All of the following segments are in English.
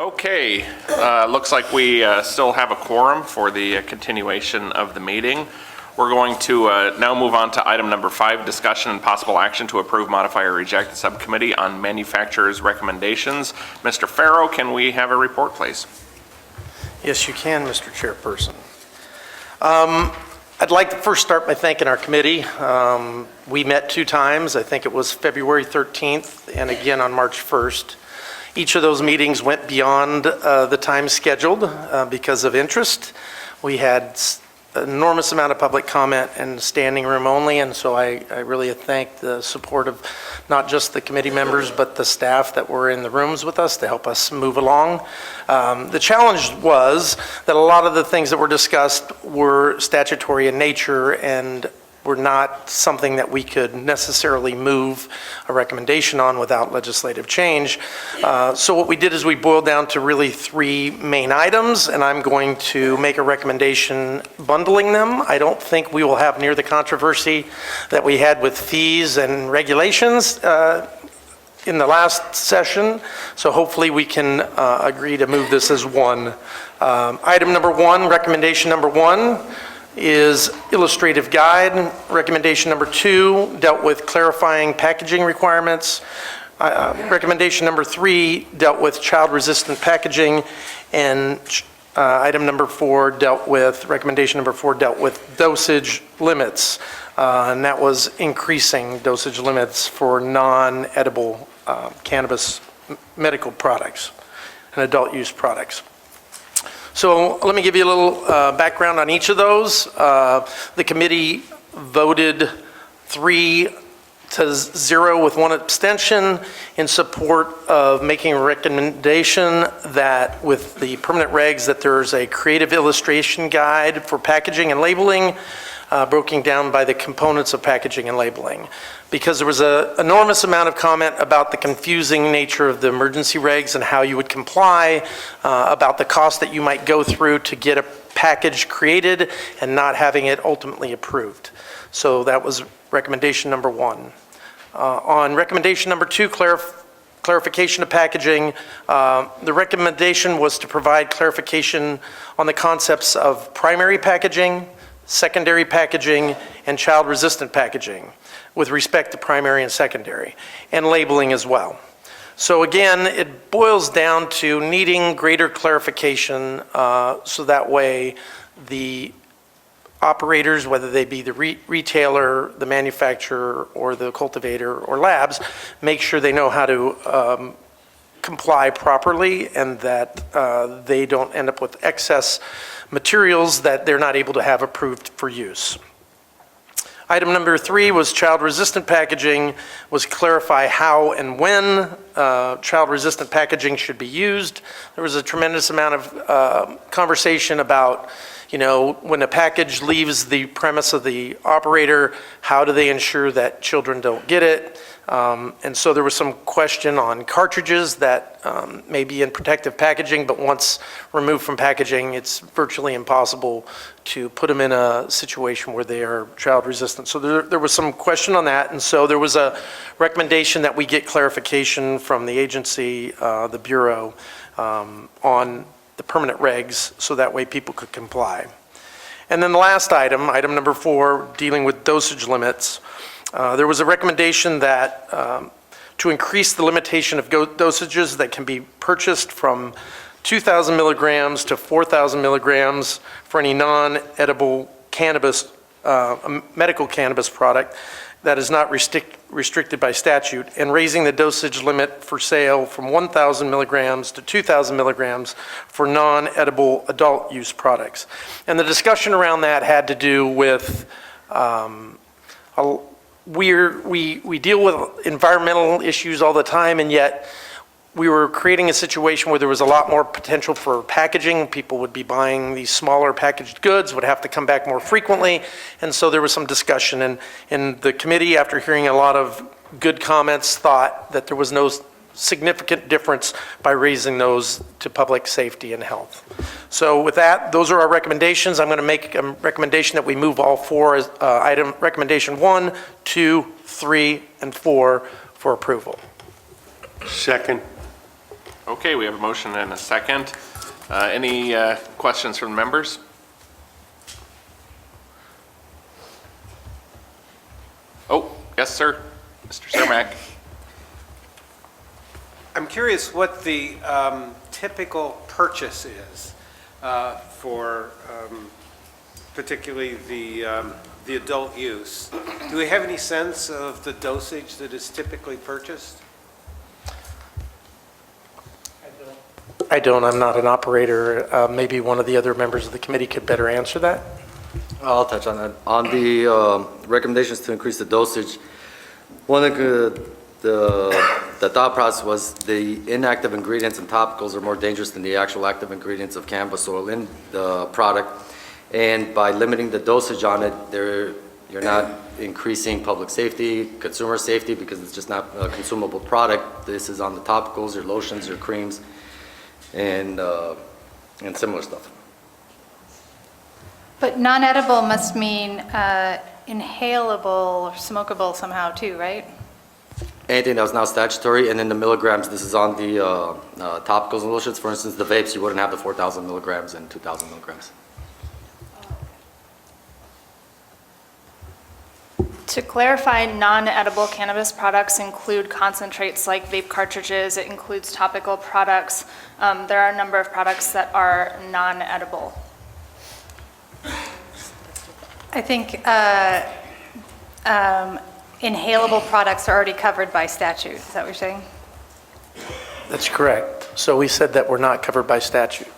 Okay, looks like we still have a quorum for the continuation of the meeting. We're going to now move on to item number 5, discussion and possible action to approve, modify, or reject the subcommittee on manufacturers' recommendations. Mr. Farrow, can we have a report, please? Yes, you can, Mr. Chairperson. I'd like to first start by thanking our committee. We met 2 times. I think it was February 13th and again on March 1st. Each of those meetings went beyond the time scheduled because of interest. We had an enormous amount of public comment and standing room only, and so I really thank the support of not just the committee members but the staff that were in the rooms with us to help us move along. The challenge was that a lot of the things that were discussed were statutory in nature and were not something that we could necessarily move a recommendation on without legislative change. So what we did is we boiled down to really 3 main items, and I'm going to make a recommendation bundling them. I don't think we will have near the controversy that we had with fees and regulations in the last session, so hopefully we can agree to move this as one. Item number 1, recommendation number 1, is illustrative guide. Recommendation number 2 dealt with clarifying packaging requirements. Recommendation number 3 dealt with child-resistant packaging, and item number 4 dealt with, recommendation number 4 dealt with dosage limits, and that was increasing dosage limits for non-edible cannabis medical products and adult use products. So let me give you a little background on each of those. The committee voted 3-0 with 1 abstention in support of making a recommendation that with the permanent regs that there's a creative illustration guide for packaging and labeling, broken down by the components of packaging and labeling. Because there was an enormous amount of comment about the confusing nature of the emergency regs and how you would comply, about the cost that you might go through to get a package created and not having it ultimately approved. So that was recommendation number 1. On recommendation number 2, clarification of packaging, the recommendation was to provide clarification on the concepts of primary packaging, secondary packaging, and child-resistant packaging with respect to primary and secondary, and labeling as well. So again, it boils down to needing greater clarification so that way the operators, whether they be the retailer, the manufacturer, or the cultivator or labs, make sure they know how to comply properly and that they don't end up with excess materials that they're not able to have approved for use. Item number 3 was child-resistant packaging, was clarify how and when child-resistant packaging should be used. There was a tremendous amount of conversation about, you know, when a package leaves the premise of the operator, how do they ensure that children don't get it? And so there was some question on cartridges that may be in protective packaging, but once removed from packaging, it's virtually impossible to put them in a situation where they are child resistant. So there was some question on that, and so there was a recommendation that we get clarification from the agency, the Bureau, on the permanent regs, so that way people could comply. And then the last item, item number 4, dealing with dosage limits. There was a recommendation that to increase the limitation of dosages that can be purchased from 2,000 milligrams to 4,000 milligrams for any non-edible cannabis, medical cannabis product that is not restricted by statute, and raising the dosage limit for sale from 1,000 milligrams to 2,000 milligrams for non-edible adult use products. And the discussion around that had to do with we deal with environmental issues all the time, and yet we were creating a situation where there was a lot more potential for packaging. People would be buying these smaller packaged goods, would have to come back more frequently, and so there was some discussion. And the committee, after hearing a lot of good comments, thought that there was no significant difference by raising those to public safety and health. So with that, those are our recommendations. I'm going to make a recommendation that we move all 4 as item recommendation 1, 2, 3, and 4 for approval. Second. Okay, we have a motion and a second. Any questions from members? Oh, yes, sir. Mr. Cermak. I'm curious what the typical purchase is for particularly the adult use. Do we have any sense of the dosage that is typically purchased? I don't, I'm not an operator. Maybe one of the other members of the committee could better answer that. I'll touch on that. On the recommendations to increase the dosage, one of the thought process was the inactive ingredients and topicals are more dangerous than the actual active ingredients of cannabis oil in the product. And by limiting the dosage on it, you're not increasing public safety, consumer safety, because it's just not a consumable product. This is on the topicals, your lotions, your creams, and similar stuff. But non-edible must mean inhalable or smokable somehow too, right? Anything that was now statutory, and then the milligrams, this is on the topicals and lotions. For instance, the vapes, you wouldn't have the 4,000 milligrams and 2,000 milligrams. To clarify, non-edible cannabis products include concentrates like vape cartridges. It includes topical products. There are a number of products that are non-edible. I think inhalable products are already covered by statute. Is that what you're saying? That's correct. So we said that we're not covered by statute.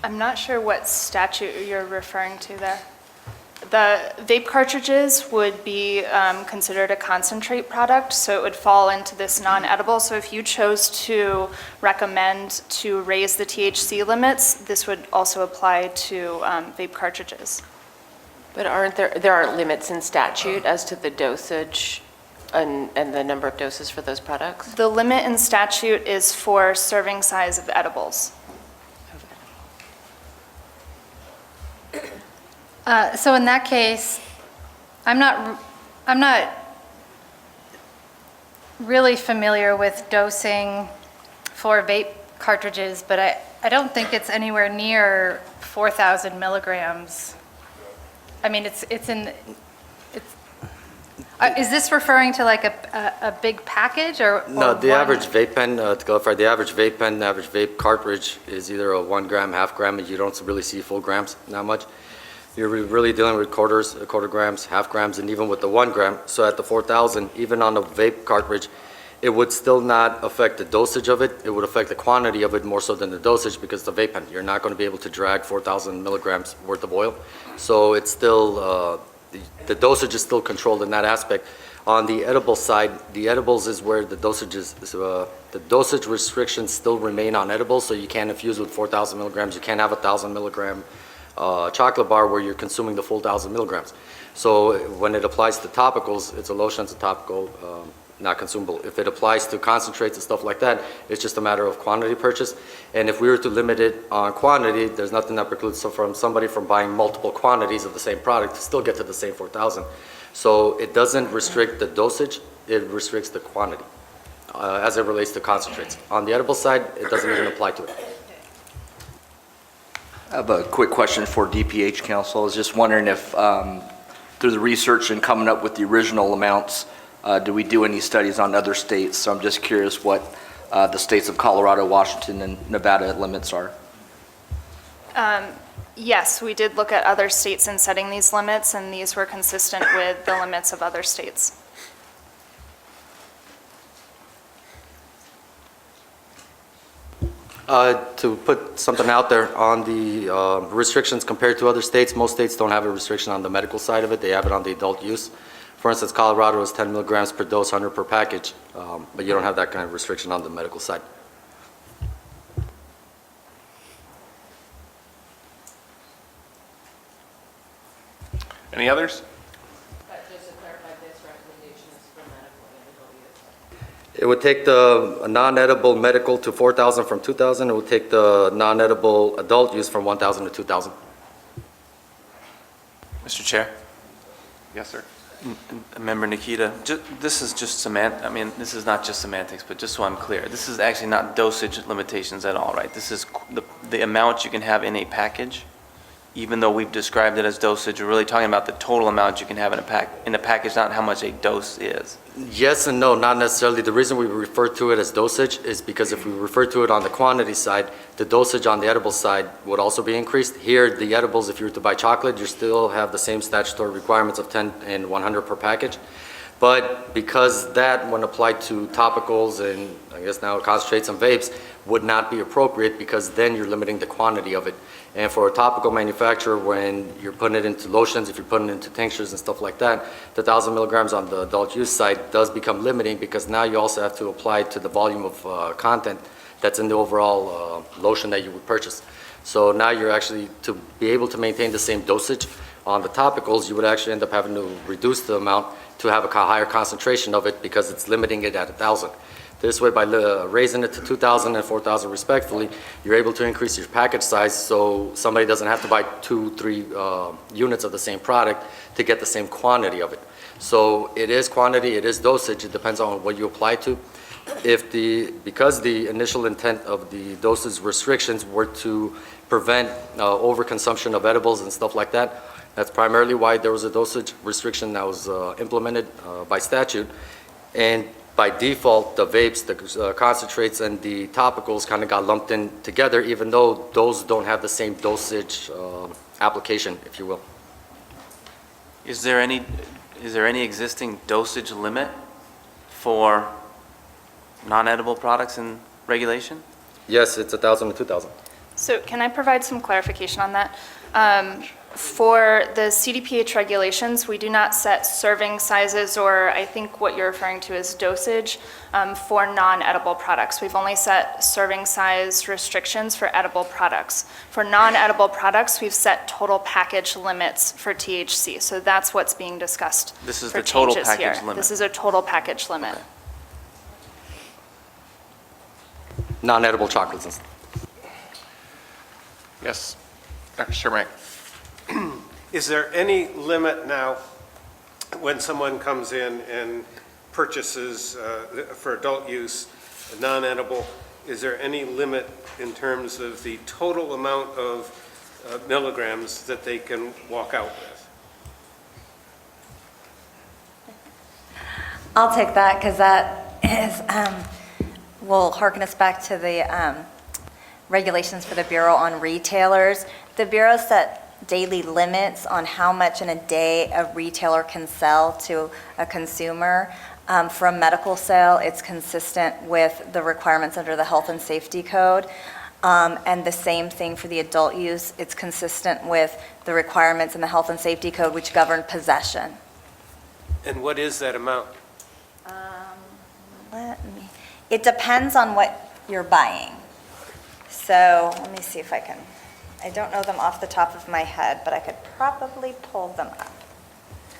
I'm not sure what statute you're referring to there. The vape cartridges would be considered a concentrate product, so it would fall into this non-edible. So if you chose to recommend to raise the THC limits, this would also apply to vape cartridges. But aren't there aren't limits in statute as to the dosage and the number of doses for those products? The limit in statute is for serving size of edibles. So in that case, I'm not really familiar with dosing for vape cartridges, but I don't think it's anywhere near 4,000 milligrams. I mean, is this referring to like a big package or No, the one? average vape pen, to clarify, the average vape pen, the average vape cartridge is either a 1 gram, half gram, and you don't really see full grams, not much. You're really dealing with quarters, quarter grams, half grams, and even with the 1 gram. So at the 4,000, even on a vape cartridge, it would still not affect the dosage of it. It would affect the quantity of it more so than the dosage, because the vape pen, you're not going to be able to drag 4,000 milligrams worth of oil. So it's still, the dosage is still controlled in that aspect. On the edible side, the edibles is where the dosage is, the dosage restrictions still remain on edibles, so you can't infuse with 4,000 milligrams. You can't have a 1,000 milligram chocolate bar where you're consuming the full 1,000 milligrams. So when it applies to topicals, it's a lotion, it's a topical, not consumable. If it applies to concentrates and stuff like that, it's just a matter of quantity purchase. And if we were to limit it on quantity, there's nothing that precludes somebody from buying multiple quantities of the same product to still get to the same 4,000. So it doesn't restrict the dosage, it restricts the quantity as it relates to concentrates. On the edible side, it doesn't even apply to it. I have a quick question for DPH Council. I was just wondering if, through the research and coming up with the original amounts, do we do any studies on other states? So I'm just curious what the states of Colorado, Washington, and Nevada limits are. Yes, we did look at other states in setting these limits, and these were consistent with the limits of other states. To put something out there on the restrictions compared to other states, most states don't have a restriction on the medical side of it. They have it on the adult use. For instance, Colorado is 10 milligrams per dose, 100 per package, but you don't have that kind of restriction on the medical side. Any others? Just to clarify, this recommendation is for medical and adult use. It would take the non-edible medical to 4,000 from 2,000. It would take the non-edible adult use from 1,000 to 2,000. Mr. Chair, Yes, sir. Member Nikita, this is just I mean, this is not just semantics, but just so I'm clear, this is actually not dosage limitations at all, right? This is the amount you can have in a package, even though we've described it as dosage, we're really talking about the total amount you can have in a package, not how much a dose is. Yes and no, not necessarily. The reason we refer to it as dosage is because if we refer to it on the quantity side, the dosage on the edible side would also be increased. Here, the edibles, if you were to buy chocolate, you still have the same statutory requirements of 10 and 100 per package. But because that, when applied to topicals and I guess now concentrates and vapes, would not be appropriate because then you're limiting the quantity of it. And for a topical manufacturer, when you're putting it into lotions, if you're putting it into tinctures and stuff like that, the 1,000 milligrams on the adult use side does become limiting because now you also have to apply it to the volume of content that's in the overall lotion that you would purchase. So now you're actually, to be able to maintain the same dosage on the topicals, you would actually end up having to reduce the amount to have a higher concentration of it because it's limiting it at 1,000. This way, by raising it to 2,000 and 4,000 respectively, you're able to increase your package size so somebody doesn't have to buy 2-3 units of the same product to get the same quantity of it. So it is quantity, it is dosage, it depends on what you apply to. Because the initial intent of the dosage restrictions were to prevent overconsumption of edibles and stuff like that, that's primarily why there was a dosage restriction that was implemented by statute. And by default, the vapes, the concentrates, and the topicals kind of got lumped in together, even though those don't have the same dosage application, if you will. Is there any existing dosage limit for non-edible products in regulation? Yes, it's 1,000 to 2,000. So can I provide some clarification on that? For the CDPH regulations, we do not set serving sizes, or I think what you're referring to is dosage, for non-edible products. We've only set serving size restrictions for edible products. For non-edible products, we've set total package limits for THC. So that's what's being discussed. This is for the total changes package here. limit. This is a total package limit. Non-edible chocolates and stuff. Yes, Dr. Cermak. Is there any limit now when someone comes in and purchases for adult use, non-edible, is there any limit in terms of the total amount of milligrams that they can walk out with? I'll take that because that is, will harken us back to the regulations for the Bureau on retailers. The Bureau set daily limits on how much in a day a retailer can sell to a consumer. For a medical sale, it's consistent with the requirements under the Health and Safety Code. And the same thing for the adult use, it's consistent with the requirements in the Health and Safety Code which govern possession. And what is that amount? It depends on what you're buying. So let me see if I can, I don't know them off the top of my head, but I could probably pull them up.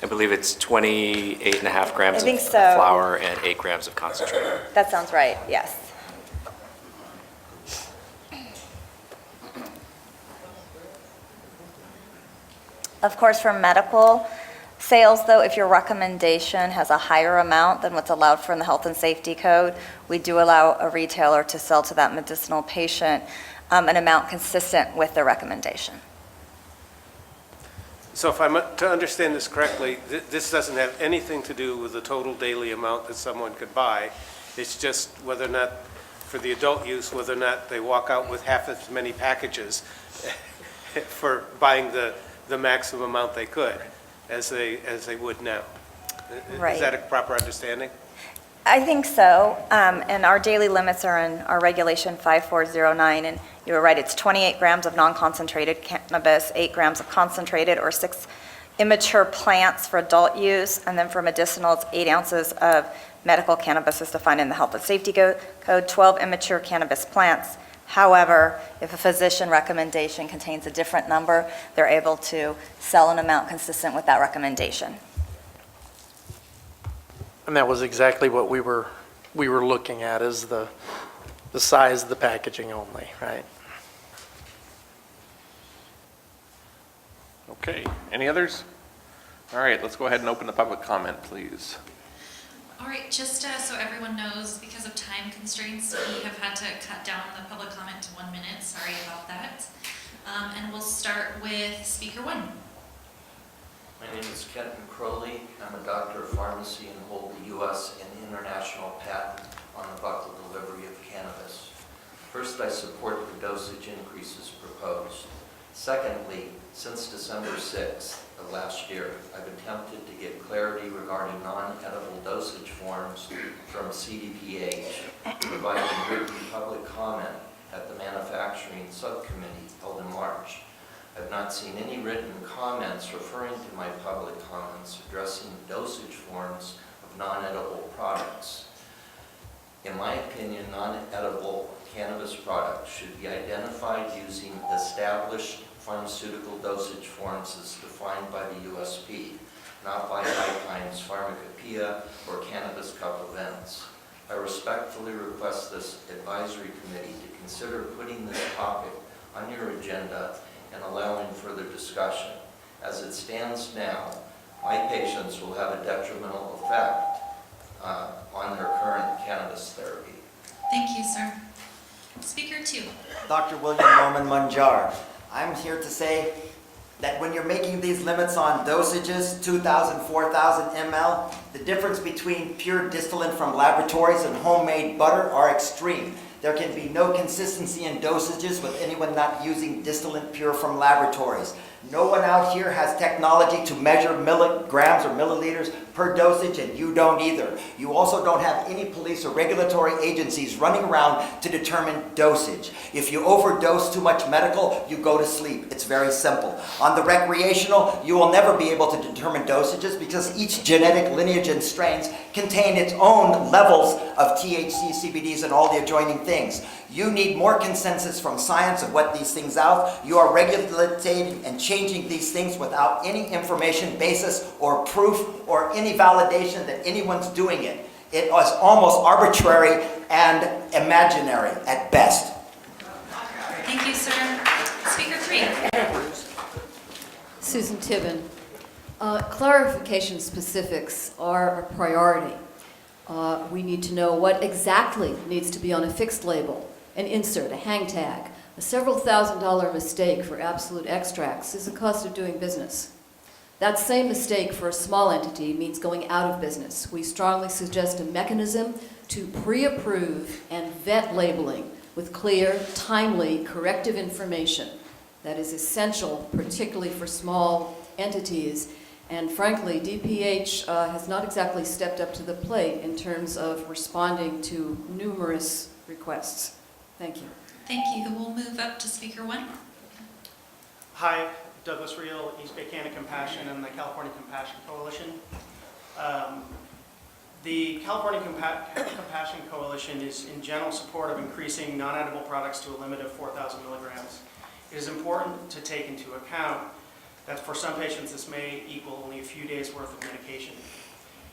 I believe it's 28.5 grams I think of so. flour and 8 grams of concentrate. That sounds right, yes. Of course, for medical sales, though, if your recommendation has a higher amount than what's allowed for in the Health and Safety Code, we do allow a retailer to sell to that medicinal patient an amount consistent with their recommendation. So if I'm to understand this correctly, this doesn't have anything to do with the total daily amount that someone could buy. It's just whether or not, for the adult use, whether or not they walk out with half as many packages for buying the maximum amount they could as they would now. Right. Is that a proper understanding? I think so, and our daily limits are in our regulation 5409, and you were right, it's 28 grams of non-concentrated cannabis, 8 grams of concentrated, or 6 immature plants for adult use, and then for medicinal, it's 8 ounces of medical cannabis as defined in the Health and Safety Code, 12 immature cannabis plants. However, if a physician recommendation contains a different number, they're able to sell an amount consistent with that recommendation. And that was exactly what we were looking at, is the size of the packaging only, right? Okay, any others? All right, let's go ahead and open the public comment, please. All right, just so everyone knows, because of time constraints, we have had to cut down the public comment to 1 minute. Sorry about that. And we'll start with speaker 1. My name is Kenton Crowley. I'm a doctor of pharmacy and hold the U.S. and international patent on the buccal delivery of cannabis. First, I support the dosage increases proposed. Secondly, since December 6th of last year, I've attempted to get clarity regarding non-edible dosage forms from CDPH, providing written public comment at the manufacturing subcommittee held in March. I've not seen any written comments referring to my public comments addressing dosage forms of non-edible products. In my opinion, non-edible cannabis products should be identified using established pharmaceutical dosage forms as defined by the USP, not by High Times Pharmacopoeia or Cannabis Cup events. I respectfully request this advisory committee to consider putting this topic on your agenda and allowing further discussion. As it stands now, my patients will have a detrimental effect on their current cannabis therapy. Thank you, sir. Speaker 2. Dr. William Norman Munjar. I'm here to say that when you're making these limits on dosages, 2,000, 4,000 ml, the difference between pure distillate from laboratories and homemade butter are extreme. There can be no consistency in dosages with anyone not using distillate pure from laboratories. No one out here has technology to measure milligrams or milliliters per dosage, and you don't either. You also don't have any police or regulatory agencies running around to determine dosage. If you overdose too much medical, you go to sleep. It's very simple. On the recreational, you will never be able to determine dosages because each genetic lineage and strains contain its own levels of THC, CBDs, and all the adjoining things. You need more consensus from science of what these things out. You are regulating and changing these things without any information basis or proof or any validation that anyone's doing it. It was almost arbitrary and imaginary at best. Thank you, sir. Speaker 3. Susan Tibbin. Clarification specifics are a priority. We need to know what exactly needs to be on a fixed label, an insert, a hang tag. A several $1,000 mistake for absolute extracts is the cost of doing business. That same mistake for a small entity means going out of business. We strongly suggest a mechanism to pre-approve and vet labeling with clear, timely, corrective information. That is essential, particularly for small entities. And frankly, DPH has not exactly stepped up to the plate in terms of responding to numerous requests. Thank you. Thank you. We'll move up to speaker 1. Hi, Douglas Reel, East Bay Canada Compassion and the California Compassion Coalition. The California Compassion Coalition is in general support of increasing non-edible products to a limit of 4,000 milligrams. It is important to take into account that for some patients this may equal only a few days worth of medication.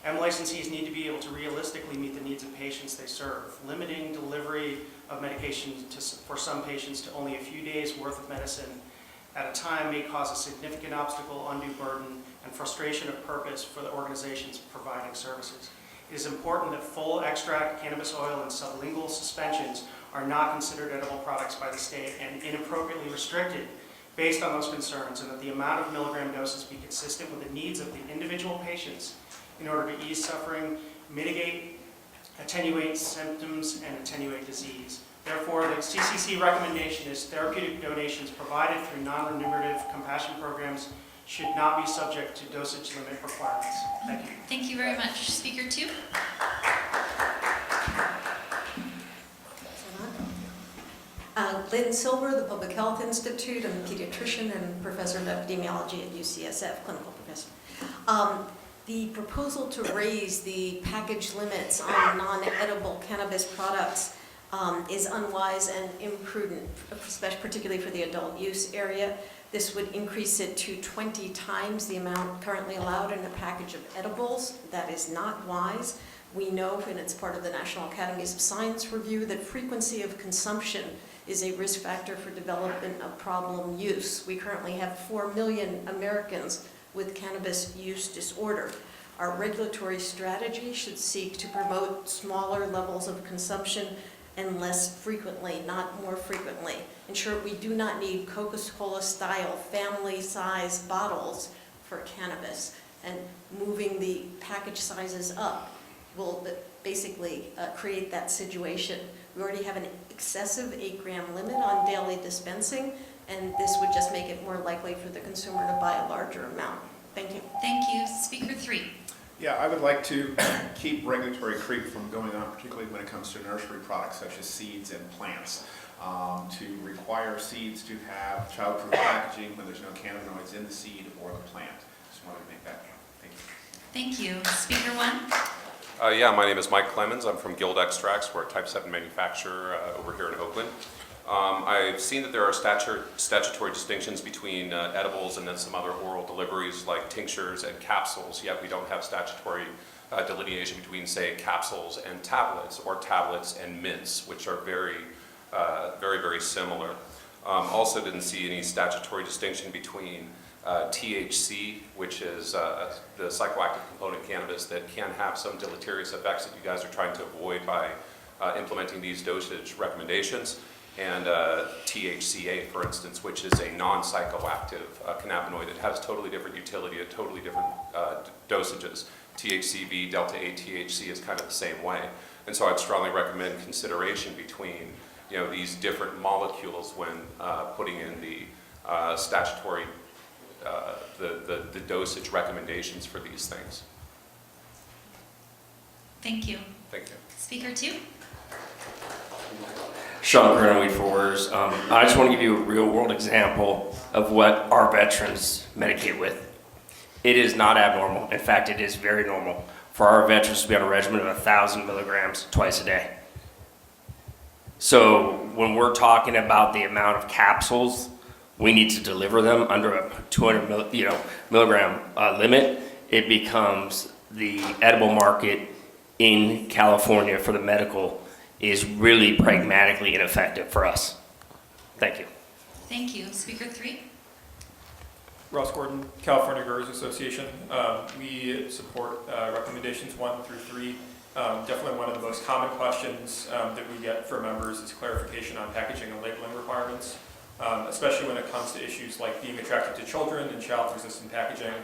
M licensees need to be able to realistically meet the needs of patients they serve. Limiting delivery of medication for some patients to only a few days worth of medicine at a time may cause a significant obstacle, undue burden, and frustration of purpose for the organizations providing services. It is important that full extract, cannabis oil, and sublingual suspensions are not considered edible products by the state and inappropriately restricted based on those concerns, and that the amount of milligram doses be consistent with the needs of the individual patients in order to ease suffering, mitigate, attenuate symptoms, and attenuate disease. Therefore, the CCC recommendation is therapeutic donations provided through non-remunerative compassion programs should not be subject to dosage limit requirements. Thank you. Thank you very much. Speaker 2. Lynn Silver, the Public Health Institute. I'm a pediatrician and professor of epidemiology at UCSF, clinical professor. The proposal to raise the package limits on non-edible cannabis products is unwise and imprudent, especially particularly for the adult use area. This would increase it to 20 times the amount currently allowed in a package of edibles. That is not wise. We know, and it's part of the National Academies of Science review, that frequency of consumption is a risk factor for development of problem use. We currently have 4 million Americans with cannabis use disorder. Our regulatory strategy should seek to promote smaller levels of consumption and less frequently, not more frequently. In short, we do not need Coca-Cola style family size bottles for cannabis, and moving the package sizes up will basically create that situation. We already have an excessive 8-gram limit on daily dispensing, and this would just make it more likely for the consumer to buy a larger amount. Thank you. Thank you. Speaker 3. Yeah, I would like to keep regulatory creep from going on, particularly when it comes to nursery products such as seeds and plants. To require seeds to have childproof packaging when there's no cannabinoids in the seed or the plant. Just wanted to make that point. Thank you. Thank you. Speaker 1. Yeah, my name is Mike Clemens. I'm from Guild Extracts. We're a Type 7 manufacturer over here in Oakland. I've seen that there are statutory distinctions between edibles and then some other oral deliveries like tinctures and capsules, yet we don't have statutory delineation between, say, capsules and tablets or tablets and mints, which are very, very similar. Also didn't see any statutory distinction between THC, which is the psychoactive component in cannabis that can have some deleterious effects that you guys are trying to avoid by implementing these dosage recommendations, and THCA, for instance, which is a non-psychoactive cannabinoid that has totally different utility at totally different dosages. THCV, delta 8 THC is kind of the same way. And so I'd strongly recommend consideration between these different molecules when putting in the statutory, the dosage recommendations for these things. Thank you. Thank you. Speaker 2. Sean Grenoway for Orders. I just want to give you a real world example of what our veterans medicate with. It is not abnormal. In fact, it is very normal for our veterans to be on a regimen of 1,000 milligrams twice a day. So when we're talking about the amount of capsules we need to deliver them under a 200 milligram limit, it becomes the edible market in California for the medical is really pragmatically ineffective for us. Thank you. Thank you. Speaker 3. Ross Gordon, California Growers Association. We support recommendations 1 through 3. Definitely one of the most common questions that we get from members is clarification on packaging and labeling requirements, especially when it comes to issues like being attracted to children and child-resistant packaging.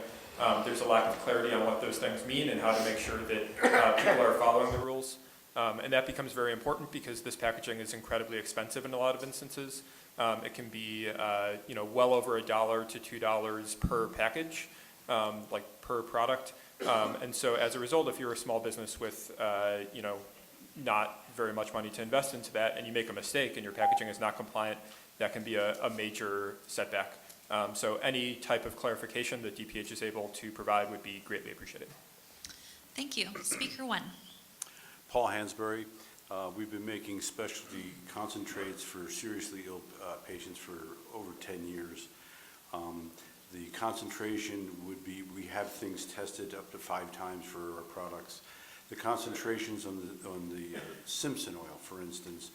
There's a lack of clarity on what those things mean and how to make sure that people are following the rules. And that becomes very important because this packaging is incredibly expensive in a lot of instances. It can be, well over $1 to $2 per package, like per product. And so as a result, if you're a small business with, not very much money to invest into that, and you make a mistake and your packaging is not compliant, that can be a major setback. So any type of clarification that DPH is able to provide would be greatly appreciated. Thank you. Speaker 1. Paul Hansberry. We've been making specialty concentrates for seriously ill patients for over 10 years. The concentration would be, we have things tested up to 5 times for our products. The concentrations on the Simpson oil, for instance,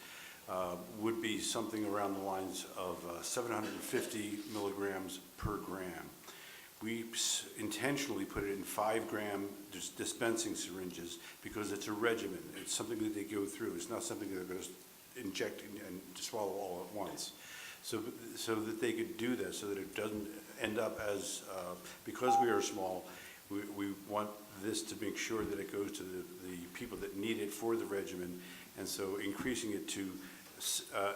would be something around the lines of 750 milligrams per gram. We intentionally put it in 5-gram dispensing syringes because it's a regimen. It's something that they go through. It's not something they're going to inject and swallow all at once. So that they could do this, so that it doesn't end up as, because we are small, we want this to make sure that it goes to the people that need it for the regimen. And so increasing it to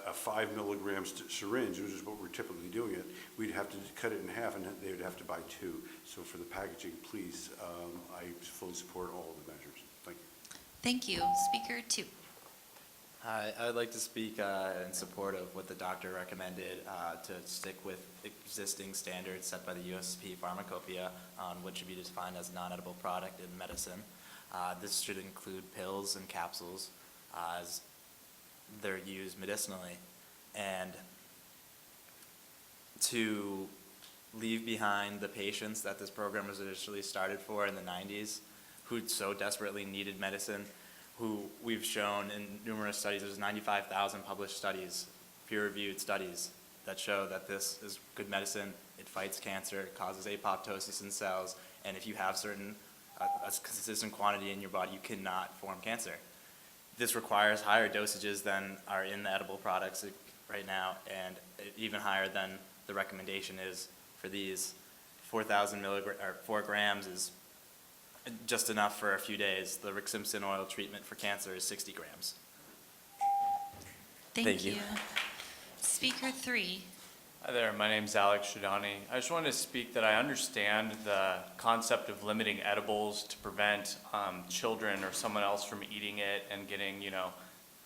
a 5 milligrams syringe, which is what we're typically doing it, we'd have to cut it in half and they would have to buy 2. So for the packaging, please, I fully support all of the measures. Thank you. Thank you. Speaker 2. Hi, I would like to speak in support of what the doctor recommended to stick with existing standards set by the USP Pharmacopoeia on what should be defined as non-edible product in medicine. This should include pills and capsules as they're used medicinally, and to leave behind the patients that this program was initially started for in the 90s who so desperately needed medicine, who we've shown in numerous studies, there's 95,000 published studies, peer-reviewed studies that show that this is good medicine, it fights cancer, causes apoptosis in cells, and if you have a consistent quantity in your body, you cannot form cancer. This requires higher dosages than are in the edible products right now, and even higher than the recommendation is for these. 4,000 milligrams, or 4 grams is just enough for a few days. The Rick Simpson oil treatment for cancer is 60 grams. Thank you. Speaker 3. Hi there, my name's Alex Shadani. I just wanted to speak that I understand the concept of limiting edibles to prevent children or someone else from eating it and getting,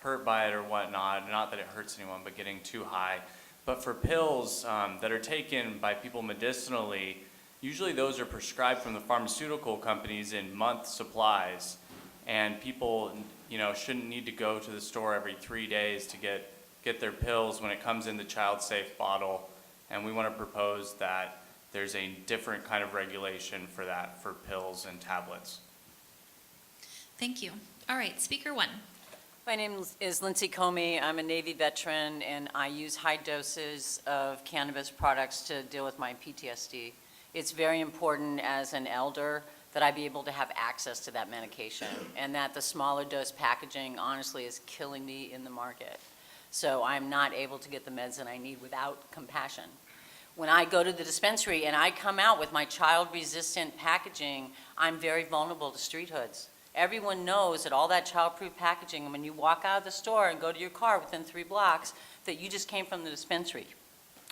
hurt by it or whatnot. Not that it hurts anyone, but getting too high. But for pills that are taken by people medicinally, usually those are prescribed from the pharmaceutical companies in month supplies. And people, shouldn't need to go to the store every 3 days to get their pills when it comes in the child-safe bottle. And we want to propose that there's a different kind of regulation for that for pills and tablets. Thank you. All right, Speaker 1. My name is Lindsay Comey. I'm a Navy veteran, and I use high doses of cannabis products to deal with my PTSD. It's very important as an elder that I be able to have access to that medication, and that the smaller dose packaging, honestly, is killing me in the market. So I'm not able to get the meds that I need without compassion. When I go to the dispensary and I come out with my child-resistant packaging, I'm very vulnerable to street hoods. Everyone knows that all that child-proof packaging, and when you walk out of the store and go to your car within 3 blocks, that you just came from the dispensary.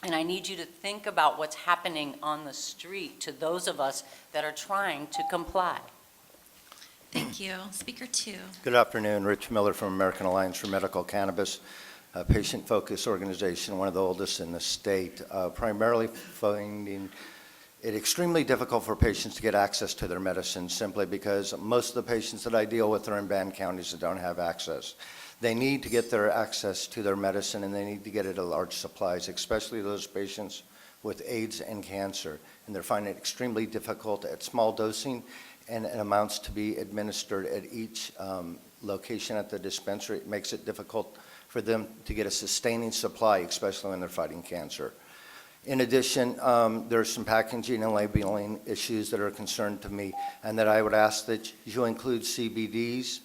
And I need you to think about what's happening on the street to those of us that are trying to comply. Thank you. Speaker 2. Good afternoon. Rich Miller from American Alliance for Medical Cannabis, a patient-focused organization, one of the oldest in the state, primarily finding it extremely difficult for patients to get access to their medicine simply because most of the patients that I deal with are in banned counties that don't have access. They need to get their access to their medicine, and they need to get it at large supplies, especially those patients with AIDS and cancer. And they're finding it extremely difficult at small dosing and amounts to be administered at each location at the dispensary. It makes it difficult for them to get a sustaining supply, especially when they're fighting cancer. In addition, there's some packaging and labeling issues that are a concern to me, and that I would ask that you include CBDs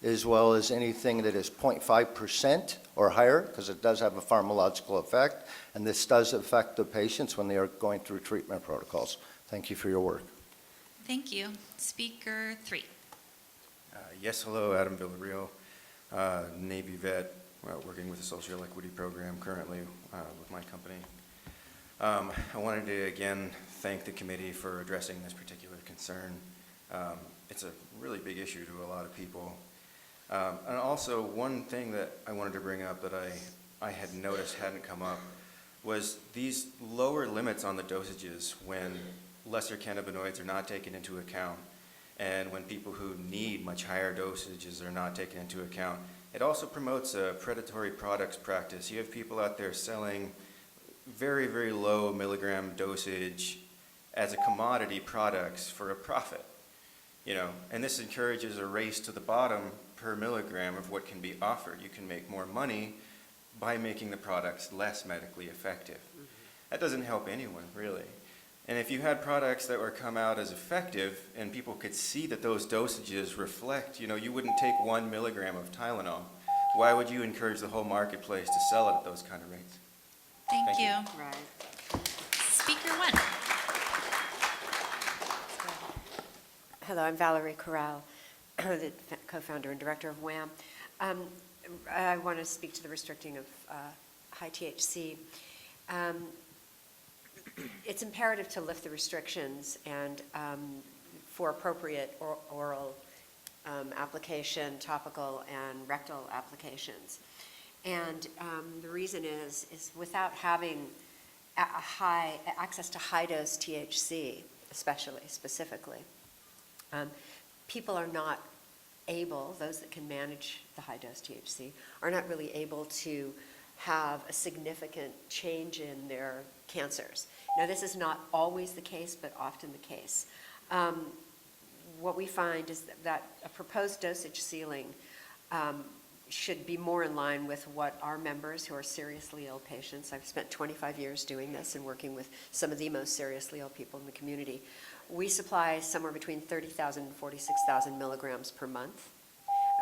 as well as anything that is 0.5% or higher, because it does have a pharmacological effect, and this does affect the patients when they are going through treatment protocols. Thank you for your work. Thank you. Speaker 3. Yes, hello, Adam Villarreal, Navy vet, working with the Social Equity Program currently with my company. I wanted to again thank the committee for addressing this particular concern. It's a really big issue to a lot of people. And also, one thing that I wanted to bring up that I had noticed hadn't come up was these lower limits on the dosages when lesser cannabinoids are not taken into account, and when people who need much higher dosages are not taken into account. It also promotes a predatory products practice. You have people out there selling very, very low milligram dosage as a commodity products for a profit, and this encourages a race to the bottom per milligram of what can be offered. You can make more money by making the products less medically effective. That doesn't help anyone, really. And if you had products that were come out as effective and people could see that those dosages reflect, you wouldn't take 1 milligram of Tylenol. Why would you encourage the whole marketplace to sell it at those kind of rates? Thank you. Right. Speaker 1. Hello, I'm Valerie Corral, the co-founder and director of WHAM. I want to speak to the restricting of high THC. It's imperative to lift the restrictions and for appropriate oral application, topical and rectal applications. And the reason is without having access to high-dose THC, specifically, people are not able, those that can manage the high-dose THC, are not really able to have a significant change in their cancers. Now, this is not always the case, but often the case. What we find is that a proposed dosage ceiling should be more in line with what our members who are seriously ill patients, I've spent 25 years doing this and working with some of the most seriously ill people in the community. We supply somewhere between 30,000 and 46,000 milligrams per month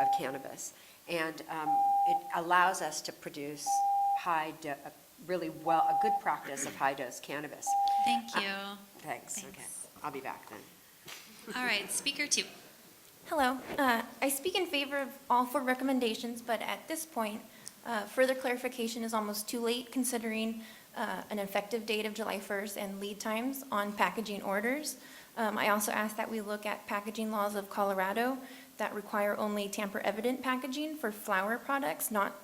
of cannabis. And it allows us to produce a good practice of high-dose cannabis. Thank you. Thanks. Okay, I'll be back then. All right, speaker 2. Hello. I speak in favor of all 4 recommendations, but at this point, further clarification is almost too late considering an effective date of July 1st and lead times on packaging orders. I also ask that we look at packaging laws of Colorado that require only tamper-evident packaging for flower products, not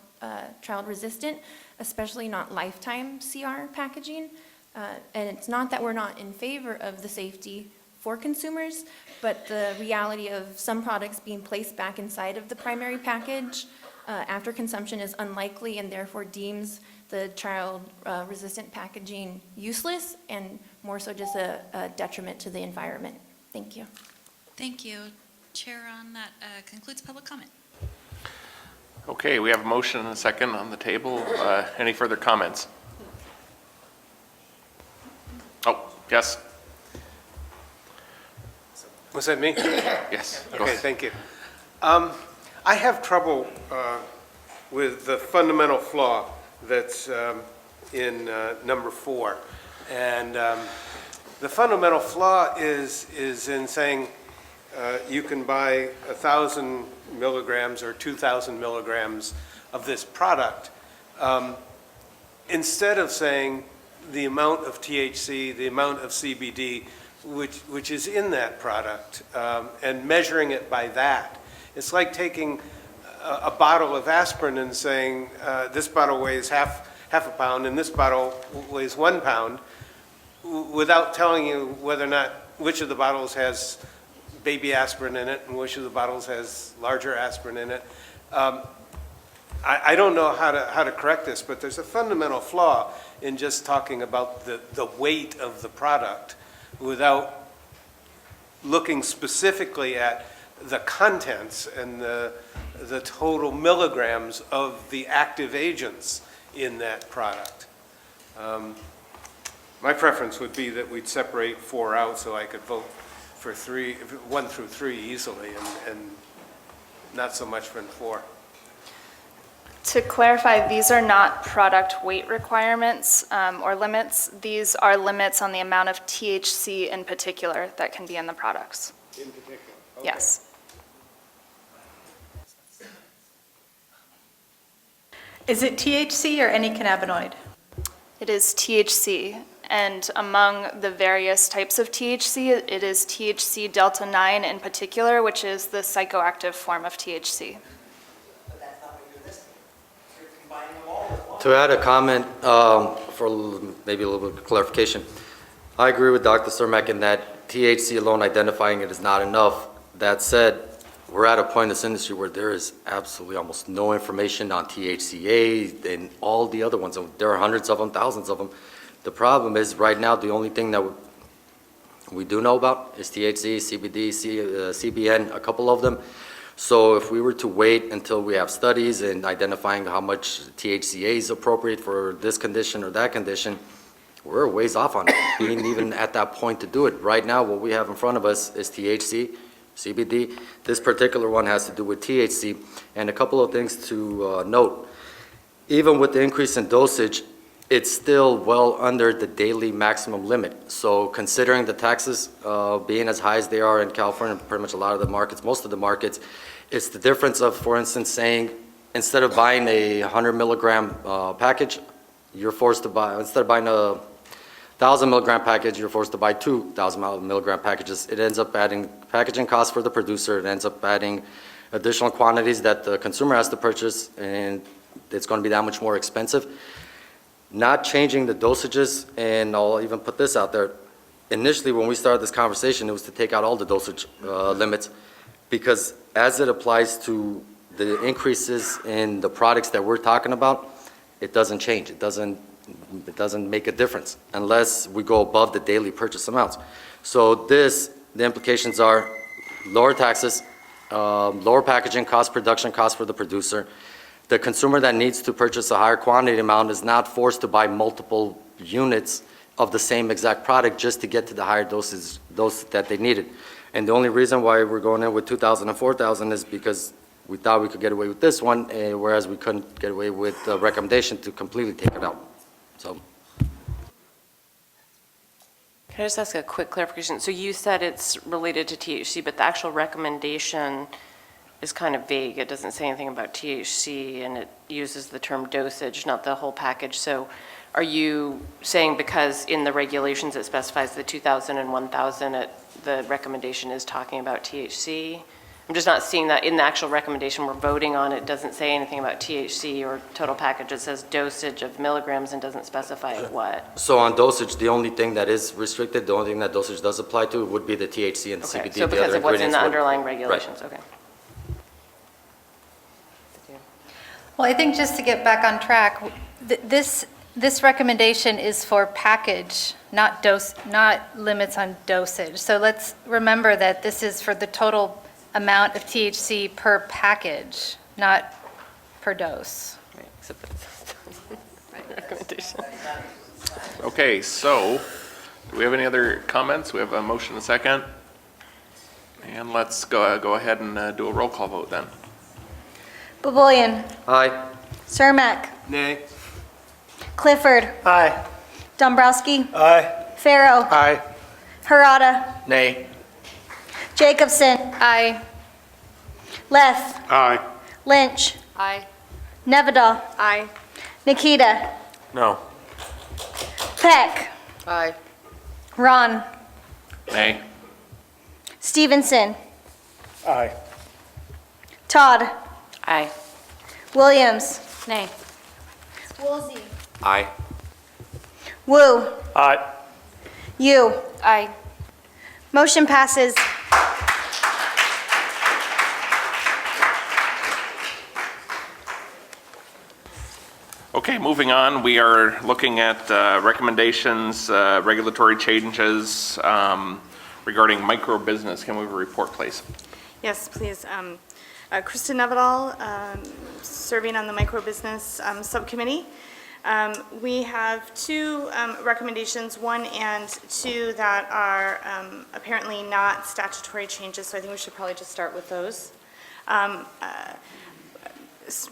child-resistant, especially not lifetime CR packaging. And it's not that we're not in favor of the safety for consumers, but the reality of some products being placed back inside of the primary package after consumption is unlikely and therefore deems the child-resistant packaging useless and more so just a detriment to the environment. Thank you. Thank you. Chair, on that concludes public comment. Okay, we have a motion and a second on the table. Any further comments? Oh, yes. Was that me? Yes. Go Okay, ahead. thank you. I have trouble with the fundamental flaw that's in number 4. And the fundamental flaw is in saying you can buy 1,000 milligrams or 2,000 milligrams of this product instead of saying the amount of THC, the amount of CBD, which is in that product, and measuring it by that. It's like taking a bottle of aspirin and saying this bottle weighs half a pound and this bottle weighs 1 pound, without telling you whether or not which of the bottles has baby aspirin in it and which of the bottles has larger aspirin in it. I don't know how to correct this, but there's a fundamental flaw in just talking about the weight of the product without looking specifically at the contents and the total milligrams of the active agents in that product. My preference would be that we'd separate 4 out so I could vote for 1 through 3 easily and not so much for 4. To clarify, these are not product weight requirements or limits. These are limits on the amount of THC in particular that can be in the products. In particular? Okay. Yes. Is it THC or any cannabinoid? It is THC, and among the various types of THC, it is THC delta 9 in particular, which is the psychoactive form of THC. To add a comment for maybe a little bit of clarification, I agree with Dr. Cermak in that THC alone identifying it is not enough. That said, we're at a point in this industry where there is absolutely almost no information on THCA and all the other ones. There are hundreds of them, thousands of them. The problem is right now the only thing that we do know about is THC, CBD, CBN, a couple of them. So if we were to wait until we have studies and identifying how much THCA is appropriate for this condition or that condition, we're a ways off on it, being even at that point to do it. Right now, what we have in front of us is THC, CBD. This particular one has to do with THC. And a couple of things to note. Even with the increase in dosage, it's still well under the daily maximum limit. So considering the taxes being as high as they are in California, pretty much a lot of the markets, most of the markets, it's the difference of, for instance, saying instead of buying a 100 milligram package, you're forced to buy, instead of buying a 1,000 milligram package, you're forced to buy 2,000 milligram packages. It ends up adding packaging costs for the producer. It ends up adding additional quantities that the consumer has to purchase, and it's going to be that much more expensive. Not changing the dosages, and I'll even put this out there. Initially, when we started this conversation, it was to take out all the dosage limits, because as it applies to the increases in the products that we're talking about, it doesn't change. It doesn't make a difference unless we go above the daily purchase amounts. So the implications are lower taxes, lower packaging costs, production costs for the producer, The consumer that needs to purchase a higher quantity amount is not forced to buy multiple units of the same exact product just to get to the higher doses that they needed. And the only reason why we're going in with 2,000 and 4,000 is because we thought we could get away with this one, whereas we couldn't get away with the recommendation to completely take it out. So. Can I just ask a quick clarification? So you said it's related to THC, but the actual recommendation is kind of vague. It doesn't say anything about THC, and it uses the term dosage, not the whole package. So are you saying because in the regulations it specifies the 2,000 and 1,000, the recommendation is talking about THC? I'm just not seeing that in the actual recommendation we're voting on. It doesn't say anything about THC or total package. It says dosage of milligrams and doesn't specify what. So on dosage, the only thing that is restricted, the only thing that dosage does apply to would be the THC and Okay, CBD. so The because other of what's in ingredients the would- underlying regulations, okay. Well, I think just to get back on track, this recommendation is for package, not limits on dosage. So let's remember that this is for the total amount of THC per package, not per dose. Right, except that's recommendation. Okay, so, do we have any other comments? We have a motion and a second. And let's go ahead and do a roll call vote then. Baboyan. Aye. Cermak. Nay. Clifford. Aye. Dombrowski. Aye. Farrow. Aye. Harada. Nay. Jacobson. Aye. Leff. Aye. Lynch. Aye. Nevada. Aye. Nikita. No. Peck. Aye. Ron. Nay. Stevenson. Aye. Todd. Aye. Williams. Nay. Woolsey. Aye. Wu. Aye. You. Aye. Motion passes. Okay, moving on, we are looking at recommendations, regulatory changes regarding micro-business. Can we have a report, please? Yes, please. Kristen Nevedal, serving on the microbusiness subcommittee. We have two recommendations, 1 and 2, that are apparently not statutory changes, so I think we should probably just start with those.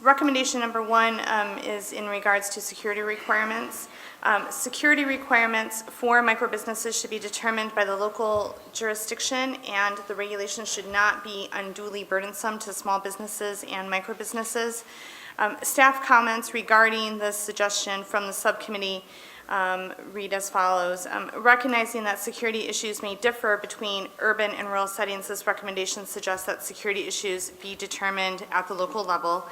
Recommendation number 1 is in regards to security requirements. Security requirements for microbusinesses should be determined by the local jurisdiction, and the regulations should not be unduly burdensome to small businesses and microbusinesses. Staff comments regarding this suggestion from the subcommittee read as follows. Recognizing that security issues may differ between urban and rural settings, this recommendation suggests that security issues be determined at the local level.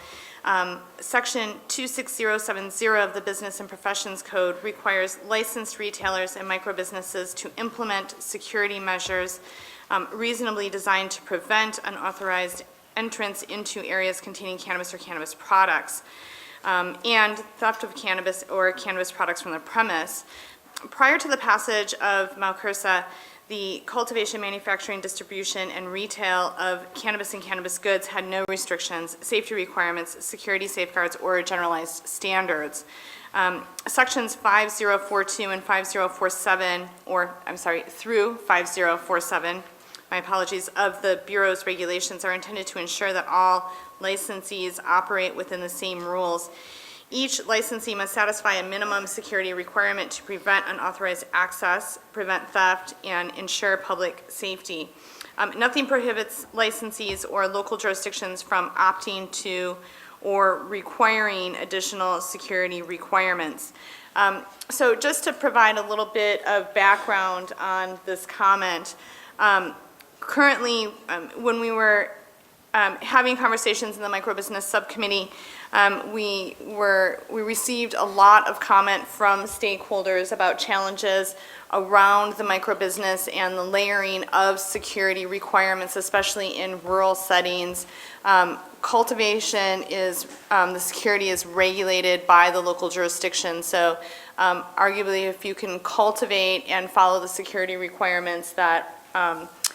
Section 26070 of the Business and Professions Code requires licensed retailers and microbusinesses to implement security measures reasonably designed to prevent unauthorized entrance into areas containing cannabis or cannabis products, and theft of cannabis or cannabis products from the premise. Prior to the passage of MALCRSA, the cultivation, manufacturing, distribution, and retail of cannabis and cannabis goods had no restrictions, safety requirements, security safeguards, or generalized standards. Sections 5042 and 5047, through 5047, my apologies, of the Bureau's regulations are intended to ensure that all licensees operate within the same rules. Each licensee must satisfy a minimum security requirement to prevent unauthorized access, prevent theft, and ensure public safety. Nothing prohibits licensees or local jurisdictions from opting to or requiring additional security requirements. So just to provide a little bit of background on this comment, currently, when we were having conversations in the microbusiness subcommittee, we received a lot of comment from stakeholders about challenges around the microbusiness and the layering of security requirements, especially in rural settings. Cultivation is, the security is regulated by the local jurisdiction, so arguably if you can cultivate and follow the security requirements that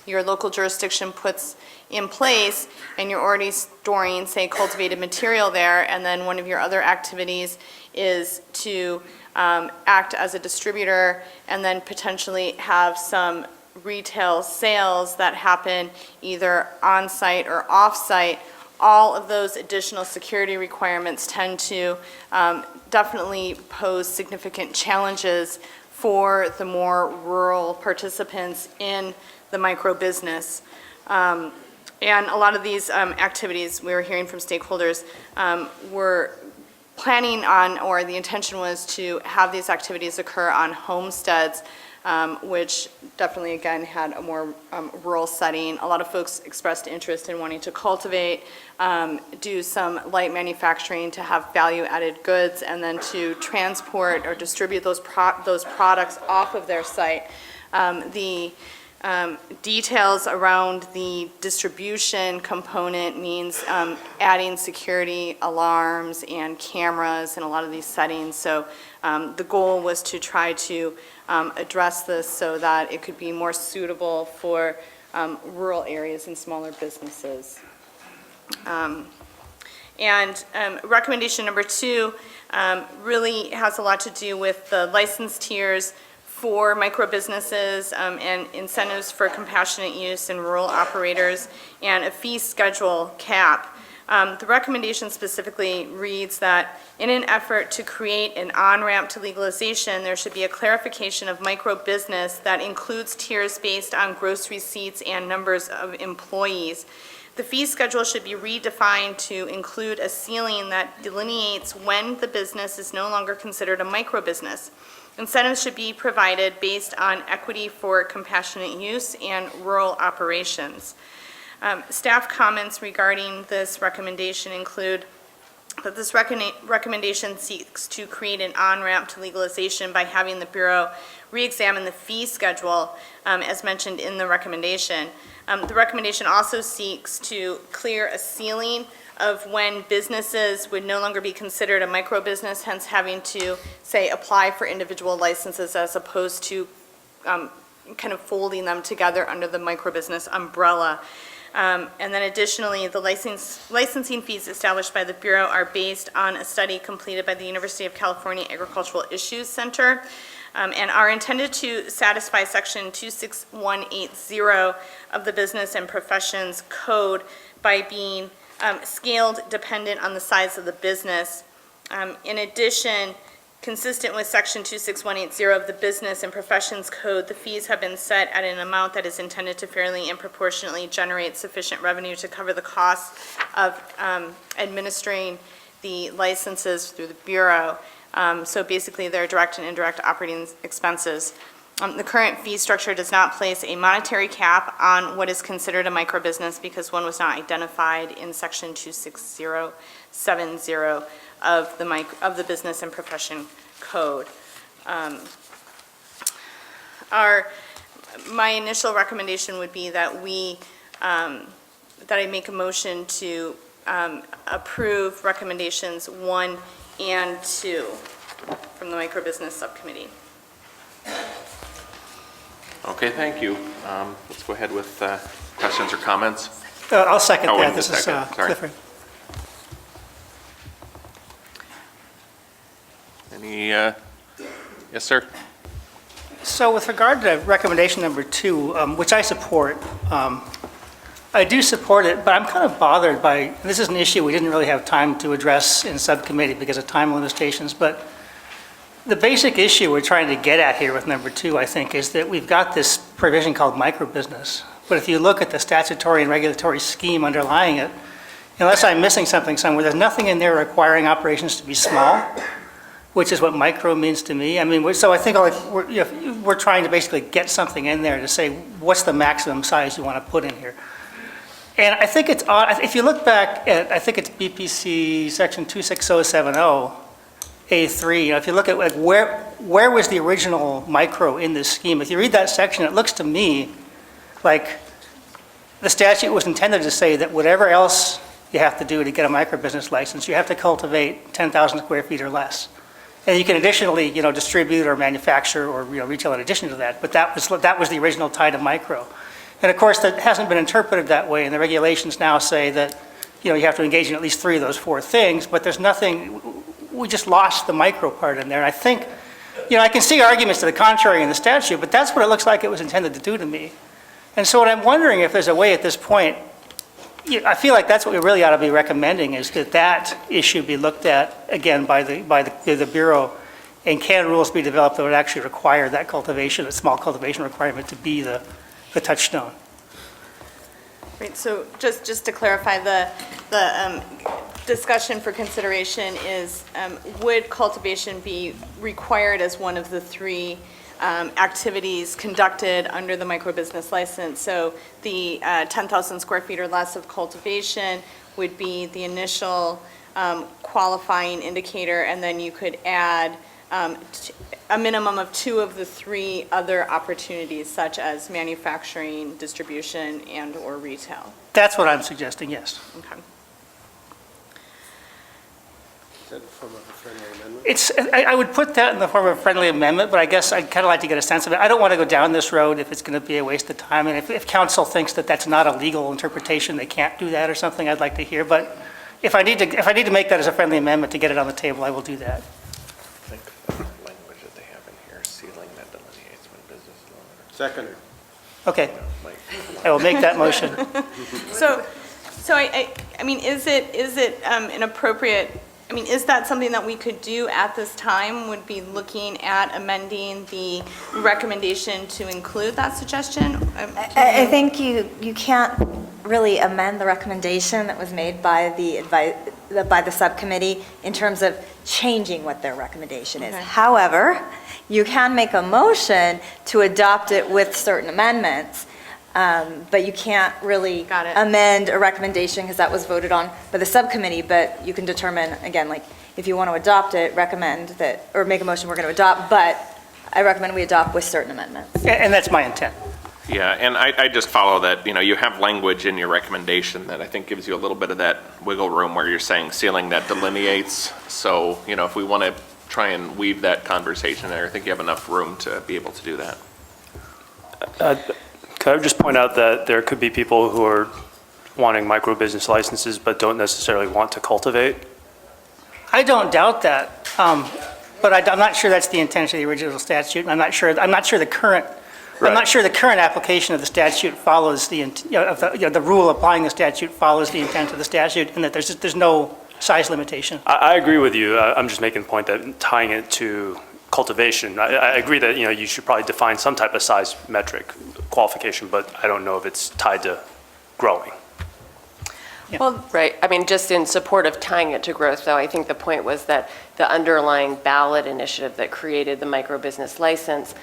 your local jurisdiction puts in place, and you're already storing, say, cultivated material there, and then one of your other activities is to act as a distributor and then potentially have some retail sales that happen either on-site or off-site, all of those additional security requirements tend to definitely pose significant challenges for the more rural participants in the micro business. And a lot of these activities, we were hearing from stakeholders, were planning on, or the intention was to have these activities occur on homesteads, which definitely, again, had a more rural setting. A lot of folks expressed interest in wanting to cultivate, do some light manufacturing to have value-added goods, and then to transport or distribute those products off of their site. The details around the distribution component means adding security alarms and cameras in a lot of these settings. So the goal was to try to address this so that it could be more suitable for rural areas and smaller businesses. Recommendation number 2 really has a lot to do with the license tiers for micro businesses and incentives for compassionate use and rural operators, and a fee schedule cap. The recommendation specifically reads that in an effort to create an on-ramp to legalization, there should be a clarification of micro business that includes tiers based on gross receipts and numbers of employees. The fee schedule should be redefined to include a ceiling that delineates when the business is no longer considered a micro business. Incentives should be provided based on equity for compassionate use and rural operations. Staff comments regarding this recommendation include that this recommendation seeks to create an on-ramp to legalization by having the Bureau re-examine the fee schedule as mentioned in the recommendation. The recommendation also seeks to clear a ceiling of when businesses would no longer be considered a micro business, hence having to, say, apply for individual licenses as opposed to kind of folding them together under the micro business umbrella. And then additionally, the licensing fees established by the Bureau are based on a study completed by the University of California Agricultural Issues Center, and are intended to satisfy Section 26180 of the Business and Professions Code by being scaled dependent on the size of the business. In addition, consistent with Section 26180 of the Business and Professions Code, the fees have been set at an amount that is intended to fairly and proportionately generate sufficient revenue to cover the costs of administering the licenses through the Bureau. So basically, they're direct and indirect operating expenses. The current fee structure does not place a monetary cap on what is considered a micro business because one was not identified in Section 26070 of the Business and Profession Code. My initial recommendation would be that that I make a motion to approve recommendations 1 and 2 from the Micro Business Subcommittee. Okay, thank you. Let's go ahead with questions or comments. I'll second Oh, that. wait This a is second. Sorry. Clifford. Any, yes, sir? So with regard to recommendation number 2, which I support, I do support it, but I'm kind of bothered by, this is an issue we didn't really have time to address in subcommittee because of time limitations, but the basic issue we're trying to get at here with number 2, I think, is that we've got this provision called microbusiness. But if you look at the statutory and regulatory scheme underlying it, unless I'm missing something somewhere, there's nothing in there requiring operations to be small, which is what micro means to me. I mean, so I think we're trying to basically get something in there to say, what's the maximum size you want to put in here? And I think it's odd, if you look back at, I think it's BPC section 26070, A3, if you look at like where was the original micro in this scheme? If you read that section, it looks to me like the statute was intended to say that whatever else you have to do to get a microbusiness license, you have to cultivate 10,000 square feet or less. And you can additionally, distribute or manufacture or retail in addition to that. But that was the original tie to micro. And of course, that hasn't been interpreted that way, and the regulations now say that, you have to engage in at least 3 of those 4 things, but there's nothing, we just lost the micro part in there. And I think, I can see arguments to the contrary in the statute, but that's what it looks like it was intended to do to me. And so what I'm wondering if there's a way at this point, I feel like that's what we really ought to be recommending, is that issue be looked at again by the Bureau, and can rules be developed that would actually require that cultivation, a small cultivation requirement to be the touchstone. Right, so just to clarify, the discussion for consideration is, would cultivation be required as one of the 3 activities conducted under the microbusiness license? So the 10,000 square feet or less of cultivation would be the initial qualifying indicator, and then you could add a minimum of 2 of the 3 other opportunities, such as manufacturing, distribution, and/or retail. That's what I'm suggesting, yes. Okay. Is that from a friendly amendment? I would put that in the form of a friendly amendment, but I guess I'd kind of like to get a sense of it. I don't want to go down this road if it's going to be a waste of time, and if council thinks that that's not a legal interpretation, they can't do that or something, I'd like to hear. But if I need to make that as a friendly amendment to get it on the table, I will do that. I think the language that they have in here, sealing that delineates when business is longer. Second. Okay, I will make that motion. So I mean, is it an appropriate, is that something that we could do at this time? Would be looking at amending the recommendation to include that suggestion? I think you can't really amend the recommendation that was made by the subcommittee in terms of changing what their recommendation is. Okay. However, you can make a motion to adopt it with certain amendments, but you can't really amend a recommendation because that was voted on by the subcommittee, but you can determine, again, like, if you want to adopt it, recommend that, or make a motion we're going to adopt, but I recommend we adopt with certain amendments. And that's my intent. Yeah, and I just follow that, you have language in your recommendation that I think gives you a little bit of that wiggle room where you're saying sealing that delineates. So, if we want to try and weave that conversation there, I think you have enough room to be able to do that. Could I just point out that there could be people who are wanting micro-business licenses but don't necessarily want to cultivate? I don't doubt that, but I'm not sure that's the intention of the original statute. I'm not sure the current Right. I'm not sure the current application of the statute follows the rule applying the statute follows the intent of the statute, and that there's no size limitation. I agree with you. I'm just making the point that tying it to cultivation, I agree that, you should probably define some type of size metric qualification, but I don't know if it's tied to growing. Well, right, just in support of tying it to growth, though, I think the point was that the underlying ballot initiative that created the micro-business license,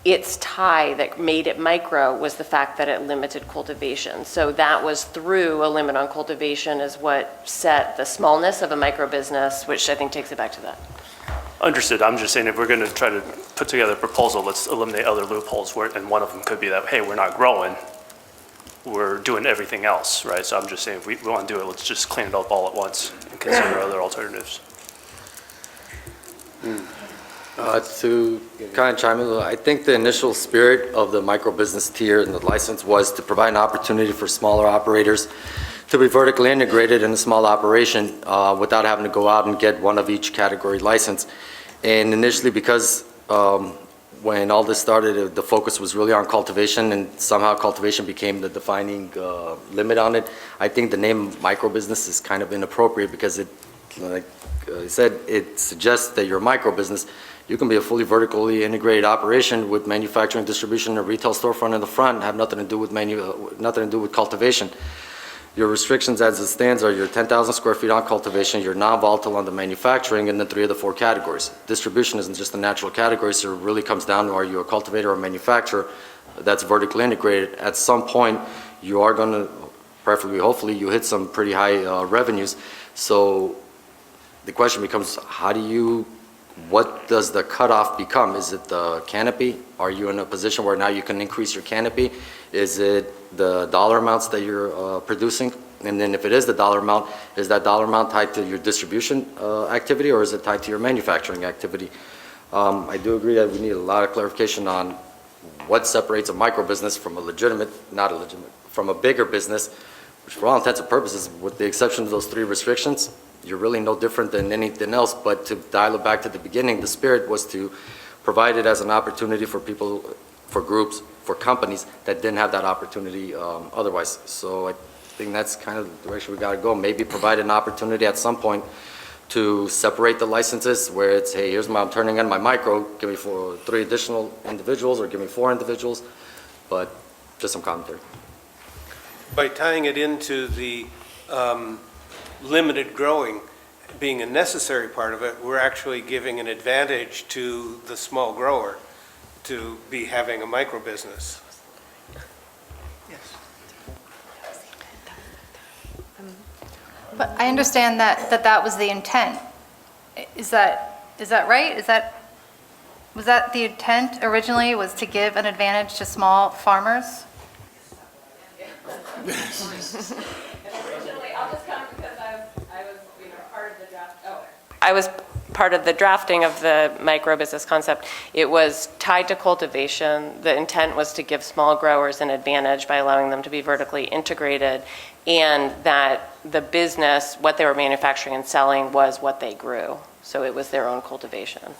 its tie that made it micro was the fact that it limited cultivation. So that was through a limit on cultivation is what set the smallness of a micro-business, which I think takes it back to that. Understood. I'm just saying if we're going to try to put together a proposal, let's eliminate other loopholes and one of them could be that, hey, we're not growing, we're doing everything else, right? So I'm just saying if we want to do it, let's just clean it up all at once and consider other alternatives. To kind of chime in, I think the initial spirit of the micro-business tier and the license was to provide an opportunity for smaller operators to be vertically integrated in a small operation without having to go out and get one of each category license. And initially, because when all this started, the focus was really on cultivation, and somehow cultivation became the defining limit on it. I think the name micro-business is kind of inappropriate because it, like I said, it suggests that you're a micro-business. You can be a fully vertically integrated operation with manufacturing, distribution, and retail storefront in the front, and have nothing to do with cultivation. Your restrictions as it stands are your 10,000 square feet on cultivation, your non-volatile on the manufacturing, and then 3 of the 4 categories. Distribution isn't just a natural category, so it really comes down to are you a cultivator or a manufacturer that's vertically integrated. At some point, you are going to, preferably, hopefully, you hit some pretty high revenues. So the question becomes, what does the cutoff become? Is it the canopy? Are you in a position where now you can increase your canopy? Is it the dollar amounts that you're producing? And then if it is the dollar amount, is that dollar amount tied to your distribution activity, or is it tied to your manufacturing activity? I do agree that we need a lot of clarification on what separates a micro business from a legitimate, not a legitimate, from a bigger business, which for all intents and purposes, with the exception of those 3 restrictions, you're really no different than anything else. But to dial it back to the beginning, the spirit was to provide it as an opportunity for people, for groups, for companies that didn't have that opportunity otherwise. So I think that's kind of the direction we got to go. Maybe provide an opportunity at some point to separate the licenses where it's, hey, here's I'm turning on my micro, give me 3 additional individuals or give me 4 individuals, but just some commentary. By tying it into the limited growing being a necessary part of it, we're actually giving an advantage to the small grower to be having a micro business. But I understand that was the intent. Is that right? Was that the intent originally, was to give an advantage to small farmers? I was part of the drafting of the micro business concept. It was tied to cultivation. The intent was to give small growers an advantage by allowing them to be vertically integrated, and that the business, what they were manufacturing and selling, was what they grew. So it was their own cultivation.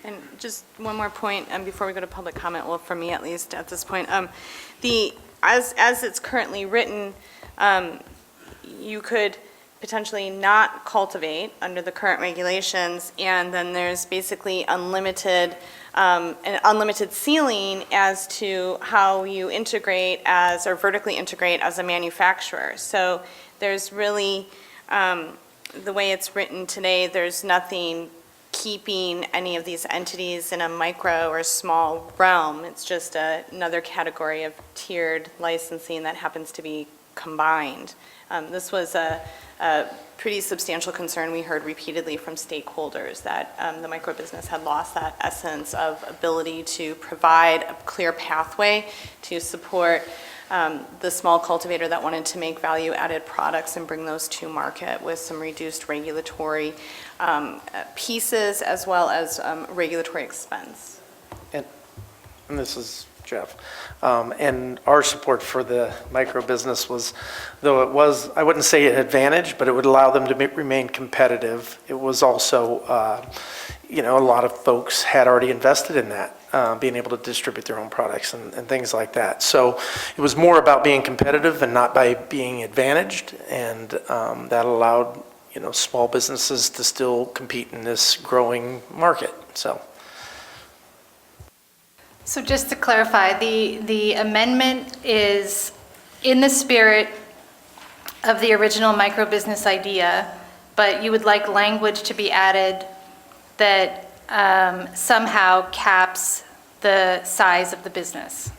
And just one more point before we go to public comment, well, for me at least at this point. As it's currently written, you could potentially not cultivate under the current regulations, and then there's basically an unlimited ceiling as to how you integrate as, or vertically integrate as a manufacturer. So there's really, the way it's written today, there's nothing keeping any of these entities in a micro or small realm. It's just another category of tiered licensing that happens to be combined. This was a pretty substantial concern we heard repeatedly from stakeholders, that the micro business had lost that essence of ability to provide a clear pathway to support the small cultivator that wanted to make value-added products and bring those to market with some reduced regulatory pieces as well as regulatory expense. And this is Jeff. And our support for the micro business was, though it was, I wouldn't say an advantage, but it would allow them to remain competitive. It was also, a lot of folks had already invested in that, being able to distribute their own products and things like that. So it was more about being competitive and not by being advantaged, and that allowed, small businesses to still compete in this growing market, so. So just to clarify, the amendment is in the spirit of the original micro-business idea, but you would like language to be added that somehow caps the size of the business.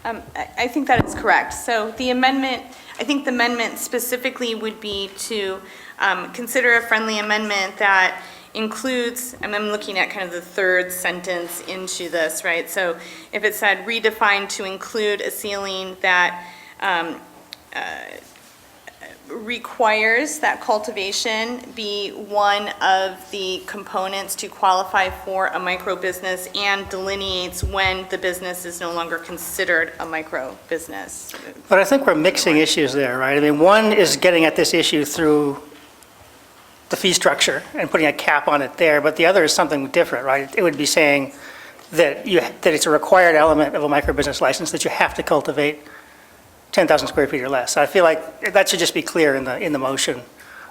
I think that is correct. So the amendment, I think the amendment specifically would be to consider a friendly amendment that includes, and I'm looking at kind of the third sentence into this, right? So if it said redefine to include a ceiling that requires that cultivation be one of the components to qualify for a micro business, and delineates when the business is no longer considered a micro business. But I think we're mixing issues there, right? I mean, one is getting at this issue through the fee structure and putting a cap on it there, but the other is something different, right? It would be saying that it's a required element of a micro business license that you have to cultivate 10,000 square feet or less. I feel like that should just be clear in the motion.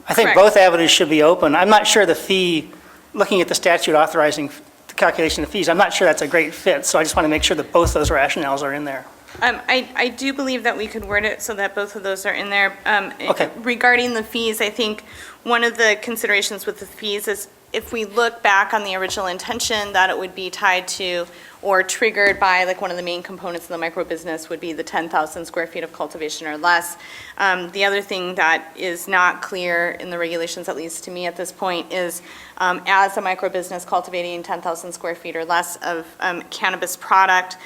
I think Correct. both avenues should be open. I'm not sure the fee, looking at the statute authorizing the calculation of fees, I'm not sure that's a great fit, so I just want to make sure that both those rationales are in there. I do believe that we could word it so that both of those are in there. Okay. Regarding the fees, I think one of the considerations with the fees is if we look back on the original intention, that it would be tied to or triggered by, like, one of the main components of the micro business would be the 10,000 square feet of cultivation or less. The other thing that is not clear in the regulations, at least to me at this point, is as a micro business cultivating 10,000 square feet or less of cannabis product,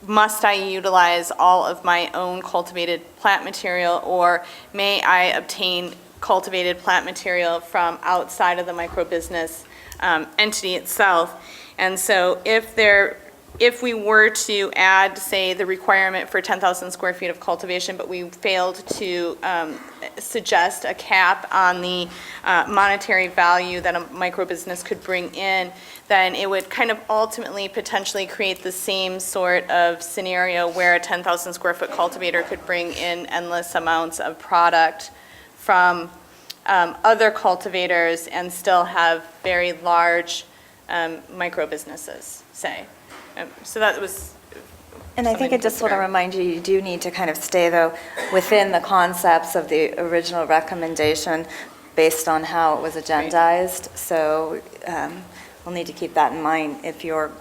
must I utilize all of my own cultivated plant material, or may I obtain cultivated plant material from outside of the micro business entity itself. And so if we were to add, say, the requirement for 10,000 square feet of cultivation, but we failed to suggest a cap on the monetary value that a micro-business could bring in, then it would kind of ultimately potentially create the same sort of scenario where a 10,000 square foot cultivator could bring in endless amounts of product from other cultivators and still have very large micro-businesses, say. So that was. And I think I just want to remind you, you do need to kind of stay, though, within the concepts of the original recommendation based on how it was agendized. So we'll need to keep that in mind if you're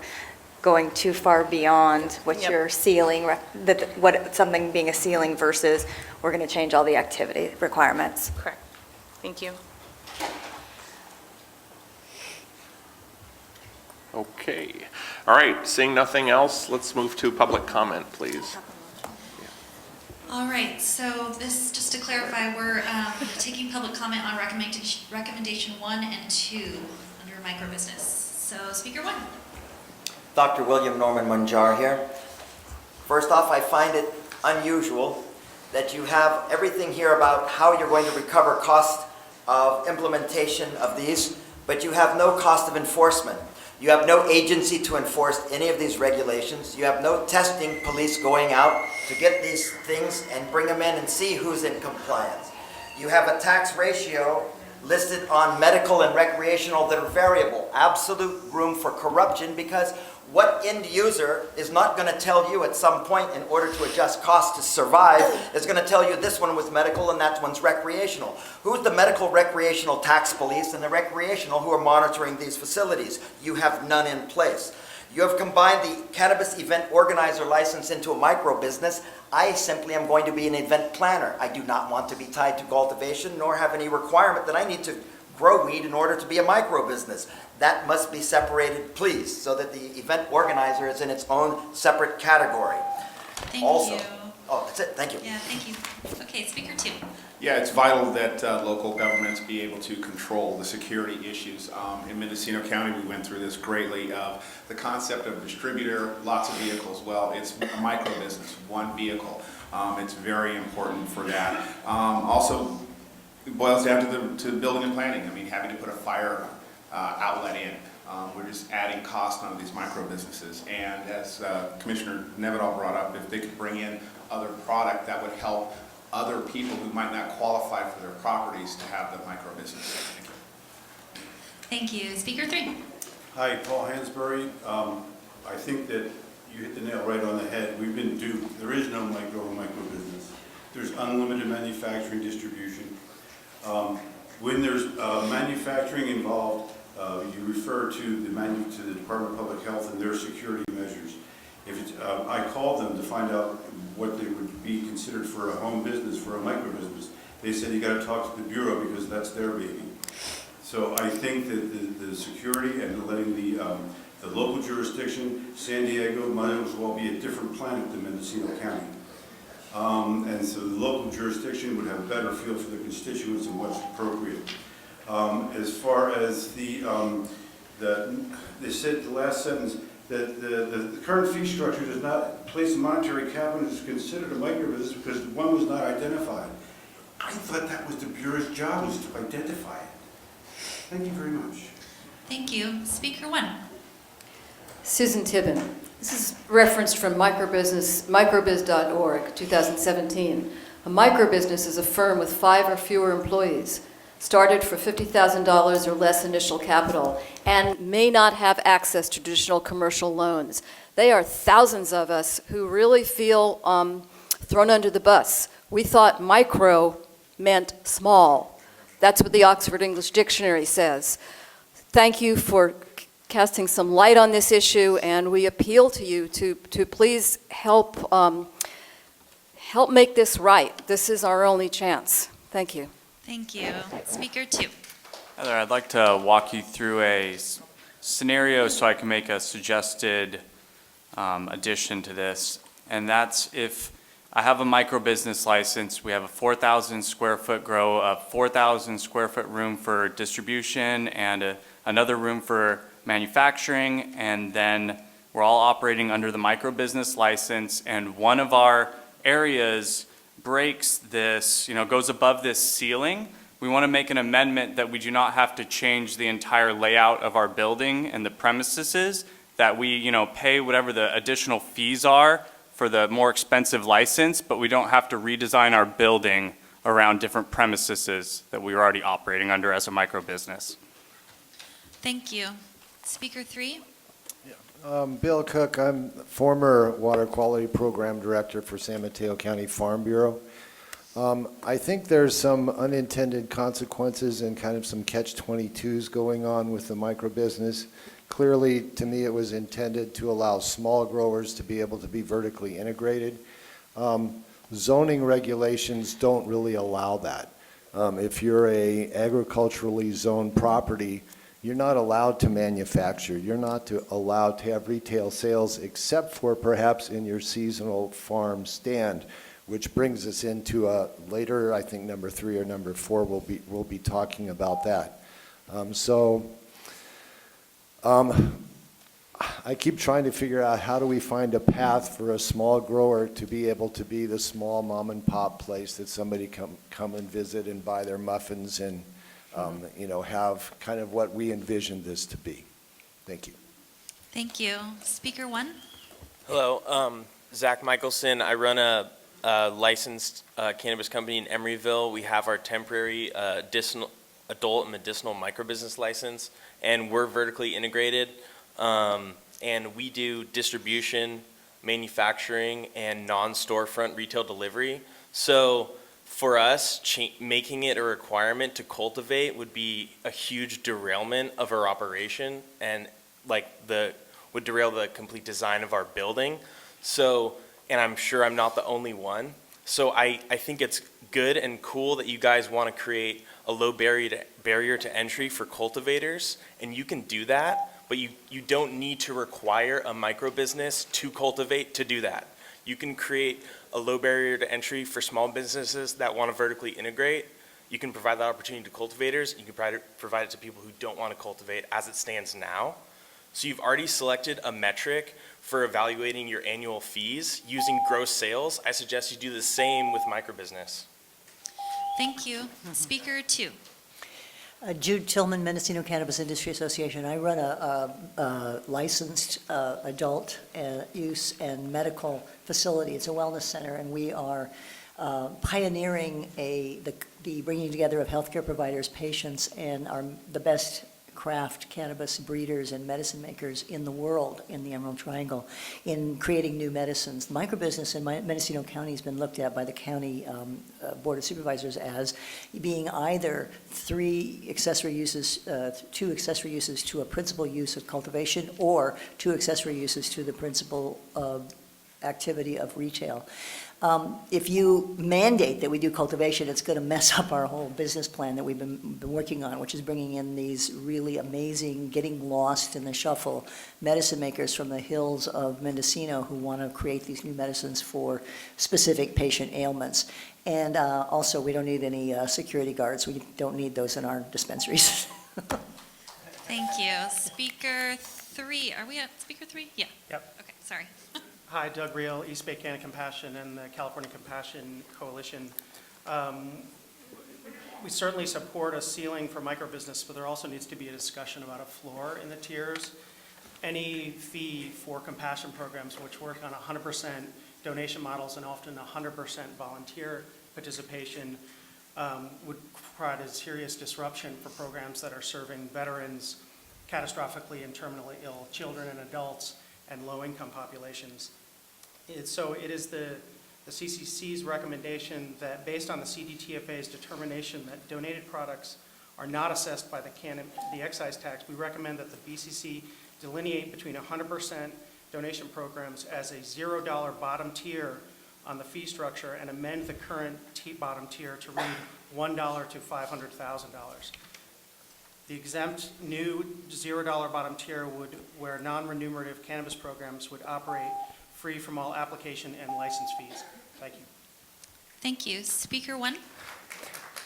going too far beyond what Yep. you're ceiling, what something being a ceiling versus we're going to change all the activity requirements. Correct. Thank you. Okay. All right, seeing nothing else, let's move to public comment, please. All right, so this, just to clarify, we're taking public comment on recommendation 1 and 2 under microbusiness. So speaker 1. Dr. William Norman Munjar here. First off, I find it unusual that you have everything here about how you're going to recover cost of implementation of these, but you have no cost of enforcement. You have no agency to enforce any of these regulations. You have no testing police going out to get these things and bring them in and see who's in compliance. You have a tax ratio listed on medical and recreational that are variable. Absolute room for corruption, because what end user is not going to tell you at some point, in order to adjust costs to survive, is going to tell you this one was medical and that one's recreational? Who's the medical recreational tax police and the recreational who are monitoring these facilities? You have none in place. You have combined the cannabis event organizer license into a micro business. I simply am going to be an event planner. I do not want to be tied to cultivation, nor have any requirement that I need to grow weed in order to be a micro business. That must be separated, please, so that the event organizer is in its own separate category. Thank Also, you. Oh, that's it, thank you. Yeah, thank you. Okay, speaker 2. Yeah, it's vital that local governments be able to control the security issues. In Mendocino County, we went through this greatly of the concept of distributor, lots of vehicles. Well, it's a micro business, one vehicle. It's very important for that. Also, it boils down to building and planning. I mean, having to put a fire outlet in. We're just adding cost on these micro businesses. And as Commissioner Nevedal brought up, if they could bring in other product, that would help other people who might not qualify for their properties to have the micro business. Thank you. Speaker 3. Hi, Paul Hansberry. I think that you hit the nail right on the head. We've been duped. There is no micro business. There's unlimited manufacturing distribution. When there's manufacturing involved, you refer to the Department of Public Health and their security measures. If it's, I called them to find out what they would be considered for a home business, for a micro business. They said you got to talk to the Bureau because that's their baby. So I think that the security and letting the local jurisdiction, San Diego, might as well be a different planet than Mendocino County. And so the local jurisdiction would have a better feel for the constituents and what's appropriate. As far as they said the last sentence, that the current fee structure does not place a monetary cap on it is considered a micro business because one was not identified. I thought that was the Bureau's job, was to identify it. Thank you very much. Thank you. Speaker 1. Susan Tibbin. This is referenced from microbiz.org, 2017. A microbusiness is a firm with 5 or fewer employees, started for $50,000 or less initial capital, and may not have access to traditional commercial loans. They are thousands of us who really feel thrown under the bus. We thought micro meant small. That's what the Oxford English Dictionary says. Thank you for casting some light on this issue, and we appeal to you to please help make this right. This is our only chance. Thank you. Thank you. Speaker 2. Heather, I'd like to walk you through a scenario so I can make a suggested addition to this. And that's if I have a micro business license, we have a 4,000 square foot grow, a 4,000 square foot room for distribution, and a another room for manufacturing, and then we're all operating under the micro-business license, and one of our areas breaks this, goes above this ceiling. We want to make an amendment that we do not have to change the entire layout of our building and the premises, that we, pay whatever the additional fees are for the more expensive license, but we don't have to redesign our building around different premises that we were already operating under as a micro-business. Thank you. Speaker 3? Bill Cook, I'm former Water Quality Program Director for San Mateo County Farm Bureau. I think there's some unintended consequences and kind of some catch-22s going on with the microbusiness. Clearly, to me, it was intended to allow small growers to be able to be vertically integrated. Zoning regulations don't really allow that. If you're a agriculturally zoned property, you're not allowed to manufacture. You're not allowed to have retail sales except for perhaps in your seasonal farm stand, which brings us into later, I think number 3 or number 4, we'll be talking about that. I keep trying to figure out how do we find a path for a small grower to be able to be the small mom and pop place that somebody come and visit and buy their muffins and have kind of what we envisioned this to be. Thank you. Thank you. Speaker 1? Hello, Zach Michelson. I run a licensed cannabis company in Emeryville. We have our temporary adult and medicinal microbusiness license, and we're vertically integrated. And we do distribution, manufacturing, and non-storefront retail delivery. So for us, making it a requirement to cultivate would be a huge derailment of our operation, and would derail the complete design of our building. So, and I'm sure I'm not the only one. So I think it's good and cool that you guys want to create a low barrier to entry for cultivators, and you can do that, but you don't need to require a micro business to cultivate to do that. You can create a low barrier to entry for small businesses that want to vertically integrate. You can provide that opportunity to cultivators. You can provide it to people who don't want to cultivate as it stands now. So you've already selected a metric for evaluating your annual fees using gross sales. I suggest you do the same with microbusiness. Thank you. Speaker 2? Jude Tillman, Mendocino Cannabis Industry Association. I run a licensed adult use and medical facility. It's a wellness center, and we are pioneering the bringing together of healthcare providers, patients, and the best craft cannabis breeders and medicine makers in the world in the Emerald Triangle in creating new medicines. Microbusiness in Mendocino County has been looked at by the county Board of Supervisors as being either 2 accessory uses to a principal use of cultivation, or 2 accessory uses to the principal activity of retail. If you mandate that we do cultivation, it's going to mess up our whole business plan that we've been working on, which is bringing in these really amazing, getting lost in the shuffle medicine makers from the hills of Mendocino who want to create these new medicines for specific patient ailments. And also, we don't need any security guards. We don't need those in our dispensaries. Thank you. Speaker 3. Are we at Speaker 3? Yeah. Yep. Okay, sorry. Hi, Doug Reel, East Bay Canna Compassion and the California Compassion Coalition. We certainly support a ceiling for microbusiness, but there also needs to be a discussion about a floor in the tiers. Any fee for compassion programs, which work on 100% donation models and often 100% volunteer participation, would provide a serious disruption for programs that are serving veterans, catastrophically and terminally ill children and adults, and low-income populations. So it is the CCC's recommendation that based on the CDTFA's determination that donated products are not assessed by the excise tax, we recommend that the BCC delineate between 100% donation programs as a $0 bottom tier on the fee structure and amend the current bottom tier to read $1 to $500,000. The exempt new $0 bottom tier where non-remunerative cannabis programs would operate free from all application and license fees. Thank you. Thank you. Speaker 1?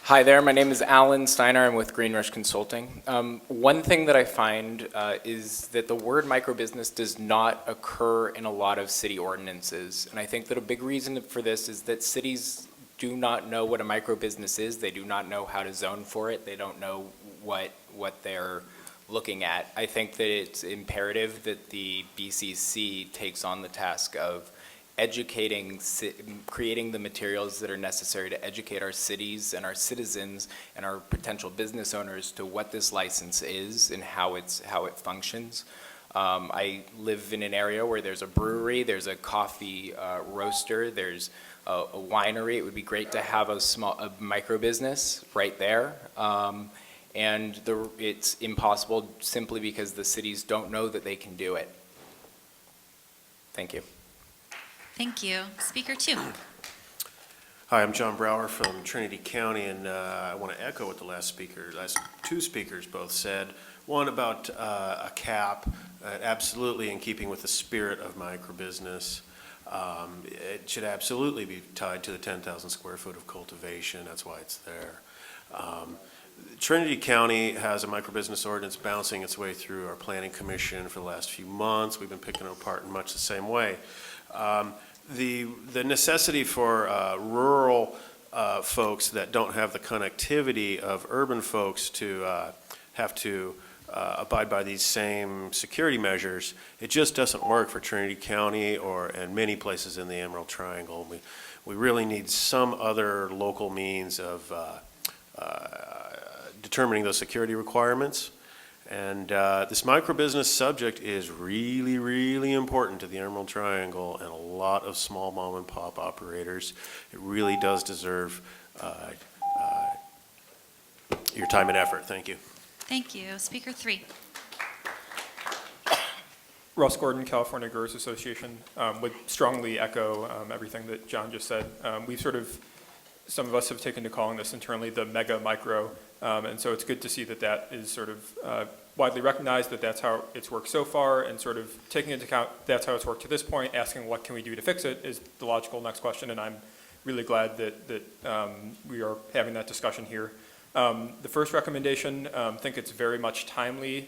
Hi there, my name is Alan Steiner. I'm with Greenrush Consulting. One thing that I find is that the word microbusiness does not occur in a lot of city ordinances. And I think that a big reason for this is that cities do not know what a microbusiness is. They do not know how to zone for it. They don't know what they're looking at. I think that it's imperative that the BCC takes on the task of educating, creating the materials that are necessary to educate our cities and our citizens and our potential business owners to what this license is and how it functions. I live in an area where there's a brewery, there's a coffee roaster, there's a winery. It would be great to have a micro business right there. And it's impossible simply because the cities don't know that they can do it. Thank you. Thank you. Speaker 2. Hi, I'm John Brower from Trinity County, and I want to echo what the last two speakers both said. One about a cap, absolutely in keeping with the spirit of microbusiness. It should absolutely be tied to the 10,000 square foot of cultivation. That's why it's there. Trinity County has a microbusiness ordinance bouncing its way through our planning commission for the last few months. We've been picking it apart in much the same way. The necessity for rural folks that don't have the connectivity of urban folks to have to abide by these same security measures, it just doesn't work for Trinity County and many places in the Emerald Triangle. We really need some other local means of determining those security requirements. And this microbusiness subject is really, really important to the Emerald Triangle and a lot of small mom and pop operators. It really does deserve your time and effort. Thank you. Thank you. Speaker 3. Russ Gordon, California Growers Association, would strongly echo everything that John just said. Some of us have taken to calling this internally the mega micro, and so it's good to see that is sort of widely recognized, that's how it's worked so far, and sort of taking into account that's how it's worked to this point, asking what can we do to fix it is the logical next question, and I'm really glad that we are having that discussion here. The first recommendation, I think it's very much timely.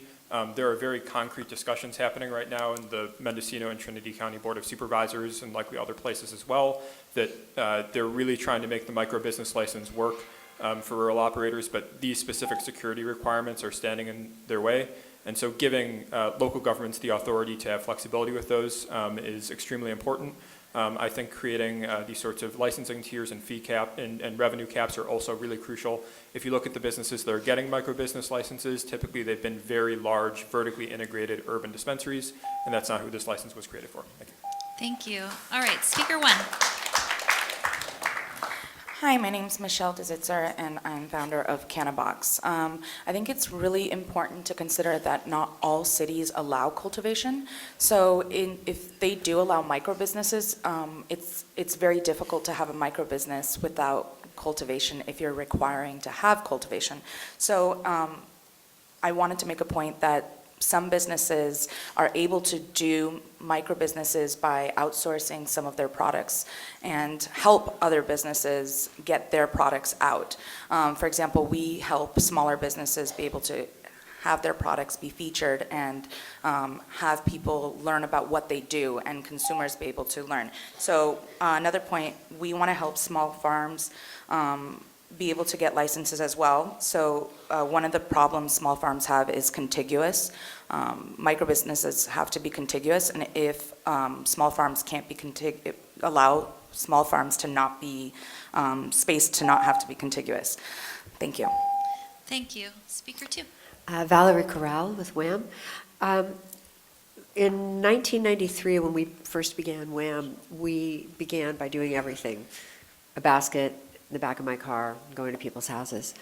There are very concrete discussions happening right now in the Mendocino and Trinity County Board of Supervisors and likely other places as well, that they're really trying to make the microbusiness license work for rural operators, but these specific security requirements are standing in their way. And so giving local governments the authority to have flexibility with those is extremely important. I think creating these sorts of licensing tiers and fee cap and revenue caps are also really crucial. If you look at the businesses that are getting microbusiness licenses, typically they've been very large, vertically integrated urban dispensaries, and that's not who this license was created for. Thank you. Thank you. All right, Speaker 1. Hi, my name is Michelle DeZitzer, and I'm founder of Cannabis. I think it's really important to consider that not all cities allow cultivation. So if they do allow microbusinesses, it's very difficult to have a microbusiness without cultivation if you're requiring to have cultivation. So I wanted to make a point that some businesses are able to do microbusinesses by outsourcing some of their products and help other businesses get their products out. For example, we help smaller businesses be able to have their products be featured and have people learn about what they do and consumers be able to learn. So another point, we want to help small farms be able to get licenses as well. So one of the problems small farms have is contiguous. Microbusinesses have to be contiguous, and if small farms can't be allow small farms to not be spaced to not have to be contiguous. Thank you. Thank you. Speaker 2. Valerie Corral with WHAM. In 1993, when we first began WHAM, we began by doing everything. A basket in the back of my car, going to people's houses.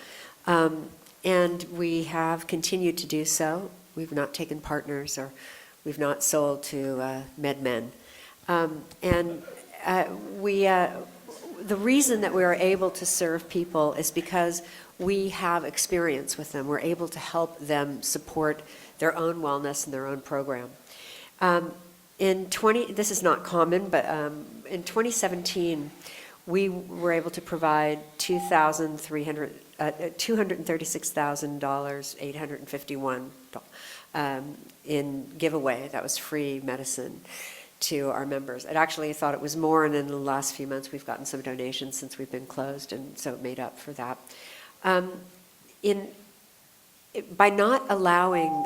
And we have continued to do so. We've not taken partners, or we've not sold to MedMen. The reason that we are able to serve people is because we have experience with them. We're able to help them support their own wellness and their own program. This is not common, but in 2017, we were able to provide 2,300 $236,851 in giveaway. That was free medicine to our members. And actually, I thought it was more, and in the last few months, we've gotten some donations since we've been closed, and so it made up for that. By not allowing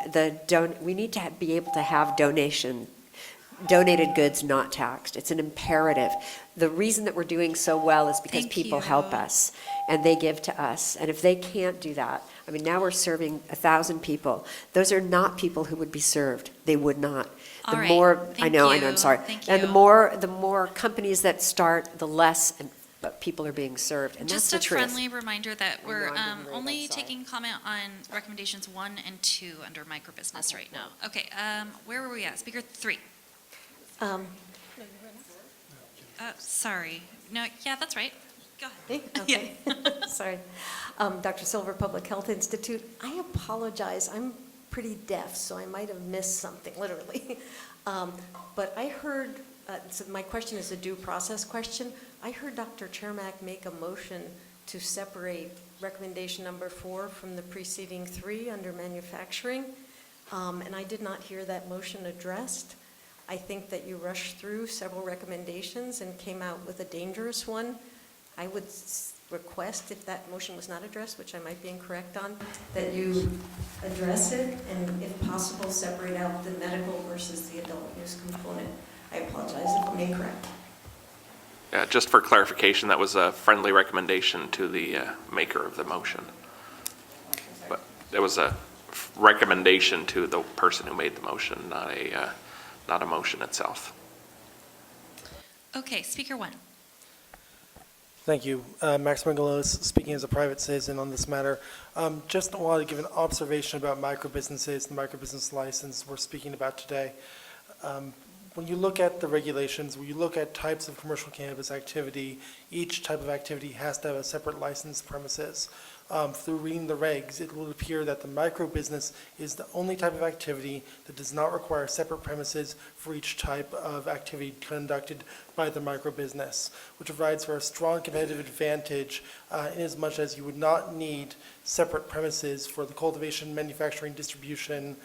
we need to be able to have donated goods not taxed. It's an imperative. The reason that we're doing so well is because people help us and they give to us. And if they can't do that, I mean, now we're serving 1,000 people. Those are not people who would be served. They would not. All right. I know, I'm sorry. Thank And you. the more companies that start, the less people are being served. And that's Just the a truth. friendly reminder that we're I'm getting red, only I'm sorry. taking comment on recommendations 1 and 2 under microbusiness right now. Okay, where were we at? Speaker 3. Sorry. No, yeah, that's right. Go ahead. Okay, sorry. Dr. Silver, Public Health Institute. I apologize, I'm pretty deaf, so I might have missed something, literally. But I heard, so my question is a due process question. I heard Dr. Chermak make a motion to separate recommendation number 4 from the preceding 3 under manufacturing, and I did not hear that motion addressed. I think that you rushed through several recommendations and came out with a dangerous one. I would request, if that motion was not addressed, which I might be incorrect on, that you address it and, if possible, separate out the medical versus the adult use component. I apologize if I'm incorrect. Just for clarification, that was a friendly recommendation to the maker of the motion. But it was a recommendation to the person who made the motion, not a motion itself. Okay, Speaker 1. Thank you. Max Mangalos, speaking as a private citizen on this matter. Just wanted to give an observation about microbusinesses, the microbusiness license we're speaking about today. When you look at the regulations, when you look at types of commercial cannabis activity, each type of activity has to have a separate license premises. Through reading the regs, it will appear that the microbusiness is the only type of activity that does not require separate premises for each type of activity conducted by the microbusiness, which provides for a strong competitive advantage in as much as you would not need separate premises for the cultivation, manufacturing, distribution,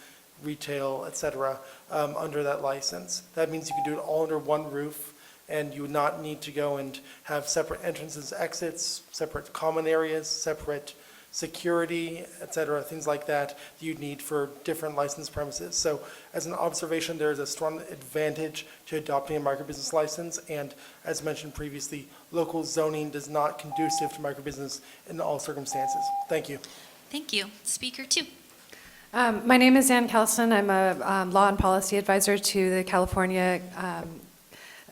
retail, et cetera, under that license. That means you can do it all under one roof, and you would not need to go and have separate entrances, exits, separate common areas, separate security, et cetera, things like that you'd need for different licensed premises. So as an observation, there is a strong advantage to adopting a microbusiness license, and as mentioned previously, local zoning does not conducive to microbusiness in all circumstances. Thank you. Thank you. Speaker 2. My name is Ann Kelson. I'm a law and policy advisor to the California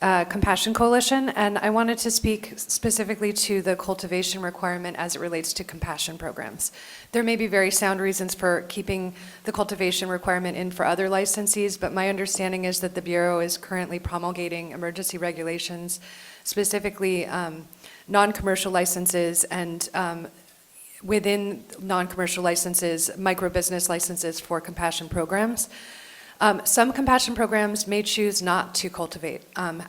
Compassion Coalition, and I wanted to speak specifically to the cultivation requirement as it relates to compassion programs. There may be very sound reasons for keeping the cultivation requirement in for other licensees, but my understanding is that the Bureau is currently promulgating emergency regulations, specifically non-commercial licenses and within non-commercial licenses, micro-business licenses for compassion programs. Some compassion programs may choose not to cultivate.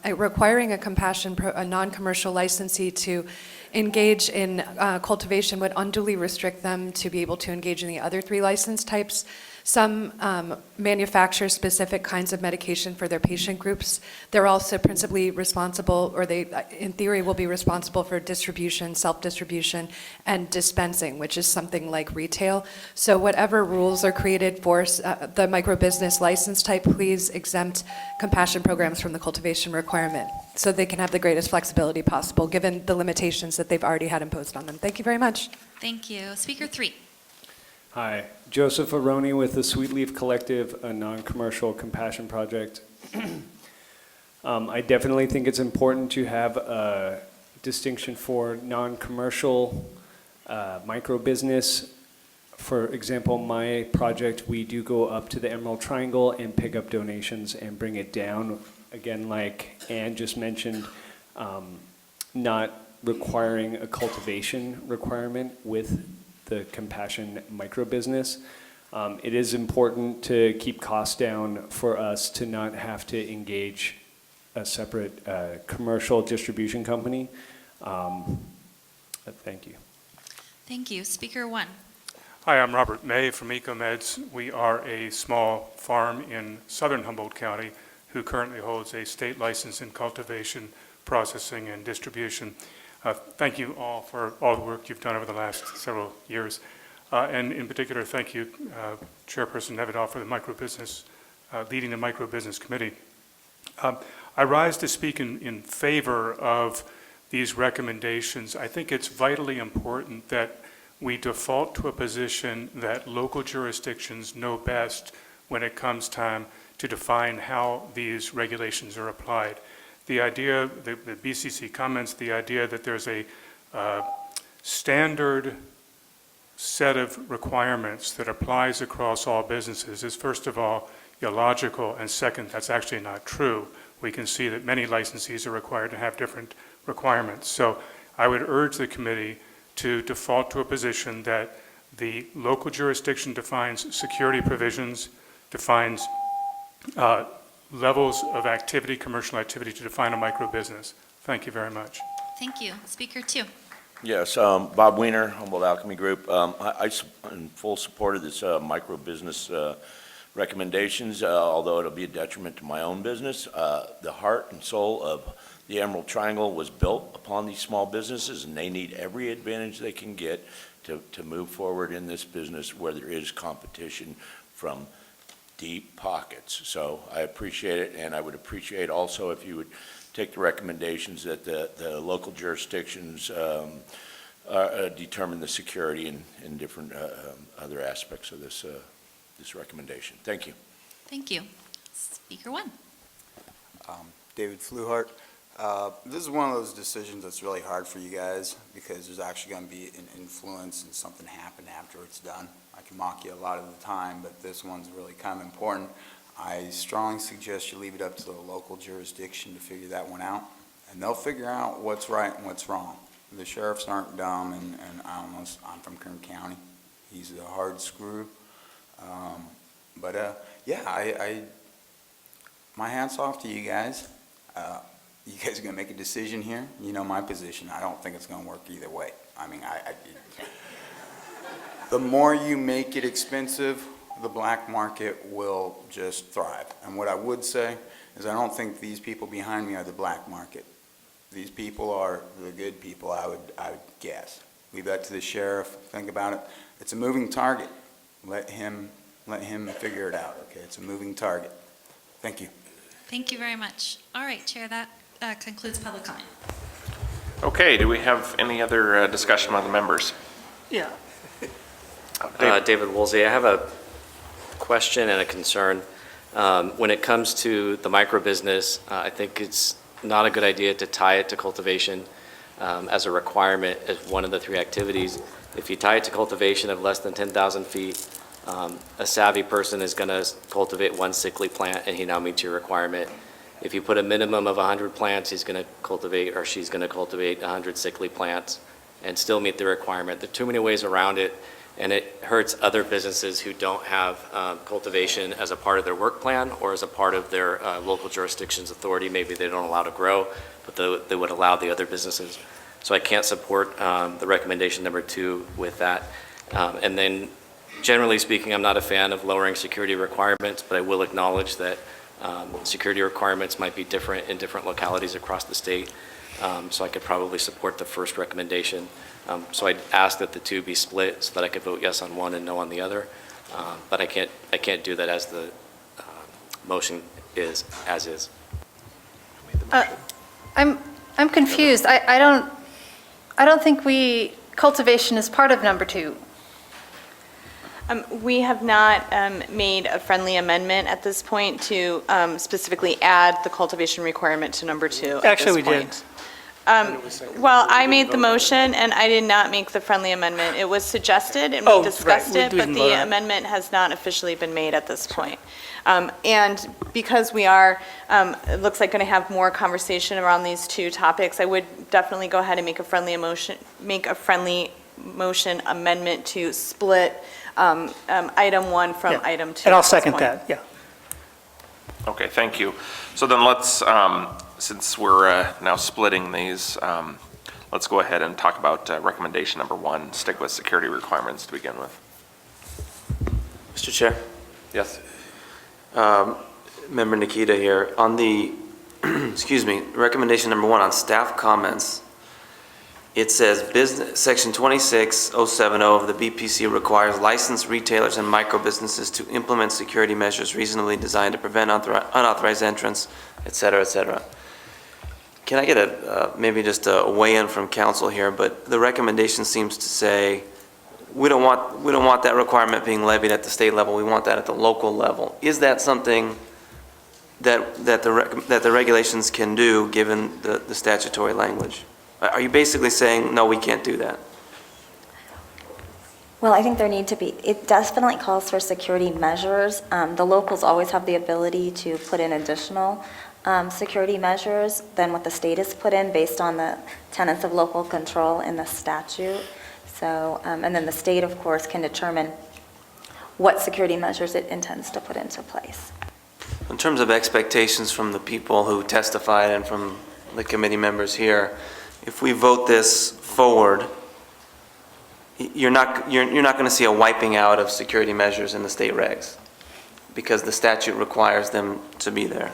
Requiring a non-commercial licensee to engage in cultivation would unduly restrict them to be able to engage in the other 3 license types. Some manufacture specific kinds of medication for their patient groups. They're also principally responsible, or they, in theory, will be responsible for distribution, self-distribution, and dispensing, which is something like retail. So whatever rules are created for the microbusiness license type, please exempt compassion programs from the cultivation requirement so they can have the greatest flexibility possible, given the limitations that they've already had imposed on them. Thank you very much. Thank you. Speaker 3. Hi, Joseph Aroni with the Sweet Leaf Collective, a non-commercial compassion project. I definitely think it's important to have a distinction for non-commercial micro-business. For example, my project, we do go up to the Emerald Triangle and pick up donations and bring it down. Again, like Ann just mentioned, not requiring a cultivation requirement with the compassion microbusiness. It is important to keep costs down for us to not have to engage a separate commercial distribution company. Thank you. Thank you. Speaker 1. Hi, I'm Robert May from EcoMeds. We are a small farm in southern Humboldt County who currently holds a state license in cultivation, processing, and distribution. Thank you all for all the work you've done over the last several years. And in particular, thank you, Chairperson Nevedal, for the microbusiness, leading the microbusiness committee. I rise to speak in favor of these recommendations. I think it's vitally important that we default to a position that local jurisdictions know best when it comes time to define how these regulations are applied. The idea, the BCC comments, the idea that there's a standard set of requirements that applies across all businesses is, first of all, illogical, and second, that's actually not true. We can see that many licensees are required to have different requirements. So I would urge the committee to default to a position that the local jurisdiction defines security provisions, defines levels of activity, commercial activity, to define a microbusiness. Thank you very much. Thank you. Speaker 2. Yes, Bob Weiner, Humboldt Alchemy Group. I'm in full support of this micro-business recommendations, although it'll be a detriment to my own business. The heart and soul of the Emerald Triangle was built upon these small businesses, and they need every advantage they can get to move forward in this business where there is competition from deep pockets. So I appreciate it, and I would appreciate also if you would take the recommendations that the local jurisdictions determine the security and different other aspects of this recommendation. Thank you. Thank you. Speaker 1. David Fluhart. This is one of those decisions that's really hard for you guys because there's actually going to be an influence and something happen after it's done. I can mock you a lot of the time, but this one's really kind of important. I strongly suggest you leave it up to the local jurisdiction to figure that one out, and they'll figure out what's right and what's wrong. The sheriffs aren't dumb, and I'm from Kern County. He's a hard screw. Yeah, my hat's off to you guys. You guys are going to make a decision here. You know my position. I don't think it's going to work either way. I mean, the more you make it expensive, the black market will just thrive. And what I would say is I don't think these people behind me are the black market. These people are the good people, I would guess. Leave that to the sheriff. Think about it. It's a moving target. Let him figure it out, okay? It's a moving target. Thank you. Thank you very much. All right, Chair, that concludes public comment. Okay, do we have any other discussion among the members? Yeah. David Woolsey, I have a question and a concern. When it comes to the microbusiness, I think it's not a good idea to tie it to cultivation as a requirement as one of the 3 activities. If you tie it to cultivation of less than 10,000 feet, a savvy person is going to cultivate 1 sickly plant, and he now meets your requirement. If you put a minimum of 100 plants, he's going to cultivate, or she's going to cultivate 100 sickly plants and still meet the requirement. There are too many ways around it, and it hurts other businesses who don't have cultivation as a part of their work plan or as a part of their local jurisdiction's authority. Maybe they don't allow to grow, but they would allow the other businesses. So I can't support the recommendation number 2 with that. And then generally speaking, I'm not a fan of lowering security requirements, but I will acknowledge that security requirements might be different in different localities across the state. So I could probably support the first recommendation. So I'd ask that the 2 be split so that I could vote yes on one and no on the other. But I can't do that as the motion is, as is. I'm confused. I don't think cultivation is part of number 2. We have not made a friendly amendment at this point to specifically add the cultivation requirement to number 2. Actually, we did. Well, I made the motion, and I did not make the friendly amendment. It was suggested, and we discussed it, but the amendment has not officially been made at this point. And because we are, it looks like, going to have more conversation around these 2 topics, I would definitely go ahead and make a friendly motion amendment to split item 1 from item 2. And I'll second that, yeah. Okay, thank you. So then let's, since we're now splitting these, let's go ahead and talk about recommendation number 1, stick with security requirements to begin with. Mr. Chair, Yes. Member Nikita here. On the, excuse me, recommendation number 1 on staff comments, it says business, section 26070 of the BPC requires licensed retailers and micro businesses to implement security measures reasonably designed to prevent unauthorized entrance, et cetera, et cetera. Can I get maybe just a weigh-in from council here? But the recommendation seems to say we don't want that requirement being levied at the state level. We want that at the local level. Is that something that the regulations can do given the statutory language? Are you basically saying no, we can't do that? Well, I think there need to be, it definitely calls for security measures. The locals always have the ability to put in additional security measures than what the state has put in based on the tenets of local control in the statute. So, and then the state, of course, can determine what security measures it intends to put into place. In terms of expectations from the people who testified and from the committee members here, if we vote this forward, you're not going to see a wiping out of security measures in the state regs because the statute requires them to be there.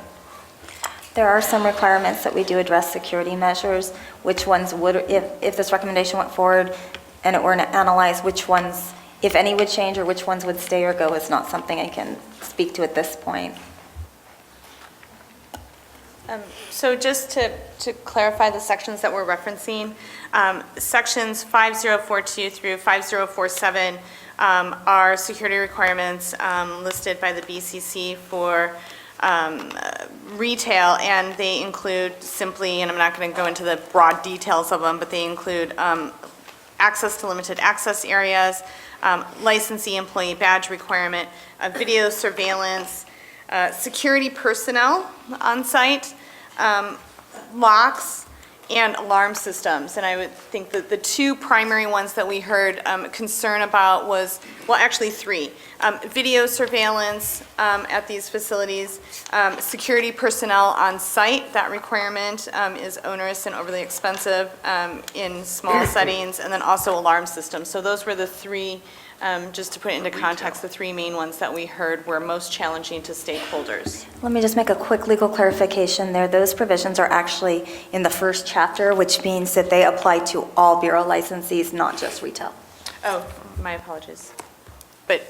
There are some requirements that we do address security measures, which ones would, if this recommendation went forward and it were to analyze which ones, if any would change or which ones would stay or go, is not something I can speak to at this point. So just to clarify the sections that we're referencing, sections 5042 through 5047 are security requirements listed by the BCC for retail, and they include simply, and I'm not going to go into the broad details of them, but they include access to limited access areas, licensee employee badge requirement, video surveillance, security personnel on site, locks, and alarm systems. And I would think that the two primary ones that we heard concern about was, well, actually 3. Video surveillance at these facilities, security personnel on site. That requirement is onerous and overly expensive in small settings, and then also alarm systems. So those were the 3, just to put it into context, the 3 main ones that we heard were most challenging to stakeholders. Let me just make a quick legal clarification there. Those provisions are actually in the first chapter, which means that they apply to all bureau licensees, not just retail. Oh, my apologies. But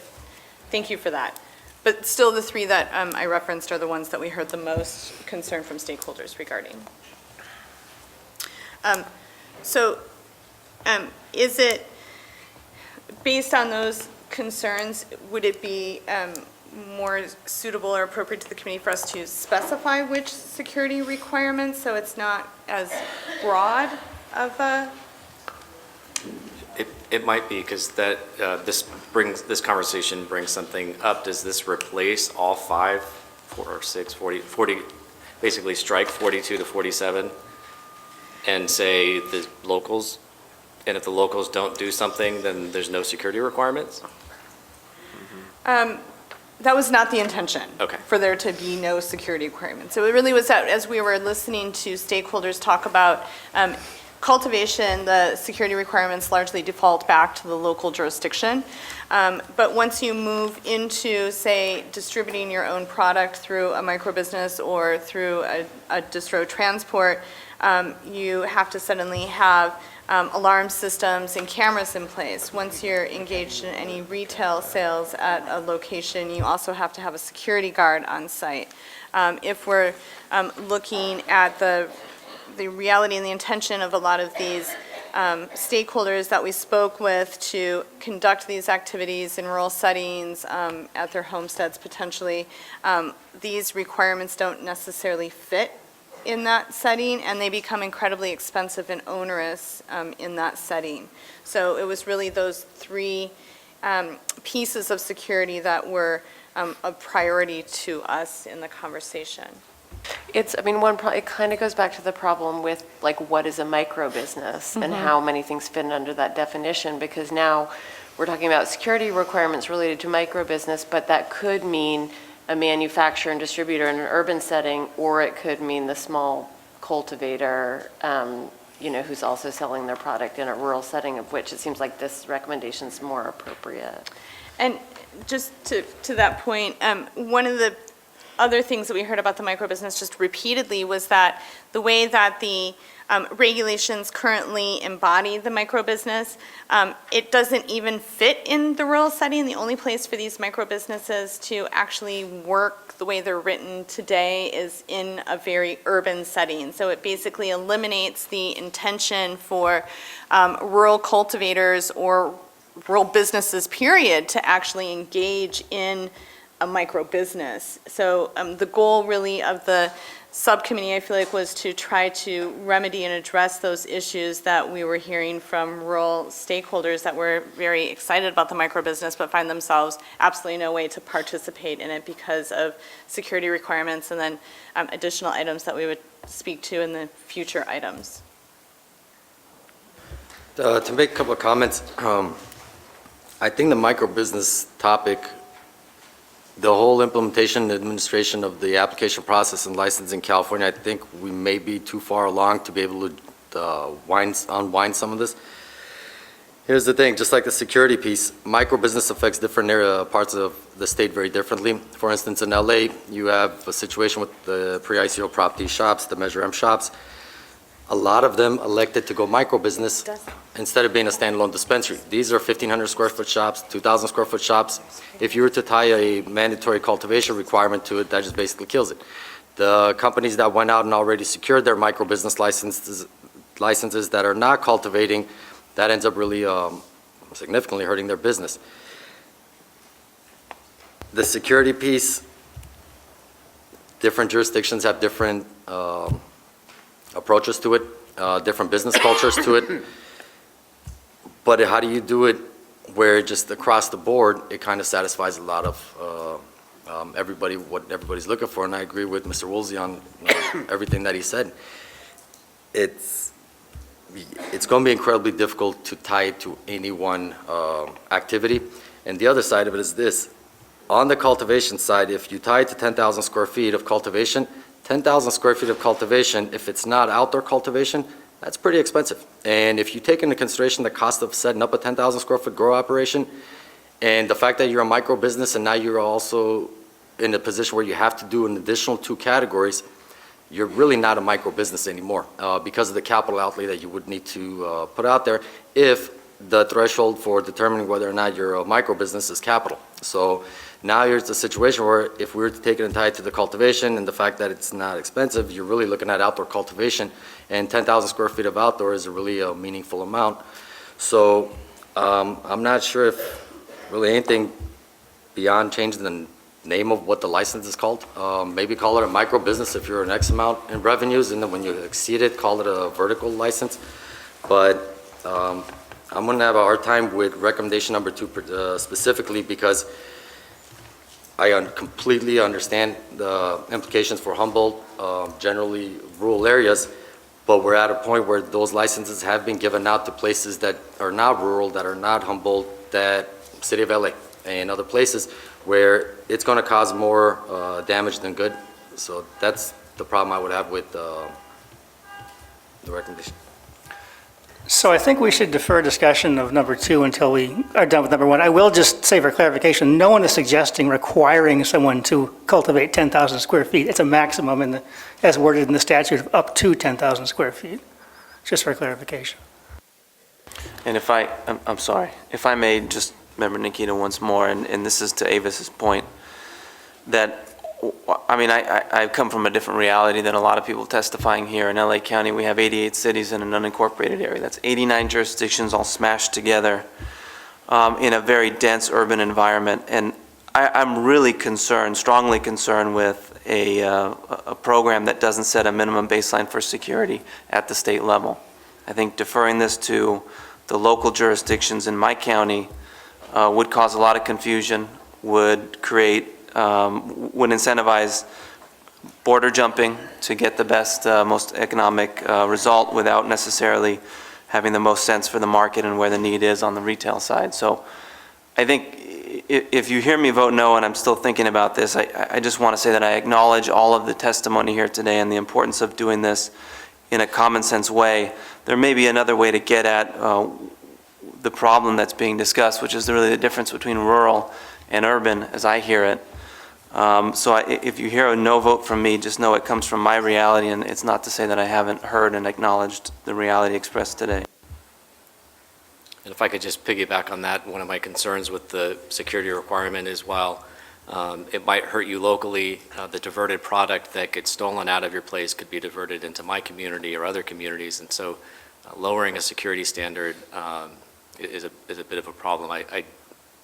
thank you for that. But still, the 3 that I referenced are the ones that we heard the most concern from stakeholders regarding. Is it, based on those concerns, would it be more suitable or appropriate to the committee for us to specify which security requirements so it's not as broad of a? It might be, because that, this conversation brings something up. Does this replace all 5, 4 or 6, 40, basically strike 42 to 47 and say the locals, and if the locals don't do something, then there's no security requirements? That was not the intention. Okay. For there to be no security requirements. So it really was that, as we were listening to stakeholders talk about cultivation, the security requirements largely default back to the local jurisdiction. But once you move into, say, distributing your own product through a microbusiness or through a distro transport, you have to suddenly have alarm systems and cameras in place. Once you're engaged in any retail sales at a location, you also have to have a security guard on site. If we're looking at the reality and the intention of a lot of these stakeholders that we spoke with to conduct these activities in rural settings, at their homesteads potentially, these requirements don't necessarily fit in that setting, and they become incredibly expensive and onerous in that setting. So it was really those 3 pieces of security that were a priority to us in the conversation. It's, I mean, it kind of goes back to the problem with, like, what is a micro business and how many things fit under that definition, because now we're talking about security requirements related to micro business, but that could mean a manufacturer and distributor in an urban setting, or it could mean the small cultivator who's also selling their product in a rural setting, of which it seems like this recommendation is more appropriate. And just to that point, one of the other things that we heard about the microbusiness just repeatedly was that the way that the regulations currently embody the microbusiness, it doesn't even fit in the rural setting. The only place for these microbusinesses to actually work the way they're written today is in a very urban setting. So it basically eliminates the intention for rural cultivators or rural businesses, period, to actually engage in a micro business. So the goal really of the subcommittee, I feel like, was to try to remedy and address those issues that we were hearing from rural stakeholders that were very excited about the micro business, but find themselves absolutely no way to participate in it because of security requirements and then additional items that we would speak to in the future items. To make a couple of comments, I think the micro-business topic, the whole implementation and administration of the application process and license in California, I think we may be too far along to be able to unwind some of this. Here's the thing, just like the security piece, micro-business affects different parts of the state very differently. For instance, in LA, you have a situation with the pre-ICO property shops, the Measure M shops. A lot of them elected to go micro-business instead of being a standalone dispensary. These are 1,500 square foot shops, 2,000 square foot shops. If you were to tie a mandatory cultivation requirement to it, that just basically kills it. The companies that went out and already secured their micro-business licenses that are not cultivating, that ends up really significantly hurting their business. The security piece, different jurisdictions have different approaches to it, different business cultures to it. But how do you do it where just across the board, it kind of satisfies a lot of everybody, what everybody's looking for? And I agree with Mr. Woolsey on everything that he said. It's going to be incredibly difficult to tie it to any one activity. And the other side of it is this. On the cultivation side, if you tie it to 10,000 square feet of cultivation, 10,000 square feet of cultivation, if it's not outdoor cultivation, that's pretty expensive. And if you take into consideration the cost of setting up a 10,000 square foot grow operation, and the fact that you're a micro business and now you're also in a position where you have to do an additional 2 categories, you're really not a micro business anymore because of the capital outlay that you would need to put out there if the threshold for determining whether or not you're a micro business is capital. So now here's the situation where if we were to take it and tie it to the cultivation and the fact that it's not expensive, you're really looking at outdoor cultivation, and 10,000 square feet of outdoor is a really meaningful amount. So I'm not sure if really anything beyond changing the name of what the license is called. Maybe call it a micro business if you're an X amount in revenues, and then when you exceed it, call it a vertical license. But I'm going to have a hard time with recommendation number 2 specifically because I completely understand the implications for Humboldt, generally rural areas, but we're at a point where those licenses have been given out to places that are not rural, that are not Humboldt, that City of LA and other places where it's going to cause more damage than good. So that's the problem I would have with the recommendation. So I think we should defer discussion of number 2 until we are done with number 1. I will just say for clarification, no one is suggesting requiring someone to cultivate 10,000 square feet. It's a maximum as worded in the statute of up to 10,000 square feet, just for clarification. And I'm sorry, if I may just remember Nikita once more, and this is to Avis's point, that I mean, I come from a different reality than a lot of people testifying here. In LA County, we have 88 cities in an unincorporated area. That's 89 jurisdictions all smashed together in a very dense urban environment. And I'm really concerned, strongly concerned with a program that doesn't set a minimum baseline for security at the state level. I think deferring this to the local jurisdictions in my county would cause a lot of confusion, would create would incentivize border jumping to get the best, most economic result without necessarily having the most sense for the market and where the need is on the retail side. So I think if you hear me vote no and I'm still thinking about this, I just want to say that I acknowledge all of the testimony here today and the importance of doing this in a common sense way, there may be another way to get at the problem that's being discussed, which is really the difference between rural and urban, as I hear it. If you hear a no vote from me, just know it comes from my reality, and it's not to say that I haven't heard and acknowledged the reality expressed today. And if I could just piggyback on that, one of my concerns with the security requirement is while it might hurt you locally, the diverted product that gets stolen out of your place could be diverted into my community or other communities. And so lowering a security standard is a bit of a problem.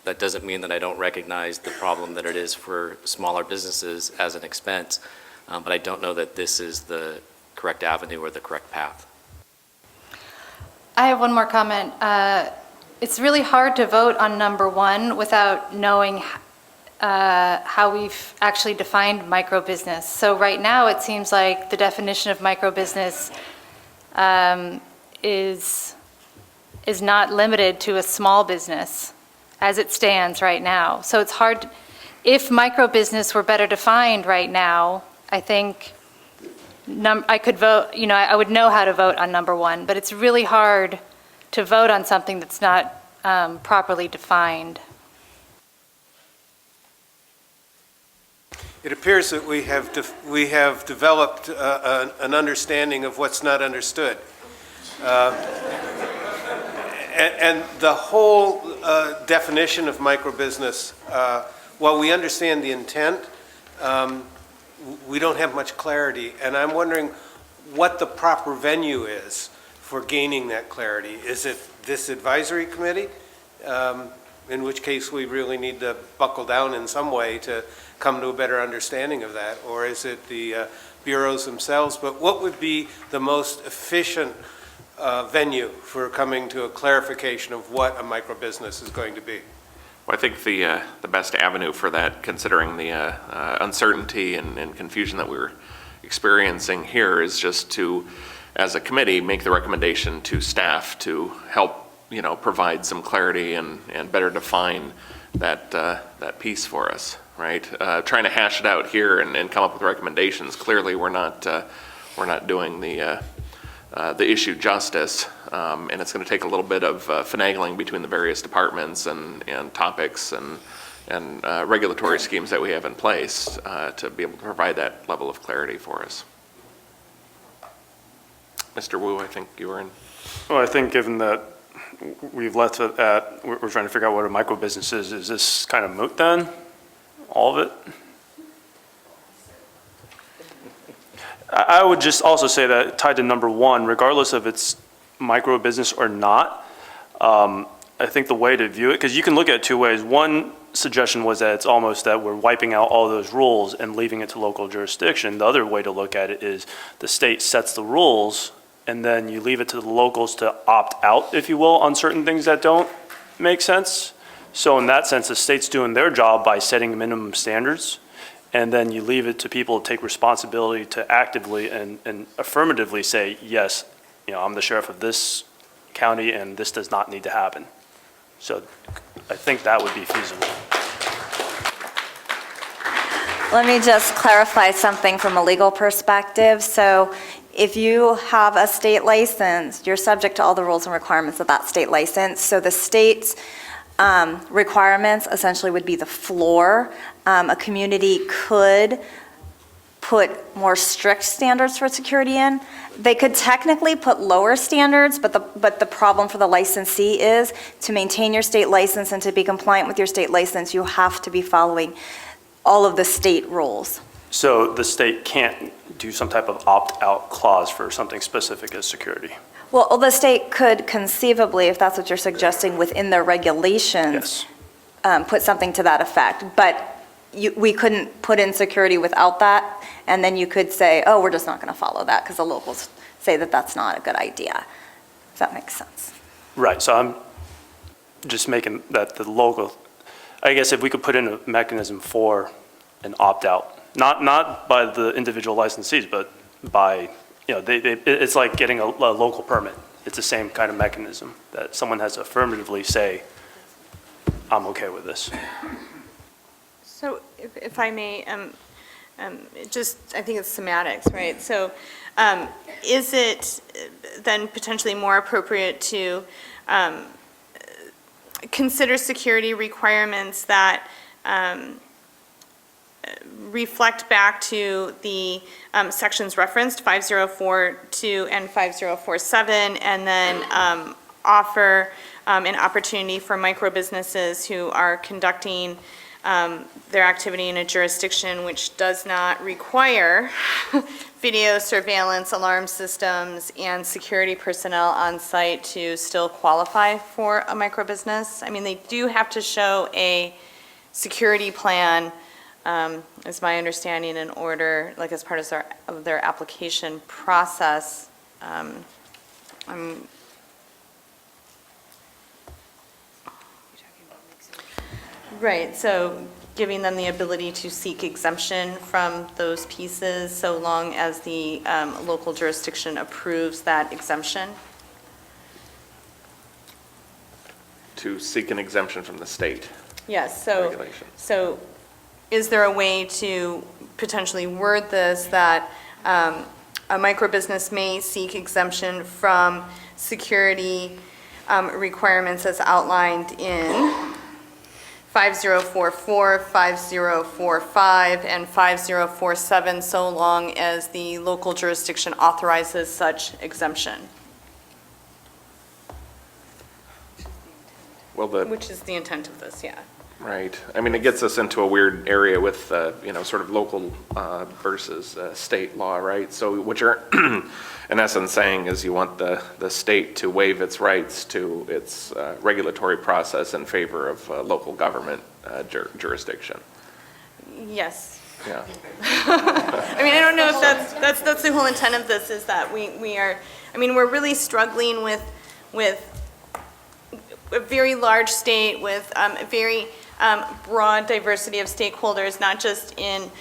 That doesn't mean that I don't recognize the problem that it is for smaller businesses as an expense, but I don't know that this is the correct avenue or the correct path. I have one more comment. It's really hard to vote on number 1 without knowing how we've actually defined micro-business. So right now, it seems like the definition of micro-business is not limited to a small business as it stands right now. So it's hard, if micro-business were better defined right now, I think I could vote, I would know how to vote on number 1, but it's really hard to vote on something that's not properly defined. It appears that we have developed an understanding of what's not understood. And the whole definition of microbusiness, while we understand the intent, we don't have much clarity. And I'm wondering what the proper venue is for gaining that clarity. Is it this advisory committee? In which case we really need to buckle down in some way to come to a better understanding of that. Or is it the bureaus themselves? But what would be the most efficient venue for coming to a clarification of what a microbusiness is going to be? Well, I think the best avenue for that, considering the uncertainty and confusion that we're experiencing here, is just to, as a committee, make the recommendation to staff to help, provide some clarity and better define that piece for us, right? Trying to hash it out here and come up with recommendations. Clearly, we're not doing the issue justice, and it's going to take a little bit of finagling between the various departments and topics and regulatory schemes that we have in place to be able to provide that level of clarity for us. Mr. Wu, I think you were in. Well, I think given that we've left it at, we're trying to figure out what a micro business is this kind of moot then? All of it? I would just also say that tied to number 1, regardless of it's micro business or not, I think the way to view it, because you can look at it 2 ways. One suggestion was that it's almost that we're wiping out all those rules and leaving it to local jurisdiction. The other way to look at it is the state sets the rules and then you leave it to the locals to opt out, if you will, on certain things that don't make sense. So in that sense, the state's doing their job by setting minimum standards. And then you leave it to people to take responsibility to actively and affirmatively say, yes, I'm the sheriff of this county and this does not need to happen. So I think that would be feasible. Let me just clarify something from a legal perspective. So if you have a state license, you're subject to all the rules and requirements of that state license. So the state's requirements essentially would be the floor. A community could put more strict standards for security in. They could technically put lower standards, but the problem for the licensee is to maintain your state license and to be compliant with your state license, you have to be following all of the state rules. So the state can't do some type of opt-out clause for something specific as security? Well, the state could conceivably, if that's what you're suggesting, within their regulations, put something to that effect. But we couldn't put in security without that, and then you could say, oh, we're just not going to follow that because the locals say that that's not a good idea. If that makes sense. Right, so I'm just making that the local, I guess if we could put in a mechanism for an opt-out, not by the individual licensees, but by, it's like getting a local permit. It's the same kind of mechanism that someone has to affirmatively say, I'm okay with this. So if I may, I think it's semantics, right? So is it then potentially more appropriate to consider security requirements that reflect back to the sections referenced, 5042 and 5047, and then offer an opportunity for micro businesses who are conducting their activity in a jurisdiction which does not require video surveillance, alarm systems, and security personnel on site to still qualify for a micro business? I mean, they do have to show a security plan, is my understanding, in order, like as part of their application process. Right, so giving them the ability to seek exemption from those pieces so long as the local jurisdiction approves that exemption? To seek an exemption from the state Yes, so, regulation. so is there a way to potentially word this that a micro business may seek exemption from security requirements as outlined in 5044, 5045, and 5047, so long as the local jurisdiction authorizes such exemption? Well, Which is the intent of this, yeah. right. I mean, it gets us into a weird area with, sort of local versus state law, right? So what you're, in essence, saying is you want the state to waive its rights to its regulatory process in favor of local government jurisdiction. Yes. Yeah. I mean, I don't know if that's the whole intent of this, is that we are, I mean, we're really struggling with a very large state with a very broad diversity of stakeholders, not just in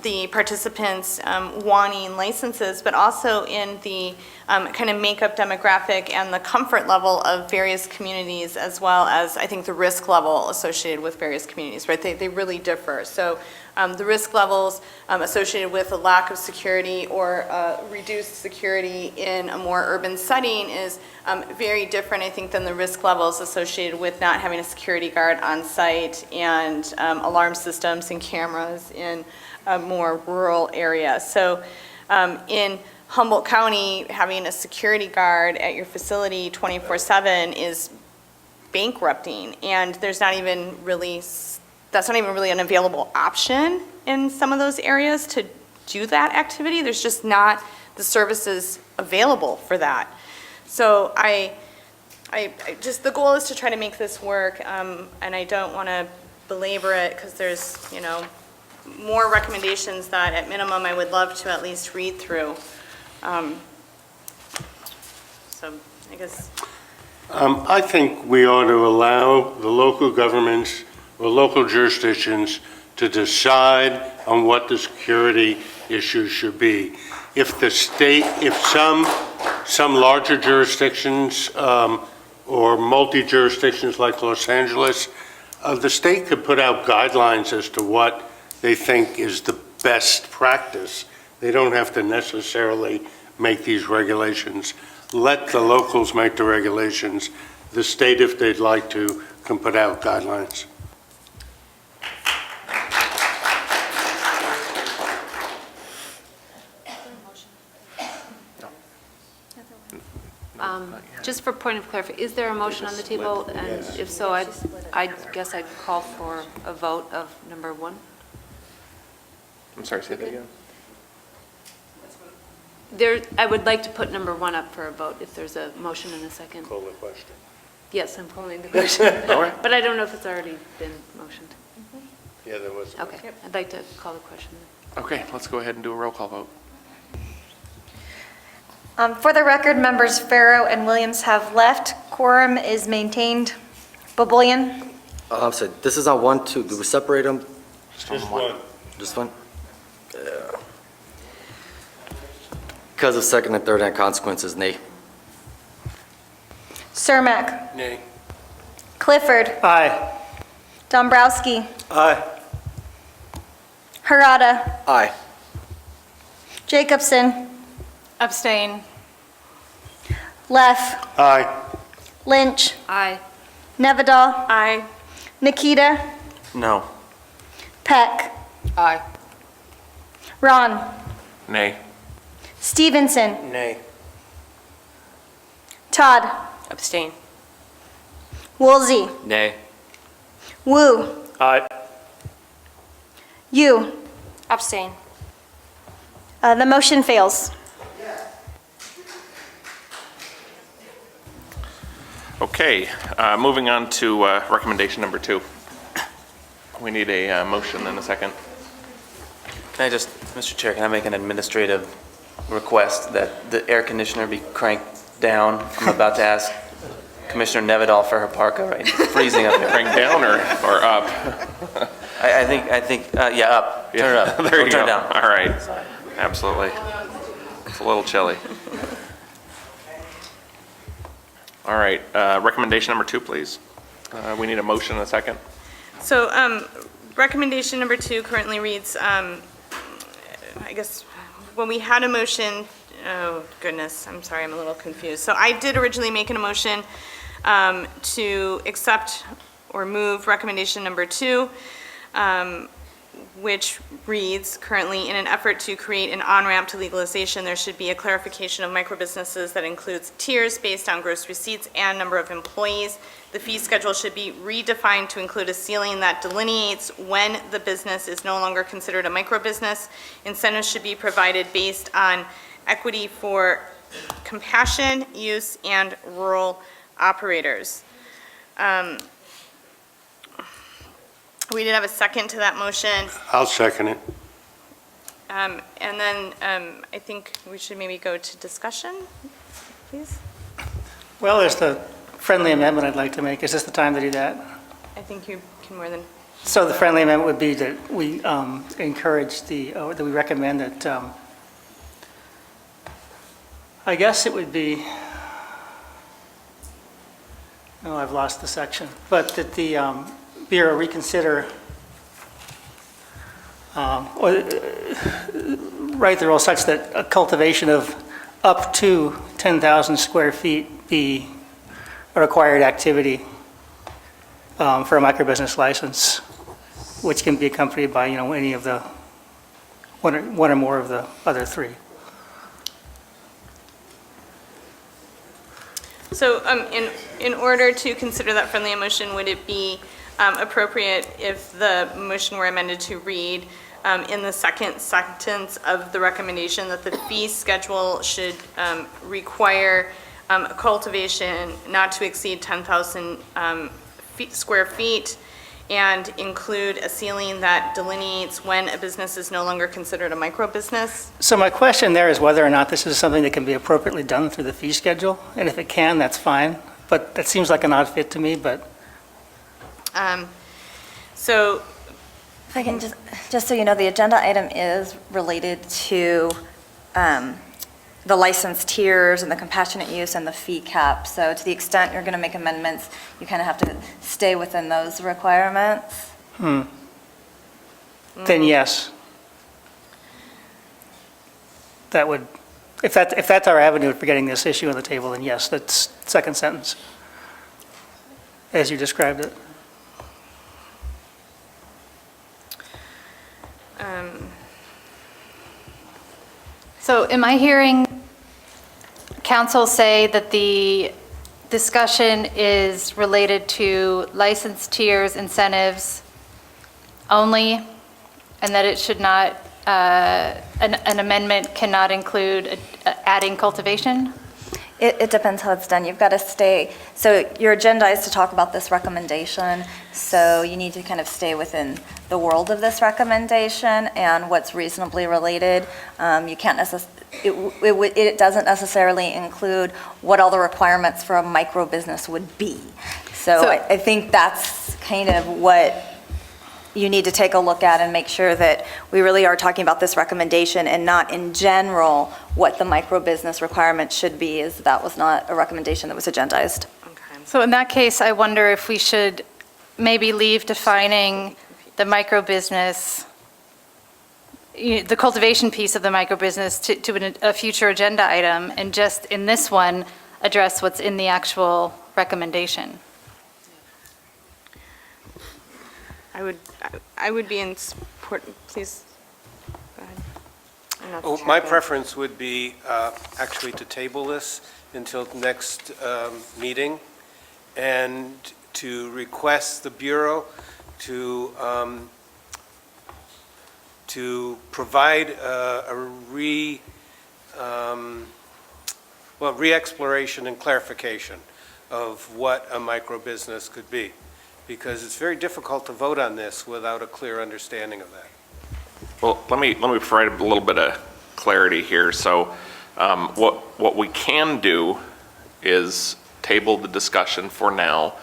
the participants wanting licenses, but also in the kind of makeup demographic and the comfort level of various communities, as well as, I think, the risk level associated with various communities, right? They really differ. So the risk levels associated with a lack of security or reduced security in a more urban setting is very different, I think, than the risk levels associated with not having a security guard on site and alarm systems and cameras in a more rural area. So in Humboldt County, having a security guard at your facility 24/7 is bankrupting, and there's not even really, that's not even really an available option in some of those areas to do that activity. There's just not the services available for that. So I just, the goal is to try to make this work, and I don't want to belabor it because there's, more recommendations that at minimum I would love to at least read through. So I guess. I think we ought to allow the local governments or local jurisdictions to decide on what the security issues should be. If the state, if some larger jurisdictions or multi-jurisdictions like Los Angeles, the state could put out guidelines as to what they think is the best practice. They don't have to necessarily make these regulations. Let the locals make the regulations. The state, if they'd like to, can put out guidelines. Just for point of clarification, is there a motion on the table? And if so, I guess I'd call for a vote of number 1. I'm sorry, say that again. I would like to put number 1 up for a vote if there's a motion and a second. Call the question. Yes, I'm calling the question. All right. But I don't know if it's already been motioned. Yeah, there was. Okay, I'd like to call the question. Okay, let's go ahead and do a roll call vote. For the record, members Farrow and Williams have left. Quorum is maintained. Boboyan? I'm sorry, this is on 1, 2. Do we separate them? Just one. Just one? Yeah. Because of second and third hand consequences, nay. Cermak? Nay. Clifford? Aye. Dombrowski? Aye. Harada. Aye. Jacobson. Abstain. Leff. Aye. Lynch. Aye. Nevedal. Aye. Nikita. No. Peck. Aye. Ron. Nay. Stevenson. Nay. Todd. Abstain. Woolsey. Nay. Wu. Aye. You. Abstain. The motion fails. Okay, moving on to recommendation number 2. We need a motion and a second. Can I just, Mr. Chair, can I make an administrative request that the air conditioner be cranked down? I'm about to ask Commissioner Nevedal for her parka, right? It's freezing up here. Crank down or up? I think, yeah, up. Turn it up. There Don't you turn go. it down. All right, absolutely. It's a little chilly. All right, recommendation number 2, please. We need a motion and a second. So recommendation number 2 currently reads, I guess, when we had a motion, oh goodness, I'm sorry, I'm a little confused. So I did originally make a motion to accept or move recommendation number 2, which reads, currently, in an effort to create an on-ramp to legalization, there should be a clarification of microbusinesses that includes tiers based on gross receipts and number of employees. The fee schedule should be redefined to include a ceiling that delineates when the business is no longer considered a microbusiness. Incentives should be provided based on equity for compassion, use, and rural operators. We did have a second to that motion. I'll second it. And then I think we should maybe go to discussion, please. Well, there's the friendly amendment I'd like to make. Is this the time to do that? I think you can more than, So the friendly amendment would be that we encourage that we recommend that, I guess it would be, oh, I've lost the section, but that the Bureau reconsider, or write the rule such that a cultivation of up to 10,000 square feet be a required activity for a microbusiness license, which can be accompanied by, any of the, one or more of the other 3. so in order to consider that friendly motion, would it be appropriate if the motion were amended to read in the second sentence of the recommendation that the fee schedule should require cultivation not to exceed 10,000 square feet and include a ceiling that delineates when a business is no longer considered a micro-business? So my question there is whether or not this is something that can be appropriately done through the fee schedule, and if it can, that's fine, but that seems like an odd fit to me, but. So, If I can just so you know, the agenda item is related to the license tiers and the compassionate use and the fee cap. So to the extent you're going to make amendments, you kind of have to stay within those requirements. Then yes. That would, if that's our avenue for getting this issue on the table, then yes, that's second sentence, as you described it. So am I hearing council say that the discussion is related to license tiers, incentives only, and that it should not, an amendment cannot include adding cultivation? It depends how it's done. You've got to stay, so your agenda is to talk about this recommendation, so you need to kind of stay within the world of this recommendation and what's reasonably related. You can't it doesn't necessarily include what all the requirements for a micro business would be. So I think that's kind of what you need to take a look at and make sure that we really are talking about this recommendation and not in general what the micro business requirements should be, as that was not a recommendation that was agendized. So in that case, I wonder if we should maybe leave defining the micro business the cultivation piece of the microbusiness to a future agenda item, and just in this one, address what's in the actual recommendation. I would be in support, please, go ahead. I'm not the chair, My but- preference would be actually to table this until the next meeting and to request the Bureau to provide a re-exploration and clarification of what a micro-business could be, because it's very difficult to vote on this without a clear understanding of that. Well, let me provide a little bit of clarity here. So what we can do is table the discussion for now,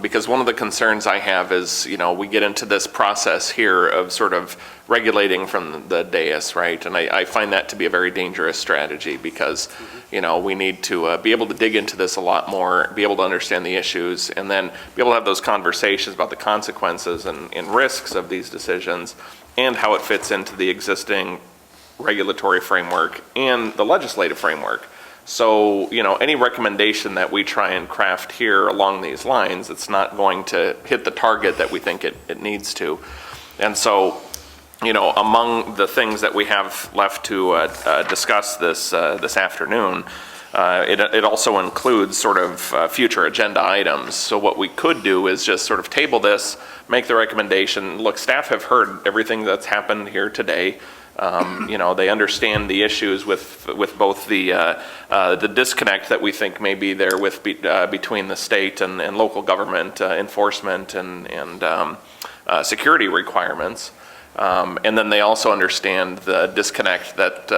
because one of the concerns I have is, we get into this process here of sort of regulating from the dais, right? And I find that to be a very dangerous strategy because, we need to be able to dig into this a lot more, be able to understand the issues, and then be able to have those conversations about the consequences and risks of these decisions and how it fits into the existing regulatory framework and the legislative framework. So, any recommendation that we try and craft here along these lines, it's not going to hit the target that we think it needs to. And so, among the things that we have left to discuss this afternoon, it also includes sort of future agenda items. So what we could do is just sort of table this, make the recommendation. Look, staff have heard everything that's happened here today. They understand the issues with both the disconnect that we think may be there between the state and local government enforcement and security requirements. And then they also understand the disconnect that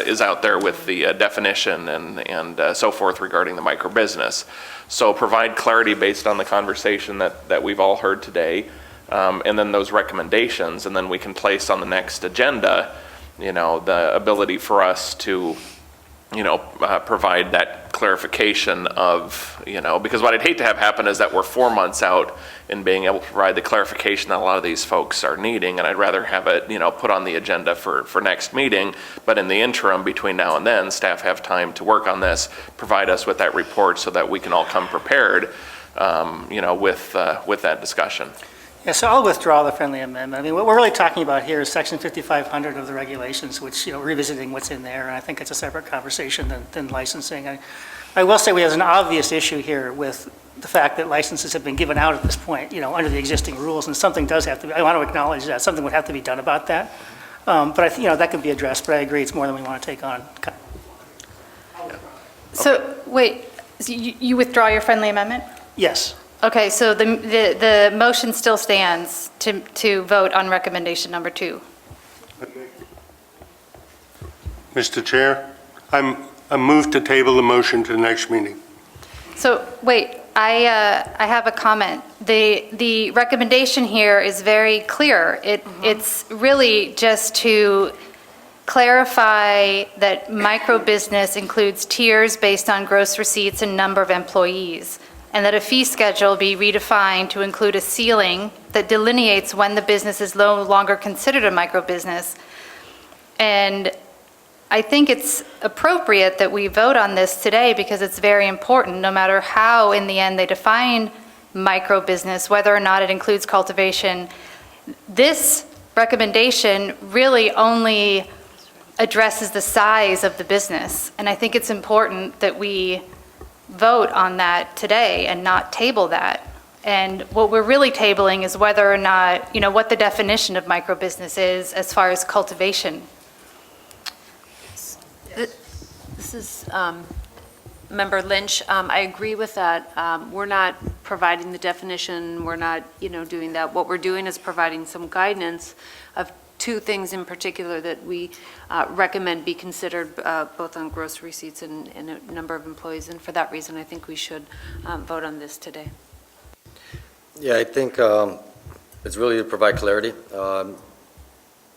is out there with the definition and so forth regarding the microbusiness. So provide clarity based on the conversation that we've all heard today. And then those recommendations, and then we can place on the next agenda, the ability for us to, provide that clarification of, because what I'd hate to have happen is that we're 4 months out in being able to provide the clarification that a lot of these folks are needing, and I'd rather have it, put on the agenda for next meeting. But in the interim, between now and then, staff have time to work on this, provide us with that report so that we can all come prepared, with that discussion. Yeah, so I'll withdraw the friendly amendment. I mean, what we're really talking about here is Section 5500 of the regulations, which, revisiting what's in there, and I think it's a separate conversation than licensing. I will say we have an obvious issue here with the fact that licenses have been given out at this point, under the existing rules, and something does have to be, I want to acknowledge that, something would have to be done about that. But I think, that can be addressed, but I agree it's more than we want to take on. So, wait, so you withdraw your friendly amendment? Yes. Okay, so the motion still stands to vote on recommendation number 2. Mr. Chair, I move to table the motion to the next meeting. So, wait, I have a comment. The recommendation here is very clear. It's really just to clarify that microbusiness includes tiers based on gross receipts and number of employees, and that a fee schedule be redefined to include a ceiling that delineates when the business is no longer considered a microbusiness. And I think it's appropriate that we vote on this today because it's very important, no matter how in the end they define microbusiness, whether or not it includes cultivation. This recommendation really only addresses the size of the business, and I think it's important that we vote on that today and not table that. And what we're really tabling is whether or not, what the definition of microbusiness is as far as cultivation. This is Member Lynch. I agree with that. We're not providing the definition. We're not, doing that. What we're doing is providing some guidance of 2 things in particular that we recommend be considered both on gross receipts and a number of employees. And for that reason, I think we should vote on this today. Yeah, I think it's really to provide clarity.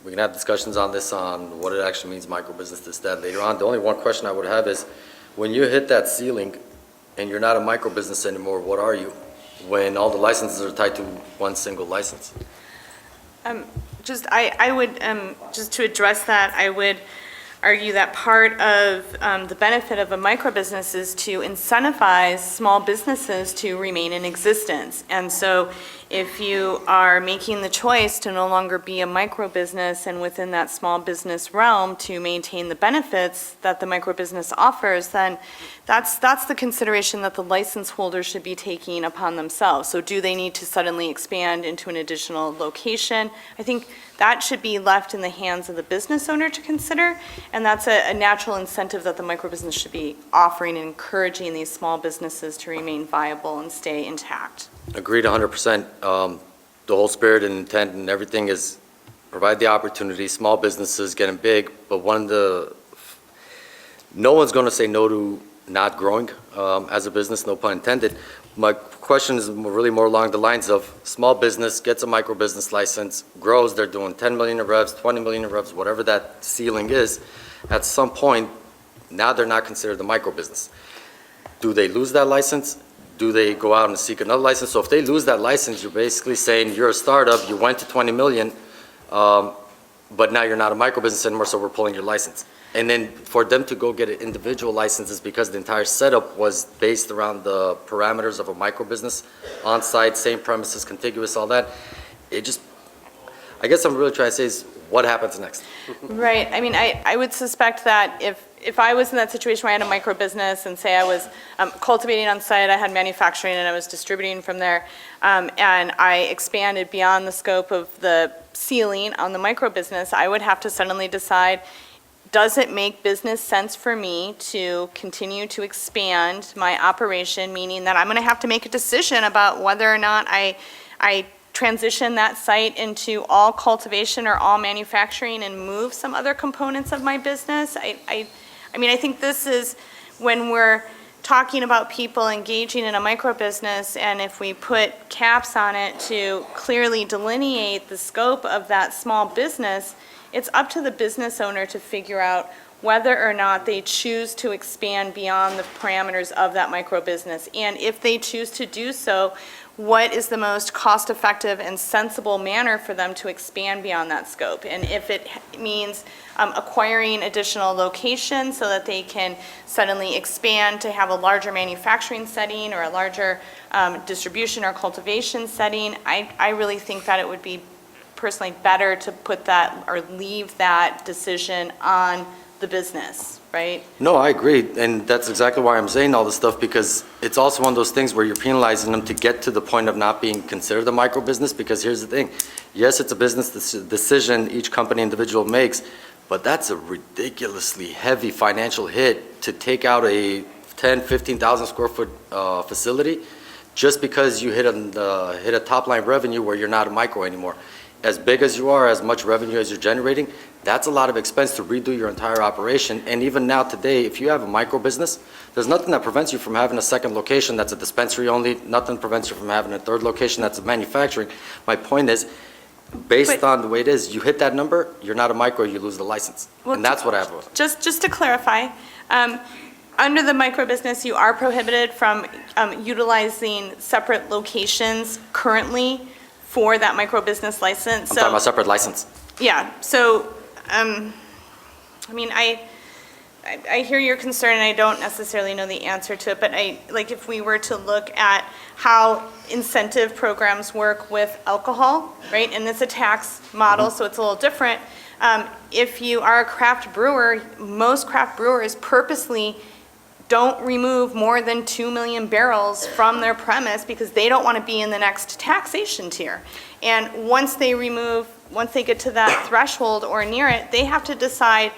We can have discussions on this, on what it actually means, microbusiness, this, that, later on. The only one question I would have is, when you hit that ceiling and you're not a microbusiness anymore, what are you? When all the licenses are tied to one single license? I would, just to address that, I would argue that part of the benefit of a microbusiness is to incentivize small businesses to remain in existence. And so if you are making the choice to no longer be a microbusiness and within that small business realm to maintain the benefits that the microbusiness offers, then that's the consideration that the license holder should be taking upon themselves. So do they need to suddenly expand into an additional location? I think that should be left in the hands of the business owner to consider, and that's a natural incentive that the microbusiness should be offering and encouraging these small businesses to remain viable and stay intact. Agreed 100%. The whole spirit and intent and everything is provide the opportunity, small businesses getting big, but no one's going to say no to not growing as a business, no pun intended. My question is really more along the lines of small business gets a micro business license, grows, they're doing 10 million in revs, 20 million in revs, whatever that ceiling is. At some point, now they're not considered a micro business. Do they lose that license? Do they go out and seek another license? So if they lose that license, you're basically saying you're a startup, you went to 20 million, but now you're not a micro business anymore, so we're pulling your license. And then for them to go get an individual license is because the entire setup was based around the parameters of a micro business, on-site, same premises, contiguous, all that. I guess I'm really trying to say is what happens next? Right. I mean, I would suspect that if I was in that situation where I had a micro business and say I was cultivating on site, I had manufacturing and I was distributing from there, and I expanded beyond the scope of the ceiling on the micro business, I would have to suddenly decide, does it make business sense for me to continue to expand my operation, meaning that I'm going to have to make a decision about whether or not I transition that site into all cultivation or all manufacturing and move some other components of my business? I mean, I think this is when we're talking about people engaging in a micro business, and if we put caps on it to clearly delineate the scope of that small business, it's up to the business owner to figure out whether or not they choose to expand beyond the parameters of that micro business. And if they choose to do so, what is the most cost-effective and sensible manner for them to expand beyond that scope? And if it means acquiring additional locations so that they can suddenly expand to have a larger manufacturing setting or a larger distribution or cultivation setting, I really think that it would be personally better to put that or leave that decision on the business, right? No, I agree, and that's exactly why I'm saying all this stuff, because it's also one of those things where you're penalizing them to get to the point of not being considered a micro business, because here's the thing. Yes, it's a business decision each company individual makes, but that's a ridiculously heavy financial hit to take out a 10, 15,000 square foot facility just because you hit a top line revenue where you're not a micro anymore. As big as you are, as much revenue as you're generating, that's a lot of expense to redo your entire operation. And even now today, if you have a micro business, there's nothing that prevents you from having a second location that's a dispensary only. Nothing prevents you from having a third location that's a manufacturing. My point is, based on the way it is, you hit that number, you're not a micro, you lose the license. Well, and that's what I have with. Just to clarify, under the micro business, you are prohibited from utilizing separate locations currently for that micro business license. I'm talking about separate license. Yeah, so, I mean, I hear your concern, and I don't necessarily know the answer to it, but like if we were to look at how incentive programs work with alcohol, right, and it's a tax model, so it's a little different. If you are a craft brewer, most craft brewers purposely don't remove more than 2 million barrels from their premise because they don't want to be in the next taxation tier. And once they get to that threshold or near it, they have to decide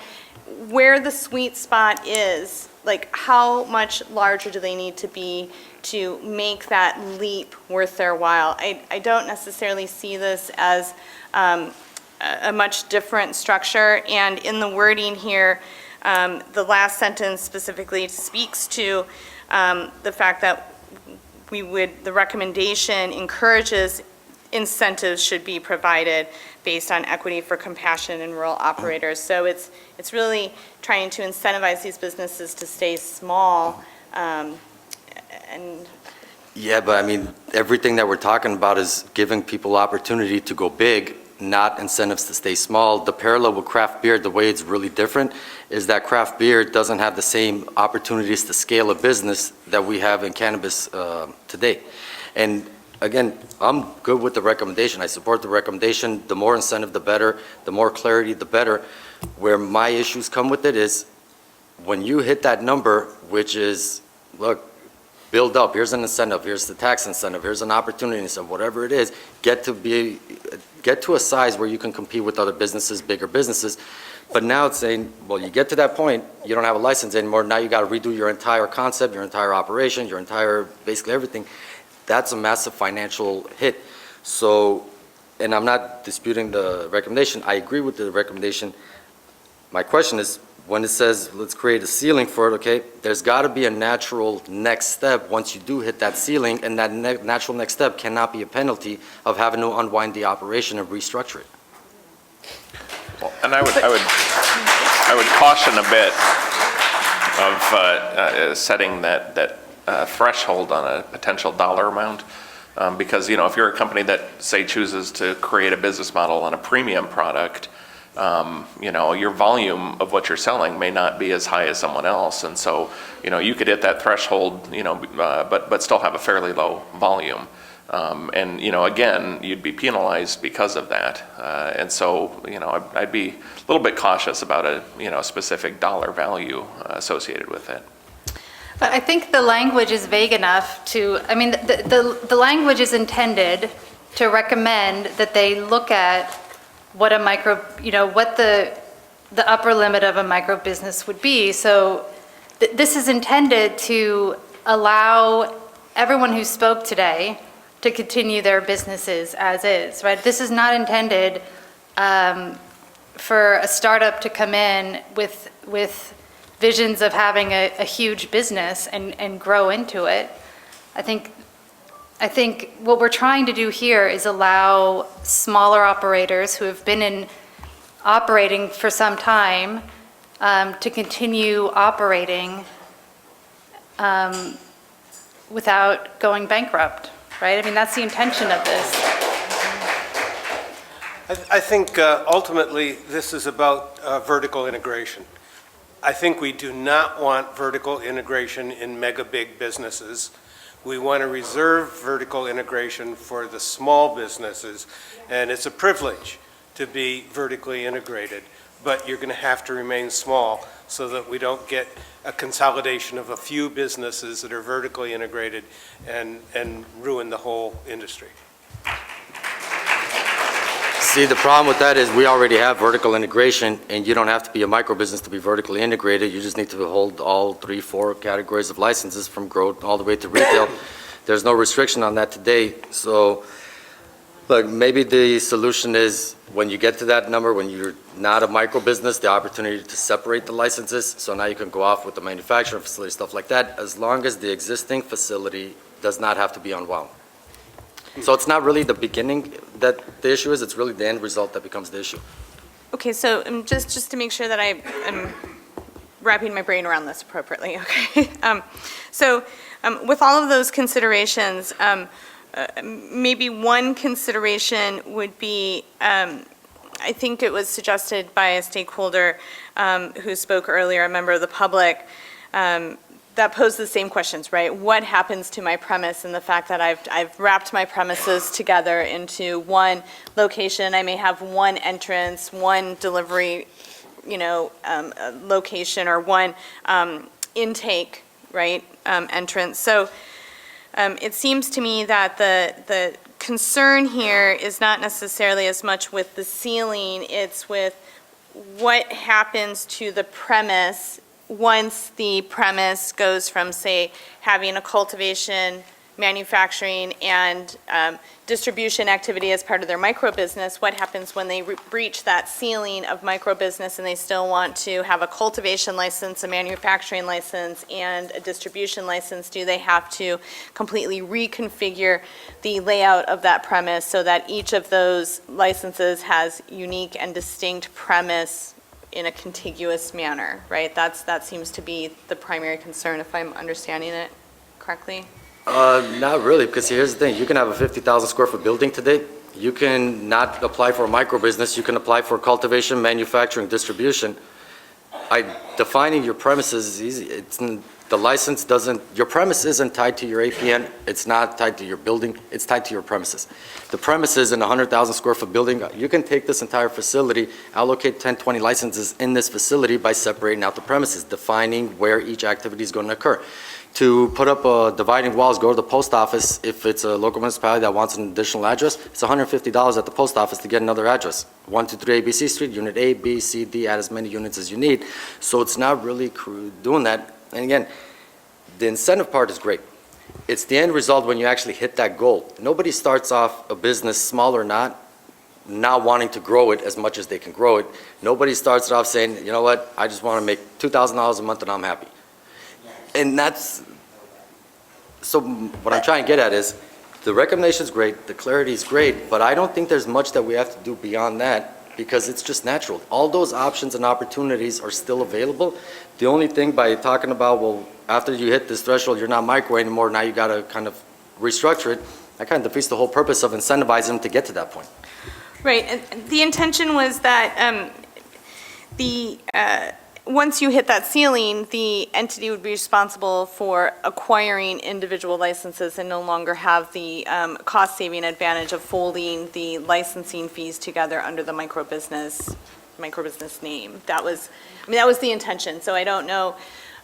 where the sweet spot is, like how much larger do they need to be to make that leap worth their while. I don't necessarily see this as a much different structure, and in the wording here, the last sentence specifically speaks to the fact that the recommendation encourages incentives should be provided based on equity for compassion in rural operators. So it's really trying to incentivize these businesses to stay small. Yeah, but I mean, everything that we're talking about is giving people opportunity to go big, not incentives to stay small. The parallel with craft beer, the way it's really different, is that craft beer doesn't have the same opportunities to scale a business that we have in cannabis today. And again, I'm good with the recommendation. I support the recommendation. The more incentive, the better. The more clarity, the better. Where my issues come with it is when you hit that number, which is, look, build up, here's an incentive, here's the tax incentive, here's an opportunity incentive, whatever it is, get to a size where you can compete with other businesses, bigger businesses. But now it's saying, well, you get to that point, you don't have a license anymore, now you got to redo your entire concept, your entire operation, your entire, basically everything. That's a massive financial hit. So, and I'm not disputing the recommendation, I agree with the recommendation. My question is, when it says, let's create a ceiling for it, okay, there's got to be a natural next step once you do hit that ceiling, and that natural next step cannot be a penalty of having to unwind the operation and restructure it. Well, and I would caution a bit of setting that threshold on a potential dollar amount, because, you know, if you're a company that, say, chooses to create a business model on a premium product, you know, your volume of what you're selling may not be as high as someone else. And so, you know, you could hit that threshold, you know, but still have a fairly low volume. And, you know, again, you'd be penalized because of that. And so, you know, I'd be a little bit cautious about a, you know, specific dollar value associated with it. But I think the language is vague enough to, I mean, the language is intended to recommend that they look at what a micro, you know, what the upper limit of a micro business would be. So this is intended to allow everyone who spoke today to continue their businesses as is, right? This is not intended for a startup to come in with visions of having a huge business and grow into it. I think what we're trying to do here is allow smaller operators who have been operating for some time to continue operating without going bankrupt, right? I mean, that's the intention of this. I think ultimately this is about vertical integration. I think we do not want vertical integration in mega big businesses. We want to reserve vertical integration for the small businesses, and it's a privilege to be vertically integrated, but you're going to have to remain small so that we don't get a consolidation of a few businesses that are vertically integrated and ruin the whole industry. See, the problem with that is we already have vertical integration, and you don't have to be a micro business to be vertically integrated. You just need to hold all 3-4 categories of licenses from growth all the way to retail. There's no restriction on that today. So, look, maybe the solution is when you get to that number, when you're not a micro business, the opportunity to separate the licenses. So now you can go off with the manufacturing facility, stuff like that, as long as the existing facility does not have to be unwound. So it's not really the beginning that the issue is, it's really the end result that becomes the issue. Okay, so just to make sure that I am wrapping my brain around this appropriately, okay? With all of those considerations, maybe one consideration would be, I think it was suggested by a stakeholder who spoke earlier, a member of the public, that posed the same questions, right? What happens to my premise and the fact that I've wrapped my premises together into one location? I may have one entrance, one delivery, location, or one intake, right, entrance. So it seems to me that the concern here is not necessarily as much with the ceiling, it's with what happens to the premise once the premise goes from, say, having a cultivation, manufacturing, and distribution activity as part of their micro-business. What happens when they breach that ceiling of micro-business and they still want to have a cultivation license, a manufacturing license, and a distribution license? Do they have to completely reconfigure the layout of that premise so that each of those licenses has unique and distinct premise in a contiguous manner, right? That seems to be the primary concern, if I'm understanding it correctly. Not really, because here's the thing. You can have a 50,000 square foot building today, You can not apply for a micro business, you can apply for cultivation, manufacturing, distribution. Defining your premises is easy. The license doesn't, your premise isn't tied to your APN, it's not tied to your building, it's tied to your premises. The premises in a 100,000 square foot building, you can take this entire facility, allocate 10, 20 licenses in this facility by separating out the premises, defining where each activity is going to occur. To put up dividing walls, go to the post office. If it's a local municipality that wants an additional address, it's $150 at the post office to get another address. 123 ABC Street, Unit A, B, C, D, add as many units as you need. So it's not really doing that. And again, the incentive part is great. It's the end result when you actually hit that goal. Nobody starts off a business, small or not wanting to grow it as much as they can grow it. Nobody starts it off saying, you know what, I just want to make $2,000 a month and I'm happy. And so what I'm trying to get at is, the recommendation is great, the clarity is great, but I don't think there's much that we have to do beyond that, because it's just natural. All those options and opportunities are still available. The only thing by talking about, well, after you hit this threshold, you're not micro anymore, now you got to kind of restructure it, that kind of defeats the whole purpose of incentivizing them to get to that point. Right, and the intention was that once you hit that ceiling, the entity would be responsible for acquiring individual licenses and no longer have the cost-saving advantage of folding the licensing fees together under the microbusiness name. That was the intention. So I don't know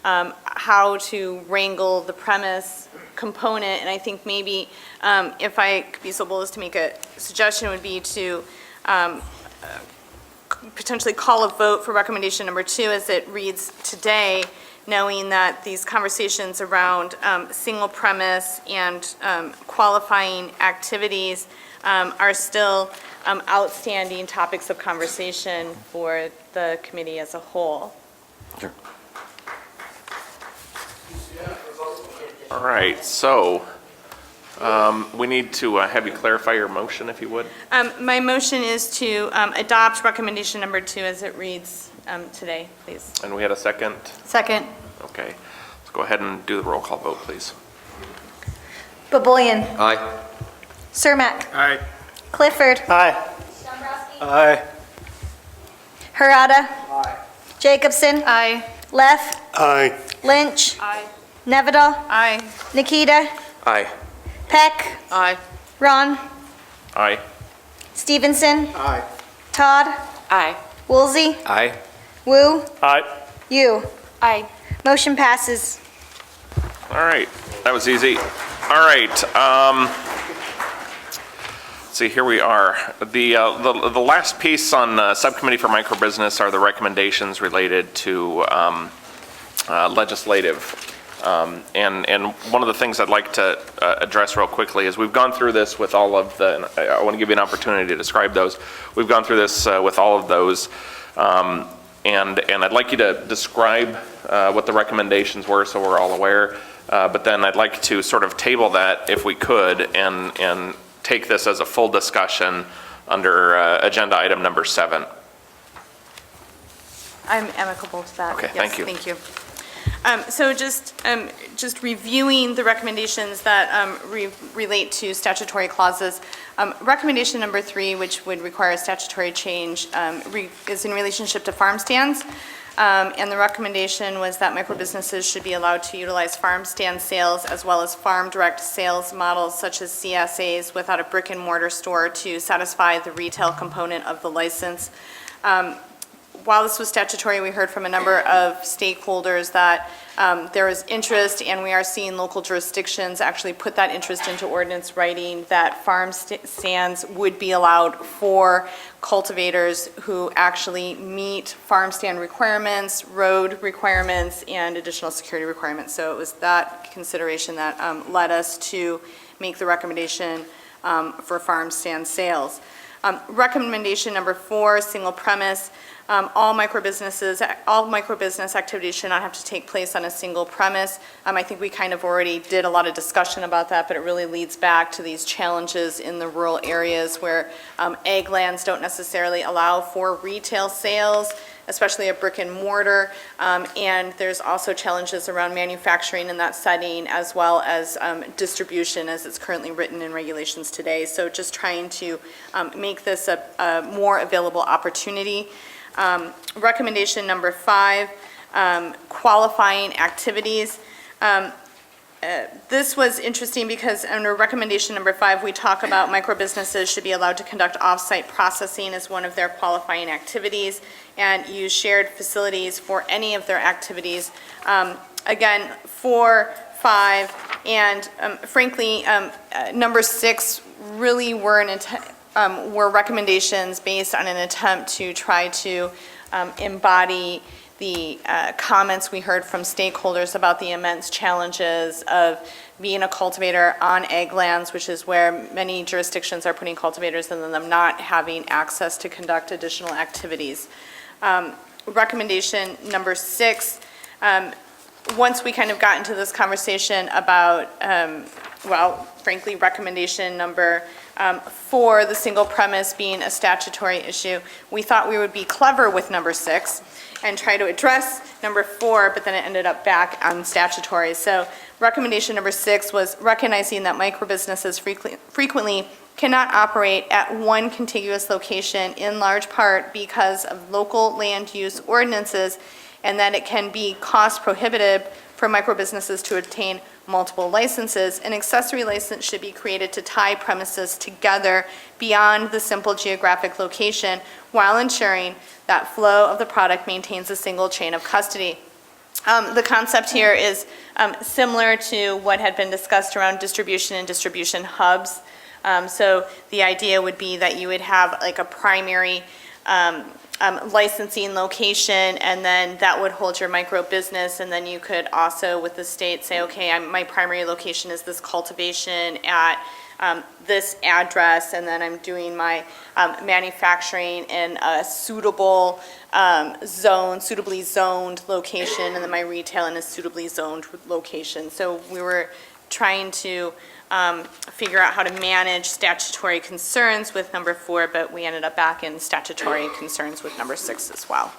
how to wrangle the premise component, and I think maybe if I could be so bold as to make a suggestion, would be to potentially call a vote for recommendation number 2 as it reads today, knowing that these conversations around single premise and qualifying activities are still outstanding topics of conversation for the committee as a whole. Sure. All right, so we need to have you clarify your motion, if you would. My motion is to adopt recommendation number 2 as it reads today, please. And we had a second? Second. Okay, let's go ahead and do the roll call vote, please. Baboyan. Aye. Cermak. Aye. Clifford. Aye. Aye. Harada. Jacobson. Aye. Leff. Aye. Lynch. Aye. Nevedal. Aye. Nikita. Aye. Peck. Aye. Ron. Aye. Stevenson. Aye. Todd. Aye. Woolsey. Aye. Wu. Aye. You. Aye. Motion passes. All right, that was easy. All right, let's see, here we are. The last piece on Subcommittee for Microbusiness are the recommendations related to legislative. And one of the things I'd like to address real quickly is we've gone through this with all of the, I want to give you an opportunity to describe those. We've gone through this with all of those. And I'd like you to describe what the recommendations were so we're all aware. But then I'd like to sort of table that if we could and take this as a full discussion under agenda item number 7. I'm amicable to that. Okay, Yes, thank you. Thank you. So just reviewing the recommendations that relate to statutory clauses. Recommendation number 3, which would require a statutory change, is in relationship to farm stands. And the recommendation was that microbusinesses should be allowed to utilize farm stand sales as well as farm direct sales models such as CSAs without a brick and mortar store to satisfy the retail component of the license. While this was statutory, we heard from a number of stakeholders that there is interest, and we are seeing local jurisdictions actually put that interest into ordinance writing that farm stands would be allowed for cultivators who actually meet farm stand requirements, road requirements, and additional security requirements. So it was that consideration that led us to make the recommendation for farm stand sales. Recommendation number 4, single premise. All microbusiness activities should not have to take place on a single premise. I think we kind of already did a lot of discussion about that, but it really leads back to these challenges in the rural areas where ag lands don't necessarily allow for retail sales. especially a brick and mortar. And there's also challenges around manufacturing in that setting, as well as distribution as it's currently written in regulations today. So just trying to make this a more available opportunity. Recommendation number 5, qualifying activities. This was interesting because under recommendation number 5, we talk about microbusinesses should be allowed to conduct off-site processing as one of their qualifying activities and use shared facilities for any of their activities. Again, 4, 5, and frankly, number 6 really were recommendations based on an attempt to try to embody the comments we heard from stakeholders about the immense challenges of being a cultivator on ag lands, which is where many jurisdictions are putting cultivators and then them not having access to conduct additional activities. Recommendation number 6, once we kind of got into this conversation about, well, frankly, recommendation number 4, the single premise being a statutory issue, we thought we would be clever with number 6 and try to address number 4, but then it ended up back on statutory. So recommendation number 6 was recognizing that microbusinesses frequently cannot operate at one contiguous location in large part because of local land use ordinances, and that it can be cost prohibitive for microbusinesses to obtain multiple licenses. An accessory license should be created to tie premises together beyond the simple geographic location while ensuring that flow of the product maintains a single chain of custody. The concept here is similar to what had been discussed around distribution and distribution hubs. So the idea would be that you would have like a primary licensing location, and then that would hold your micro business, and then you could also with the state say, okay, my primary location is this cultivation at this address, and then I'm doing my manufacturing in a suitable zone, suitably zoned location, and then my retail in a suitably zoned location. So we were trying to figure out how to manage statutory concerns with number 4, but we ended up back in statutory concerns with number 6 as well.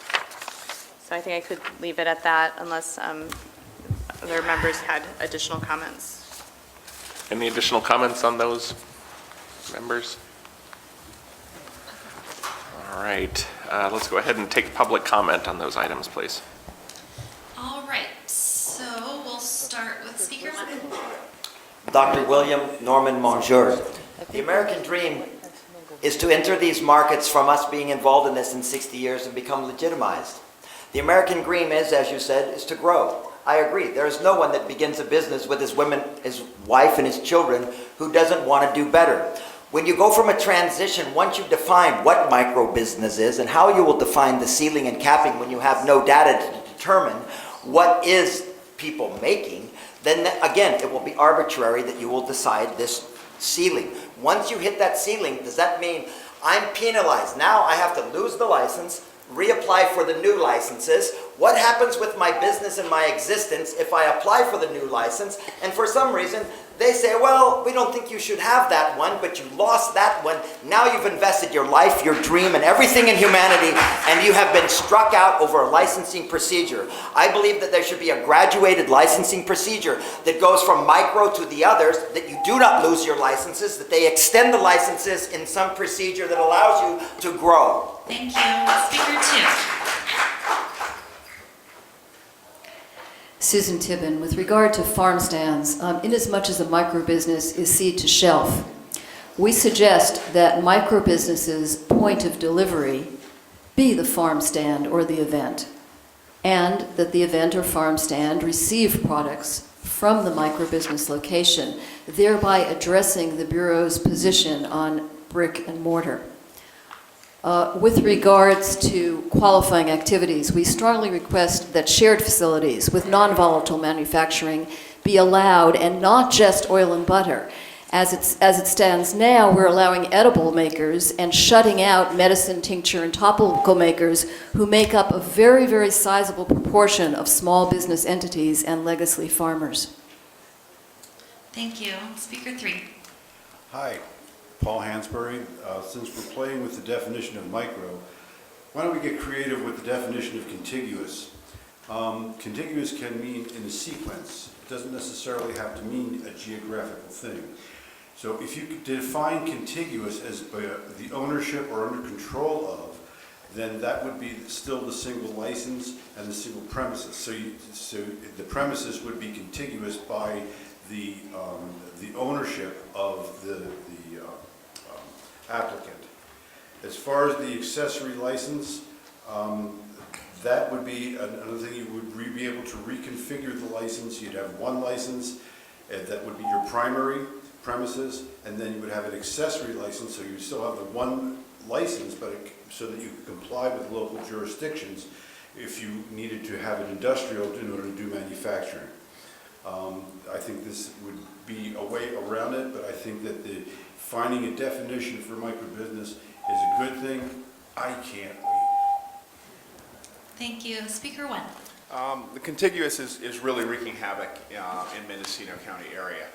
So I think I could leave it at that unless other members had additional comments. Any additional comments on those members? All right, let's go ahead and take public comment on those items, please. All right, so we'll start with speaker 1. Dr. William Norman Monsieur. The American dream is to enter these markets from us being involved in this in 60 years and become legitimized. The American dream is, as you said, is to grow. I agree. There is no one that begins a business with his wife and his children who doesn't want to do better. When you go from a transition, once you define what micro business is and how you will define the ceiling and capping when you have no data to determine what is people making, then again, it will be arbitrary that you will decide this ceiling. Once you hit that ceiling, does that mean I'm penalized? Now I have to lose the license, reapply for the new licenses. What happens with my business and my existence if I apply for the new license and for some reason they say, well, we don't think you should have that one, but you lost that one. Now you've invested your life, your dream, and everything in humanity, and you have been struck out over a licensing procedure. I believe that there should be a graduated licensing procedure that goes from micro to the others, that you do not lose your licenses, that they extend the licenses in some procedure that allows you to grow. Thank you. Speaker 2. Susan Tibbin, with regard to farm stands, inasmuch as a microbusiness is seed to shelf, we suggest that microbusinesses' point of delivery be the farm stand or the event, and that the event or farm stand receive products from the microbusiness location, thereby addressing the Bureau's position on brick and mortar. With regards to qualifying activities, we strongly request that shared facilities with non-volatile manufacturing be allowed, and not just oil and butter. As it stands now, we're allowing edible makers and shutting out medicine, tincture, and topical makers who make up a very, very sizable proportion of small business entities and legacy farmers. Thank you. Speaker 3. Hi, Paul Hansberry. Since we're playing with the definition of micro, Why don't we get creative with the definition of contiguous? Contiguous can mean in a sequence. It doesn't necessarily have to mean a geographical thing. So if you could define contiguous as the ownership or under control of, then that would be still the single license and the single premises. So the premises would be contiguous by the ownership of the applicant. As far as the accessory license, that would be another thing. You would be able to reconfigure the license. You'd have one license that would be your primary premises, and then you would have an accessory license, so you still have the one license, but so that you could comply with local jurisdictions if you needed to have an industrial in order to do manufacturing. I think this would be a way around it, but I think that finding a definition for microbusiness is a good thing. I can't wait. Thank you. Speaker 1. The contiguous is really wreaking havoc in Mendocino County area.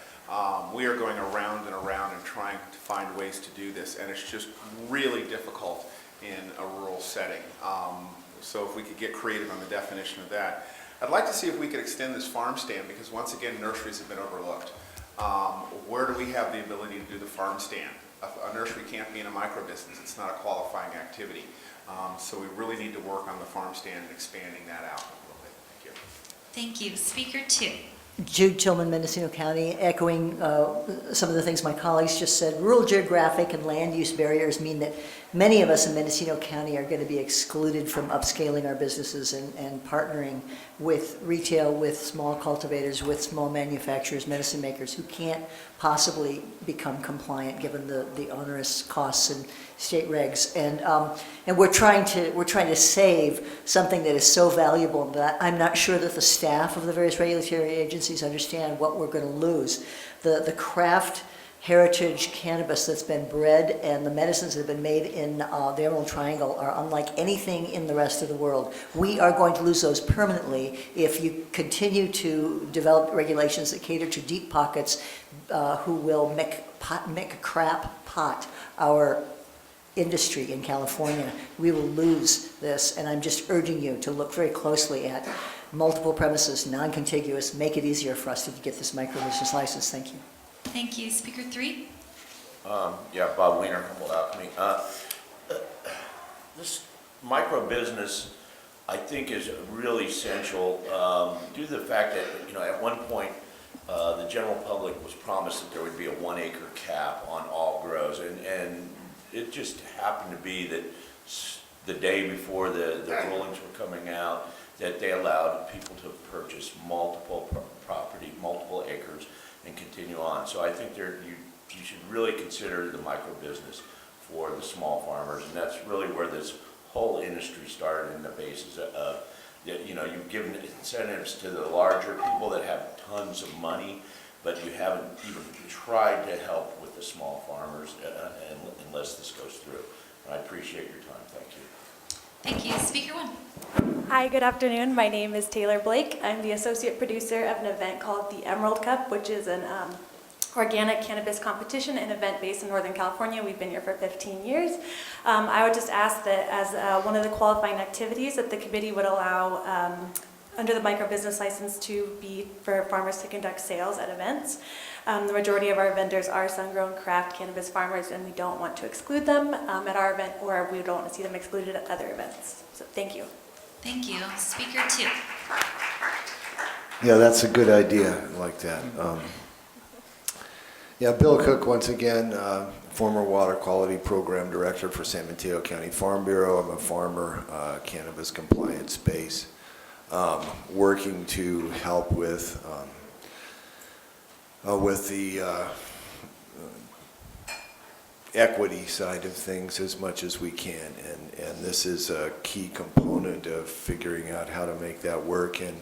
We are going around and around and trying to find ways to do this, and it's just really difficult in a rural setting. So if we could get creative on the definition of that. I'd like to see if we could extend this farm stand, because once again, nurseries have been overlooked. Where do we have the ability to do the farm stand? A nursery can't be in a micro-business. It's not a qualifying activity. So we really need to work on the farm stand and expanding that out a little bit. Thank you. Thank you. Speaker 2. Jude Tillman, Mendocino County, echoing some of the things my colleagues just said. Rural geographic and land use barriers mean that many of us in Mendocino County are going to be excluded from upscaling our businesses and partnering with retail, with small cultivators, with small manufacturers, medicine makers who can't possibly become compliant given the onerous costs and state regs. And we're trying to save something that is so valuable that I'm not sure that the staff of the various regulatory agencies understand what we're going to lose. The craft heritage cannabis that's been bred and the medicines that have been made in the Emerald Triangle are unlike anything in the rest of the world. We are going to lose those permanently if you continue to develop regulations that cater to deep pockets who will make crap pot our industry in California. We will lose this, and I'm just urging you to look very closely at multiple premises, non-contiguous, make it easier for us to get this micro-business license. Thank you. Thank you. Speaker 3. Yeah, Bob Weiner, Humboldt Alchemy. This micro-business, I think, is really essential due to the fact that, at one point, the general public was promised that there would be a 1 acre cap on all grows, and it just happened to be that the day before the rulings were coming out, that they allowed people to purchase multiple property, multiple acres, and continue on. So I think you should really consider the micro-business for the small farmers, and that's really where this whole industry started in the basis of, you've given incentives to the larger people that have tons of money, but you haven't even tried to help with the small farmers unless this goes through. I appreciate your time. Thank you. Thank you. Speaker 1. Hi, good afternoon. My name is Taylor Blake. I'm the associate producer of an event called the Emerald Cup, which is an organic cannabis competition, an event based in Northern California. We've been here for 15 years. I would just ask that as one of the qualifying activities that the committee would allow under the micro-business license to be for farmers to conduct sales at events. The majority of our vendors are sun-grown craft cannabis farmers, and we don't want to exclude them at our event, or we don't want to see them excluded at other events. So thank you. Thank you. Speaker 2. Yeah, that's a good idea. I like that. Yeah, Bill Cook, once again, former Water Quality Program Director for San Mateo County Farm Bureau. I'm a farmer, cannabis compliance space, working to help with the equity side of things as much as we can, and this is a key component of figuring out how to make that work. And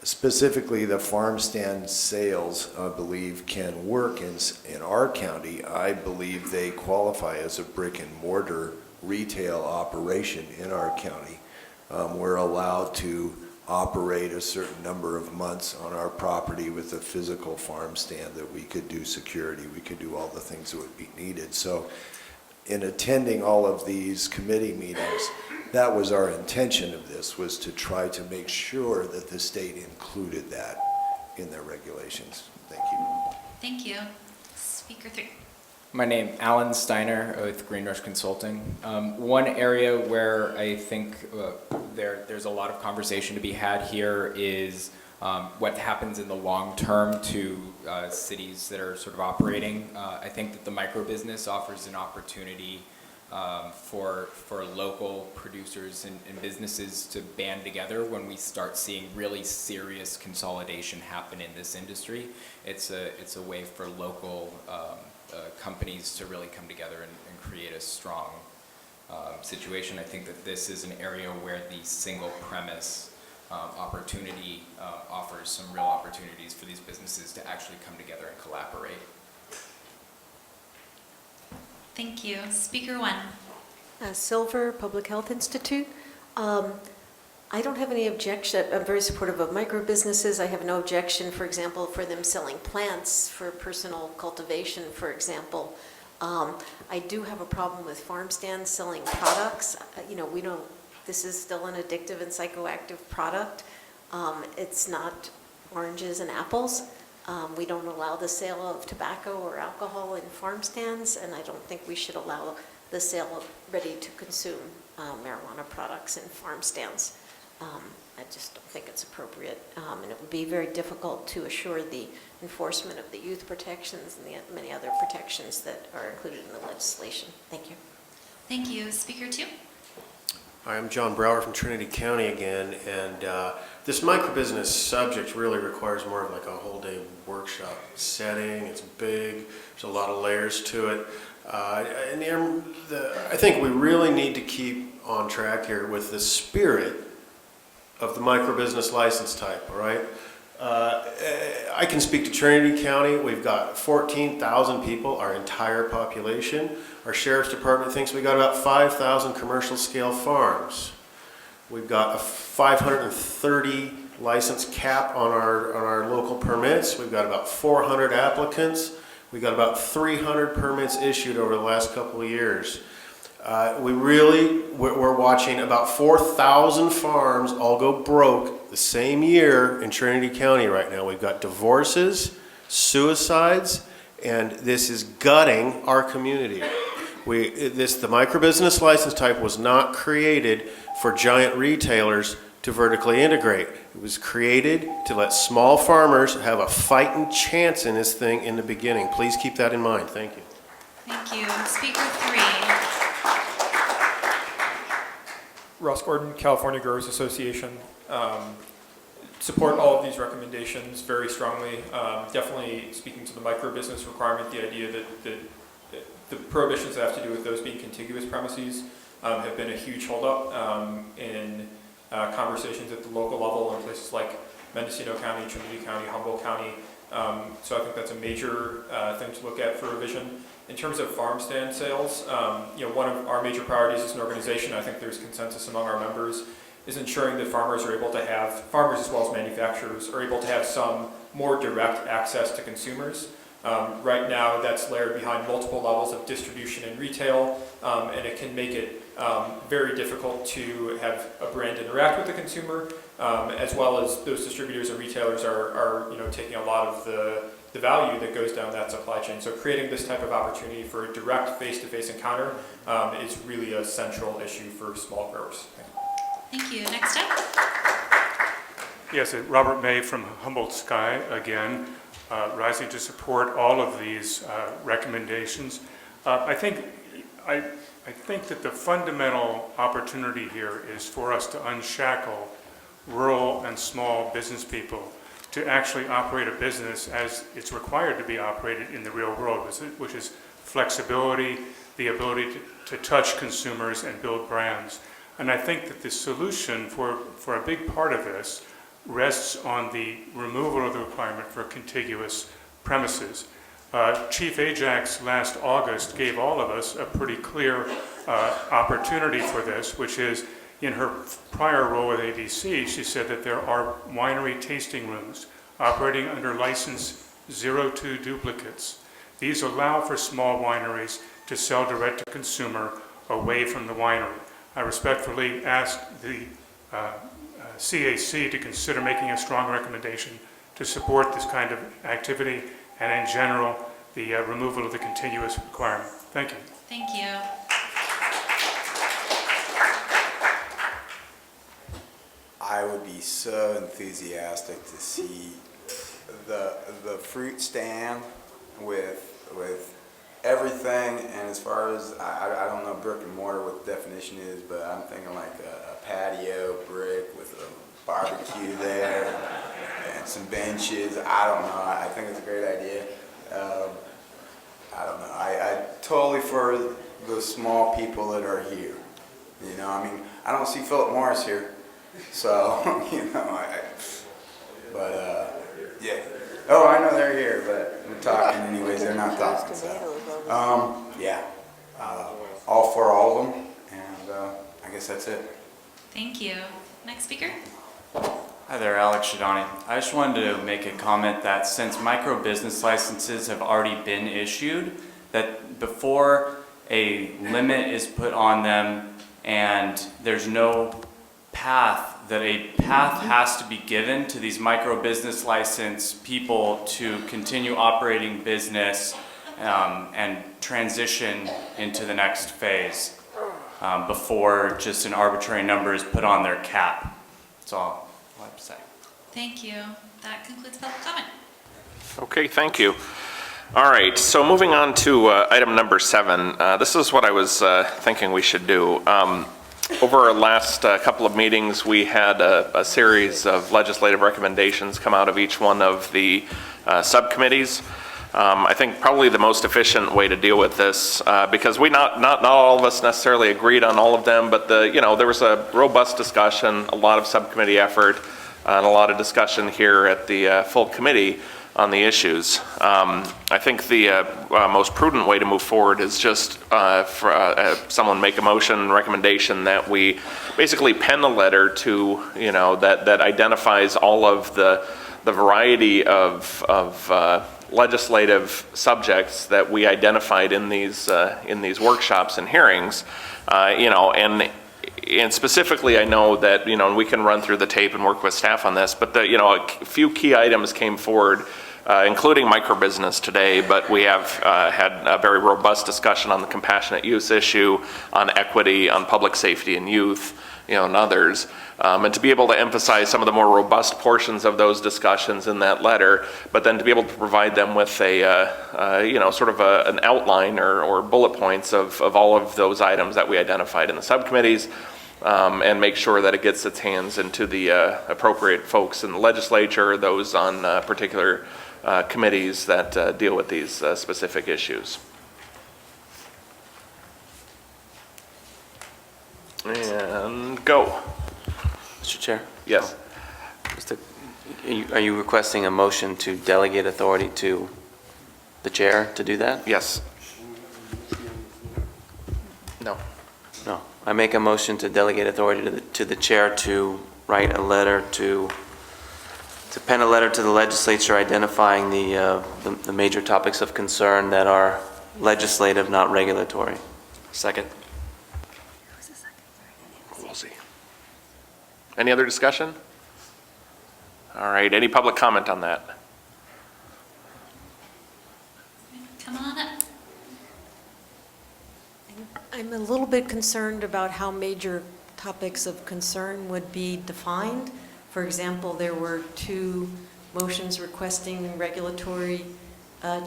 specifically, the farm stand sales, I believe, can work in our county. I believe they qualify as a brick and mortar retail operation in our county. We're allowed to operate a certain number of months on our property with a physical farm stand that we could do security, we could do all the things that would be needed. So in attending all of these committee meetings, that was our intention of this, was to try to make sure that the state included that in their regulations. Thank you. Thank you. Speaker 3. My name, Alan Steiner with Greenrush Consulting. One area where I think there's a lot of conversation to be had here is what happens in the long term to cities that are sort of operating. I think that the microbusiness offers an opportunity for local producers and businesses to band together when we start seeing really serious consolidation happen in this industry. It's a way for local companies to really come together and create a strong situation. I think that this is an area where the single premise opportunity offers some real opportunities for these businesses to actually come together and collaborate. Thank you. Speaker 1. Silver, Public Health Institute. I don't have any objection. I'm very supportive of micro businesses. I have no objection, for example, for them selling plants for personal cultivation, for example. I do have a problem with farm stands selling products. This is still an addictive and psychoactive product. It's not oranges and apples. We don't allow the sale of tobacco or alcohol in farm stands, and I don't think we should allow the sale of ready-to-consume marijuana products in farm stands. I just don't think it's appropriate, and it would be very difficult to assure the enforcement of the youth protections and the many other protections that are included in the legislation. Thank you. Thank you. Speaker 2. Hi, I'm John Brower from Trinity County again, and this microbusiness subject really requires more of like a whole day workshop setting. It's big, there's a lot of layers to it. I think we really need to keep on track here with the spirit of the microbusiness license type, all right? I can speak to Trinity County. We've got 14,000 people, our entire population. Our sheriff's department thinks we got about 5,000 commercial scale farms. We've got a 530 license cap on our local permits. We've got about 400 applicants. We've got about 300 permits issued over the last couple of years. We're watching about 4,000 farms all go broke the same year in Trinity County right now. We've got divorces, suicides, and this is gutting our community. The microbusiness license type was not created for giant retailers to vertically integrate. It was created to let small farmers have a fighting chance in this thing in the beginning. Please keep that in mind. Thank you. Thank you. Speaker 3. Ross Gordon, California Growers Association. Support all of these recommendations very strongly. Definitely speaking to the micro-business requirement, the idea that the prohibitions that have to do with those being contiguous premises have been a huge holdup in conversations at the local level in places like Mendocino County, Trinity County, Humboldt County. So I think that's a major thing to look at for revision. In terms of farm stand sales, one of our major priorities as an organization, I think there's consensus among our members, is ensuring that farmers are able to have, farmers as well as manufacturers, are able to have some more direct access to consumers. Right now, that's layered behind multiple levels of distribution and retail, and it can make it very difficult to have a brand interact with the consumer, as well as those distributors and retailers are taking a lot of the value that goes down that supply chain. So creating this type of opportunity for a direct face-to-face encounter is really a central issue for small growers. Thank you. Next up. Yes, Robert May from Humboldt Sky again, rising to support all of these recommendations. I think that the fundamental opportunity here is for us to unshackle rural and small business people to actually operate a business as it's required to be operated in the real world, which is flexibility, the ability to touch consumers and build brands. And I think that the solution for a big part of this rests on the removal of the requirement for contiguous premises. Chief Ajax last August gave all of us a pretty clear opportunity for this, which is in her prior role with ABC, she said that there are winery tasting rooms operating under license 02 duplicates. These allow for small wineries to sell direct to consumer away from the winery. I respectfully ask the CAC to consider making a strong recommendation to support this kind of activity and in general, the removal of the contiguous requirement. Thank you. Thank you. I would be so enthusiastic to see the fruit stand with everything, and as far as I don't know brick and mortar what the definition is, but I'm thinking like a patio brick with a barbecue there and some benches. I don't know. I think it's a great idea. I don't know. I totally for the small people that are here. You know, I mean, I don't see Philip Morris here, so you know, yeah. Oh, I know they're here, but we're talking anyways. They're not talking. So, yeah. All for all of them, and I guess that's it. Thank you. Next speaker. Hi there, Alex Shadani. I just wanted to make a comment that since micro business licenses have already been issued, that before a limit is put on them and there's no path, that a path has to be given to these micro business license people to continue operating business and transition into the next phase before just an arbitrary number is put on their cap. That's all I have to say. Thank you. That concludes public comment. Okay, thank you. All right, so moving on to item number 7. This is what I was thinking we should do. Over our last couple of meetings, we had a series of legislative recommendations come out of each one of the subcommittees. I think probably the most efficient way to deal with this, because not all of us necessarily agreed on all of them, but there was a robust discussion, a lot of subcommittee effort, and a lot of discussion here at the full committee on the issues. I think the most prudent way to move forward is just for someone make a motion recommendation that we basically pen a letter to, that identifies all of the variety of legislative subjects that we identified in these workshops and hearings, and specifically, I know that, we can run through the tape and work with staff on this, but a few key items came forward, including microbusiness today, but we have had a very robust discussion on the compassionate use issue, on equity, on public safety and youth, and others. And to be able to emphasize some of the more robust portions of those discussions in that letter, but then to be able to provide them with an outline or bullet points of all of those items that we identified in the subcommittees, and make sure that it gets its hands into the appropriate folks in the legislature, those on particular committees that deal with these specific issues. And go. Mr. Chair? Yes. Are you requesting a motion to delegate authority to the chair to do that? Yes. No. No. I make a motion to delegate authority to the chair to write a letter to pen a letter to the legislature identifying the major topics of concern that are legislative, not regulatory. Second. Any other discussion? All right, any public comment on that? Come on up. I'm a little bit concerned about how major topics of concern would be defined. For example, there were 2 motions requesting regulatory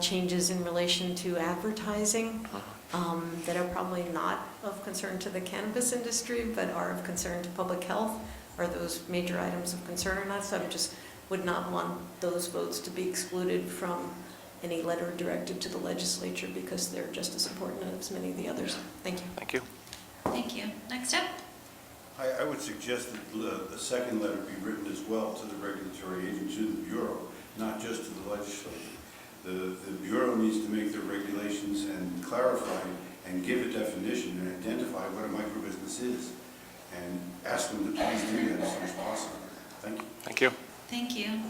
changes in relation to advertising that are probably not of concern to the cannabis industry, but are of concern to public health. Are those major items of concern or not? So I just would not want those votes to be excluded from any letter directed to the legislature because they're just as important as many of the others. Thank you. Thank you. Thank you. Next up. I would suggest that the second letter be written as well to the regulatory agency, to the Bureau, not just to the legislature. The Bureau needs to make their regulations and clarify and give a definition and identify what a microbusiness is, and ask them to please do that as soon as possible. Thank you. Thank you. Thank you.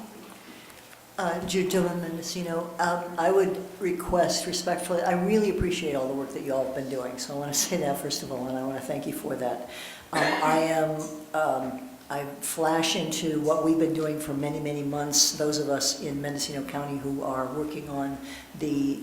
Jude Dillon, Mendocino. I would request respectfully, I really appreciate all the work that you all have been doing, so I want to say that first of all, and I want to thank you for that. I flash into what we've been doing for many, many months, those of us in Mendocino County who are working on the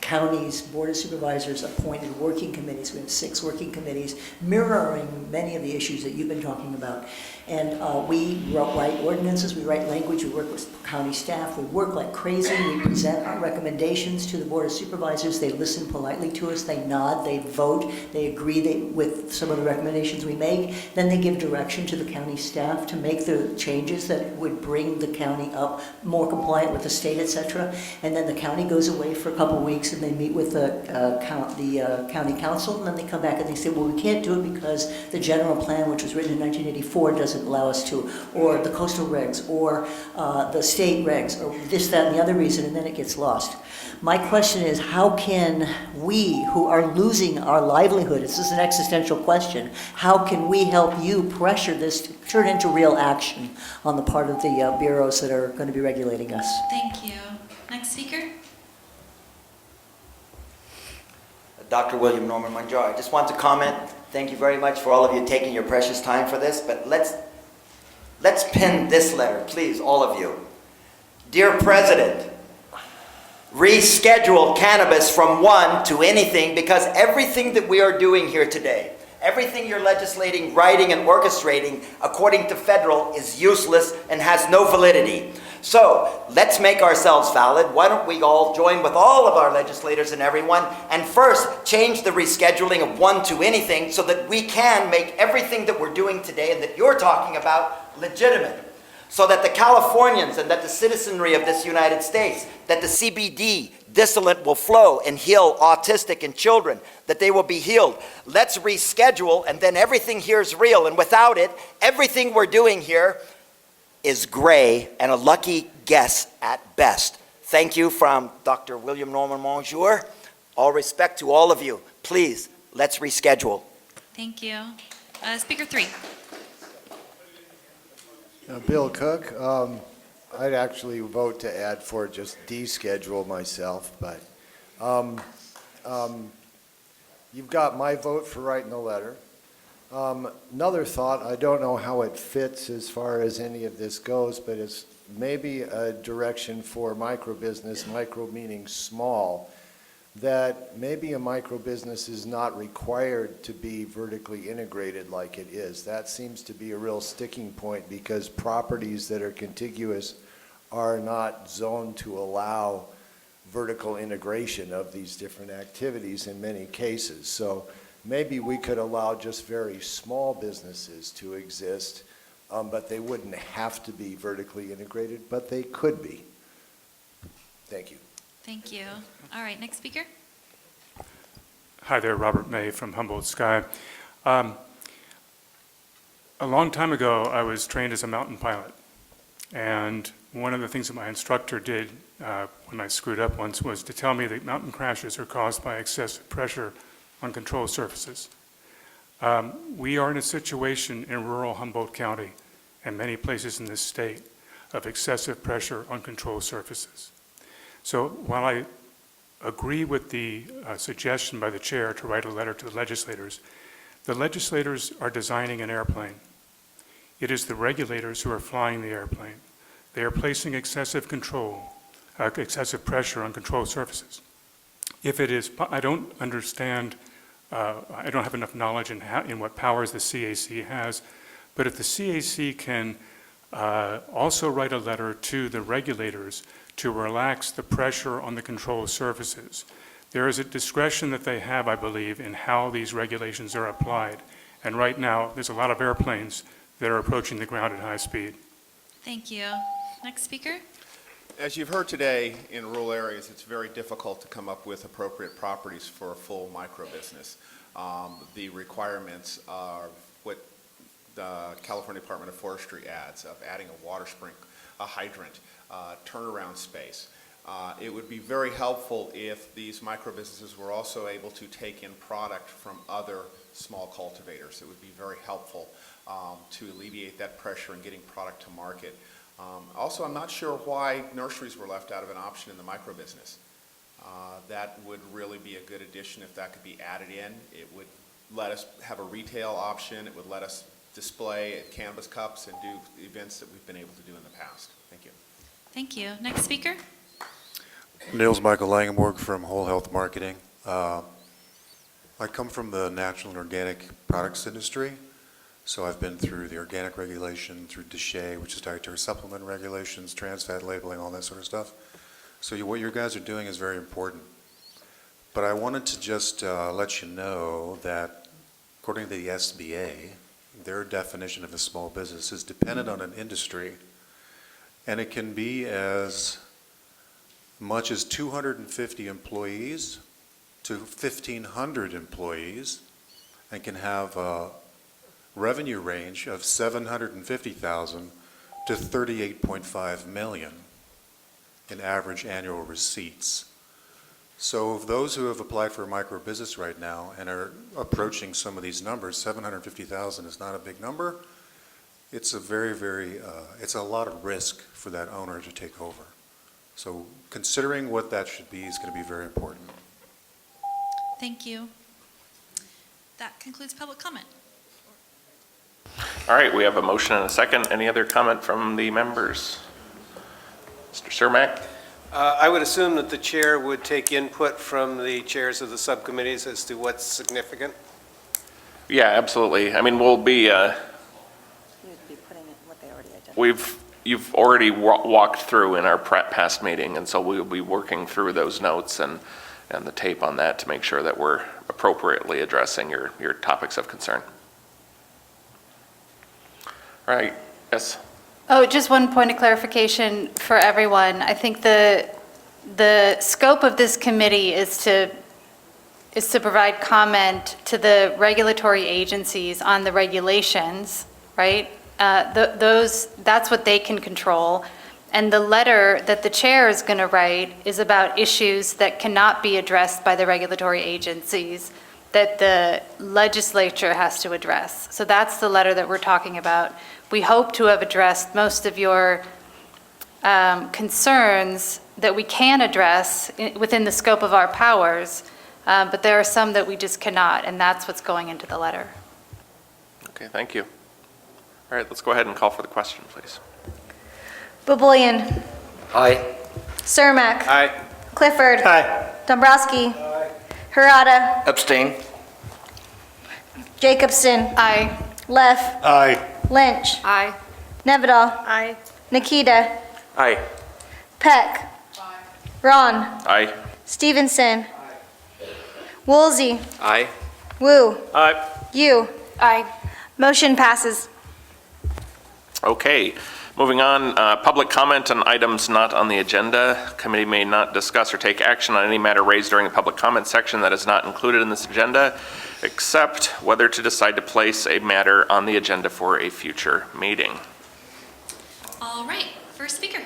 county's Board of Supervisors appointed working committees. We have 6 working committees mirroring many of the issues that you've been talking about. And we write ordinances, we write language, we work with county staff, we work like crazy, we present our recommendations to the Board of Supervisors, they listen politely to us, they nod, they vote, they agree with some of the recommendations we make, then they give direction to the county staff to make the changes that would bring the county up more compliant with the state, etc. And then the county goes away for a couple weeks and they meet with the county council, and then they come back and they say, well, we can't do it because the general plan, which was written in 1984, doesn't allow us to, or the coastal regs, or the state regs, or this, that, and the other reason, and then it gets lost. My question is, how can we, who are losing our livelihood, this is an existential question, how can we help you pressure this to turn into real action on the part of the bureaus that are going to be regulating us? Thank you. Next speaker? Dr. William Norman Monjour. I just want to comment, thank you very much for all of you taking your precious time for this, but let's pin this letter, please, all of you. Dear President, reschedule cannabis from 1 to anything, because everything that we are doing here today, everything you're legislating, writing, and orchestrating, according to federal, is useless and has no validity. So let's make ourselves valid. Why don't we all join with all of our legislators and everyone, and first change the rescheduling of 1 to anything so that we can make everything that we're doing today and that you're talking about legitimate. So that the Californians and that the citizenry of this United States, that the CBD distillate will flow and heal autistic and children, that they will be healed. Let's reschedule, and then everything here is real. And without it, everything we're doing here is gray and a lucky guess at best. Thank you from Dr. William Norman Monjour. All respect to all of you. Please, let's reschedule. Thank you. Speaker 3. Bill Cook, I'd actually vote to add for just deschedule myself, but you've got my vote for writing the letter. Another thought, I don't know how it fits as far as any of this goes, but it's maybe a direction for microbusiness, micro meaning small, that maybe a microbusiness is not required to be vertically integrated like it is. That seems to be a real sticking point because properties that are contiguous are not zoned to allow vertical integration of these different activities in many cases. So maybe we could allow just very small businesses to exist, but they wouldn't have to be vertically integrated, but they could be. Thank you. Thank you. All right, next speaker. Hi there, Robert May from Humboldt Sky. A long time ago, I was trained as a mountain pilot. And one of the things that my instructor did when I screwed up once was to tell me that mountain crashes are caused by excessive pressure on control surfaces. We are in a situation in rural Humboldt County and many places in this state of excessive pressure on control surfaces. So while I agree with the suggestion by the chair to write a letter to the legislators are designing an airplane. It is the regulators who are flying the airplane. They are placing excessive pressure on control surfaces. If it is, I don't understand, I don't have enough knowledge in what powers the CAC has, but if the CAC can also write a letter to the regulators to relax the pressure on the control surfaces. There is a discretion that they have, I believe, in how these regulations are applied. And right now, there's a lot of airplanes that are approaching the ground at high speed. Thank you. Next speaker. As you've heard today, in rural areas, it's very difficult to come up with appropriate properties for a full micro-business. The requirements are what the California Department of Forestry adds, of adding a water sprinkler, a hydrant, turnaround space. It would be very helpful if these micro-businesses were also able to take in product from other small cultivators. It would be very helpful to alleviate that pressure in getting product to market. Also, I'm not sure why nurseries were left out of an option in the micro business. That would really be a good addition if that could be added in. It would let us have a retail option. It would let us display at Cannabis Cups and do events that we've been able to do in the past. Thank you. Thank you. Next speaker? Nils Michael Langenborg from Whole Health Marketing. I come from the natural and organic products industry, so I've been through the organic regulation, through DSHEA, which is dietary supplement regulations, trans fat labeling, all that sort of stuff. So what you guys are doing is very important. But I wanted to just let you know that according to the SBA, their definition of a small business is dependent on an industry, and it can be as much as 250 employees to 1,500 employees, and can have a revenue range of $750,000 to $38.5 million in average annual receipts. So of those who have applied for a micro business right now and are approaching some of these numbers, 750,000 is not a big number. It's a it's a lot of risk for that owner to take over. So considering what that should be is going to be very important. Thank you. That concludes public comment. All right, we have a motion and a second. Any other comment from the members? Mr. Cermak? I would assume that the chair would take input from the chairs of the subcommittees as to what's significant. Yeah, absolutely. I mean, we'll be, you've already walked through in our past meeting, and so we'll be working through those notes and the tape on that to make sure that we're appropriately addressing your topics of concern. All right, yes? Oh, just one point of clarification for everyone. I think the scope of this committee is to provide comment to the regulatory agencies on the regulations, right? That's what they can control. And the letter that the chair is going to write is about issues that cannot be addressed by the regulatory agencies that the legislature has to address. So that's the letter that we're talking about. We hope to have addressed most of your concerns that we can address within the scope of our powers, but there are some that we just cannot, and that's what's going into the letter. Okay, thank you. All right, let's go ahead and call for the question, please. Baboyan. Aye. Cermak. Aye. Clifford. Aye. Dombrowski. Harada. Abstain. Jacobson. Aye. Leff. Aye. Lynch. Aye. Nevedal. Aye. Nikita. Aye. Peck. Ron. Aye. Stevenson. Woolsey. Aye. Woo. Aye. You. Aye. Motion passes. Okay, moving on, public comment on items not on the agenda. Committee may not discuss or take action on any matter raised during the public comment section that is not included in this agenda, except whether to decide to place a matter on the agenda for a future meeting. All right, first speaker.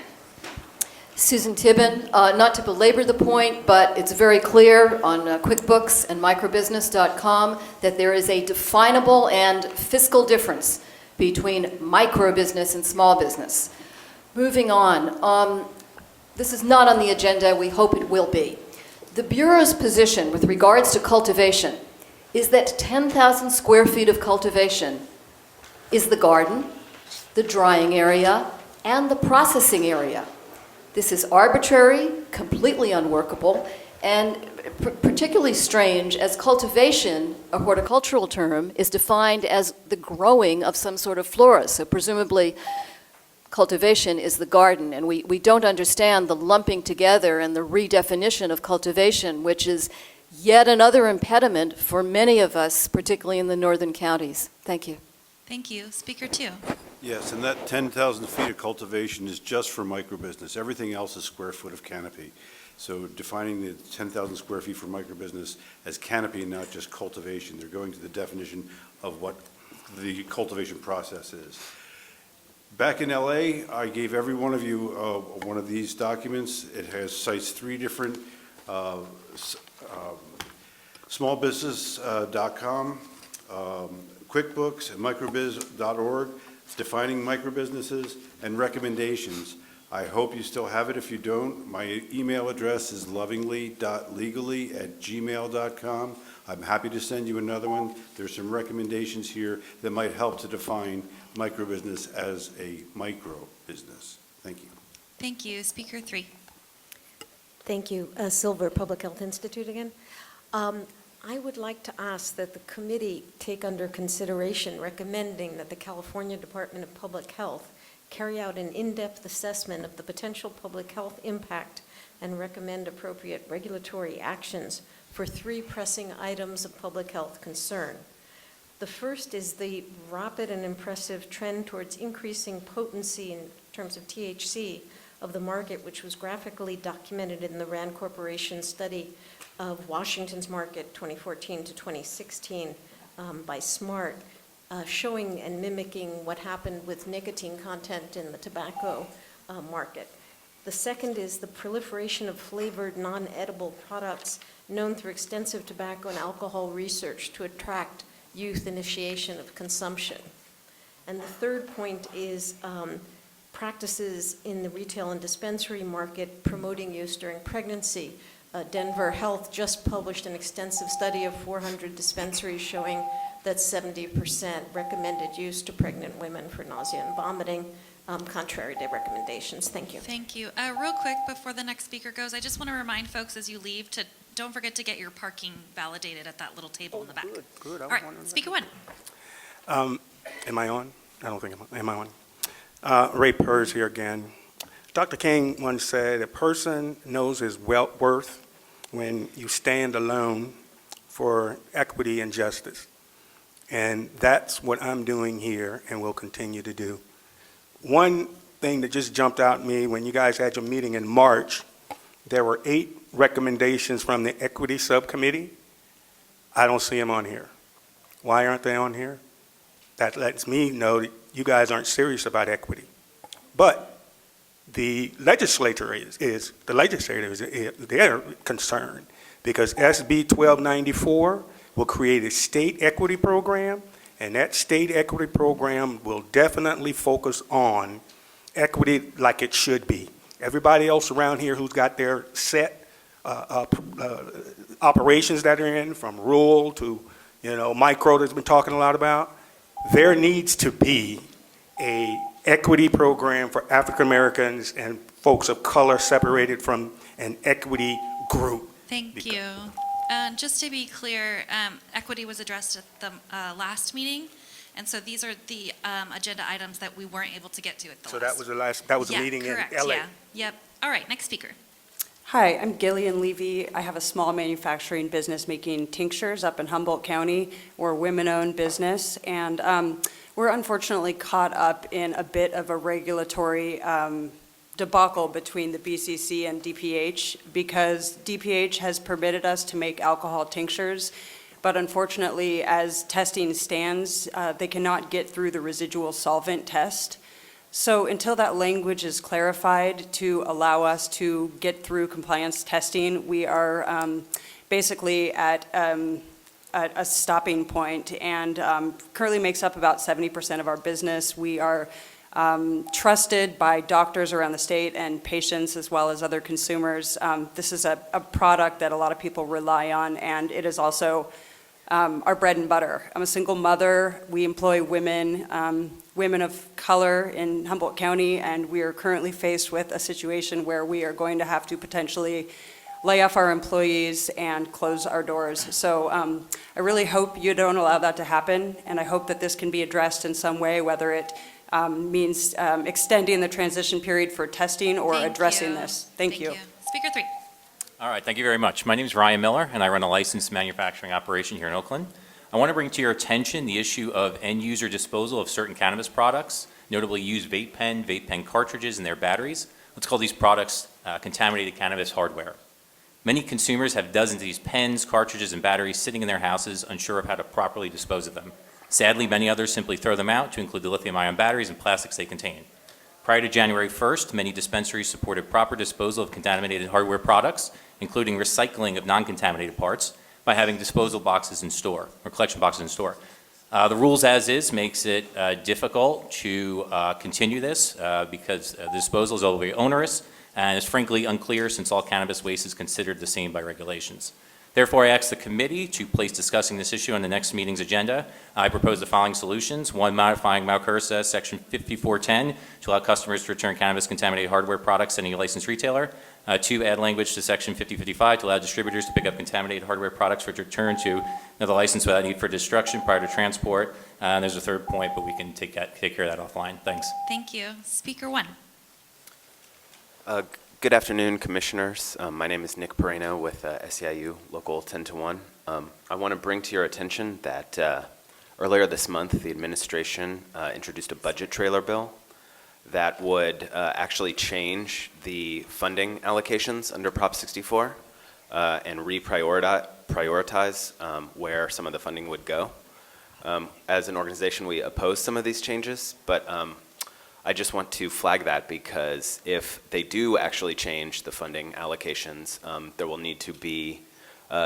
Susan Tibbin, not to belabor the point, but it's very clear on QuickBooks and microbusiness.com that there is a definable and fiscal difference between micro business and small business. Moving on, this is not on the agenda, we hope it will be. The Bureau's position with regards to cultivation is that 10,000 square feet of cultivation is the garden, the drying area, and the processing area. This is arbitrary, completely unworkable, and particularly strange as cultivation, a horticultural term, is defined as the growing of some sort of flora. So presumably cultivation is the garden, and we don't understand the lumping together and the redefinition of cultivation, which is yet another impediment for many of us, particularly in the northern counties. Thank you. Thank you. Speaker 2. Yes, and that 10,000 feet of cultivation is just for microbusiness. Everything else is square foot of canopy. So defining the 10,000 square feet for microbusiness as canopy and not just cultivation, they're going to the definition of what the cultivation process is. Back in LA, I gave every one of you one of these documents. It has cites 3 different smallbusiness.com, QuickBooks, and microbiz.org. defining microbusinesses, and recommendations. I hope you still have it. If you don't, my email address is lovingly.legally@gmail.com. I'm happy to send you another one. There's some recommendations here that might help to define microbusiness as a micro business. Thank you. Thank you. Speaker 3. Thank you. Silver, Public Health Institute again. I would like to ask that the committee take under consideration recommending that the California Department of Public Health carry out an in-depth assessment of the potential public health impact and recommend appropriate regulatory actions for 3 pressing items of public health concern. The first is the rapid and impressive trend towards increasing potency in terms of THC of the market, which was graphically documented in the RAND Corporation study of Washington's market 2014 to 2016 by SMART, showing and mimicking what happened with nicotine content in the tobacco market. The second is the proliferation of flavored non-edible products known through extensive tobacco and alcohol research to attract youth initiation of consumption. And the third point is practices in the retail and dispensary market promoting use during pregnancy. Denver Health just published an extensive study of 400 dispensaries showing that 70% recommended use to pregnant women for nausea and vomiting, contrary to recommendations. Thank you. Thank you. Real quick, before the next speaker goes, I just want to remind folks as you leave to don't forget to get your parking validated at that little table in the back. Good. All right, speaker 1. Am I on? I don't think am I on? Ray Purrs here again. Dr. King once said, a person knows his worth when you stand alone for equity and justice. And that's what I'm doing here and will continue to do. One thing that just jumped out at me when you guys had your meeting in March, there were 8 recommendations from the Equity Subcommittee. I don't see them on here. Why aren't they on here? That lets me know that you guys aren't serious about equity. But the legislature they're concerned because SB 1294 will create a state equity program, and that state equity program will definitely focus on equity like it should be. Everybody else around here who's got their set operations that are in, from rural to micro that's been talking a lot about, there needs to be a equity program for African Americans and folks of color separated from an equity group. Thank you. Just to be clear, equity was addressed at the last meeting, and so these are the agenda items that we weren't able to get to at the last. So that was the meeting correct, in LA. Yeah. Yep. All right, next speaker. Hi, I'm Gillian Levy. I have a small manufacturing business making tinctures up in Humboldt County. We're a women-owned business, and we're unfortunately caught up in a bit of a regulatory debacle between the BCC and DPH because DPH has permitted us to make alcohol tinctures, but unfortunately, as testing stands, they cannot get through the residual solvent test. So until that language is clarified to allow us to get through compliance testing, we are basically at a stopping point, and currently makes up about 70% of our business. We are trusted by doctors around the state and patients as well as other consumers. This is a product that a lot of people rely on, and it is also our bread and butter. I'm a single mother. We employ women of color in Humboldt County, and we are currently faced with a situation where we are going to have to potentially lay off our employees and close our doors. So I really hope you don't allow that to happen, and I hope that this can be addressed in some way, whether it means extending the transition period for testing or addressing this. Thank you. Speaker 3. All right, thank you very much. My name is Ryan Miller, and I run a licensed manufacturing operation here in Oakland. I want to bring to your attention the issue of end-user disposal of certain cannabis products, notably used vape pen cartridges, and their batteries. Let's call these products contaminated cannabis hardware. Many consumers have dozens of these pens, cartridges, and batteries sitting in their houses, unsure of how to properly dispose of them. Sadly, many others simply throw them out, to include the lithium-ion batteries and plastics they contain. Prior to January 1st, many dispensaries supported proper disposal of contaminated hardware products, including recycling of non-contaminated parts, by having disposal boxes in store, or collection boxes in store. The rules as is makes it difficult to continue this because the disposal is overly onerous and is frankly unclear since all cannabis waste is considered the same by regulations. Therefore, I ask the committee to place discussing this issue on the next meeting's agenda. I propose the following solutions. One, modifying MAUCURSA Section 5410 to allow customers to return cannabis-contaminated hardware products to any licensed retailer. Two, add language to Section 5055 to allow distributors to pick up contaminated hardware products for return to another license without need for destruction prior to transport. And there's a third point, but we can take care of that offline. Thanks. Thank you. Speaker 1. Good afternoon, Commissioners. My name is Nick Perino with SEIU Local 10 to 1. I want to bring to your attention that earlier this month, the administration introduced a budget trailer bill that would actually change the funding allocations under Prop 64 and reprioritize where some of the funding would go. As an organization, we oppose some of these changes, but I just want to flag that because if they do actually change the funding allocations, there will need to be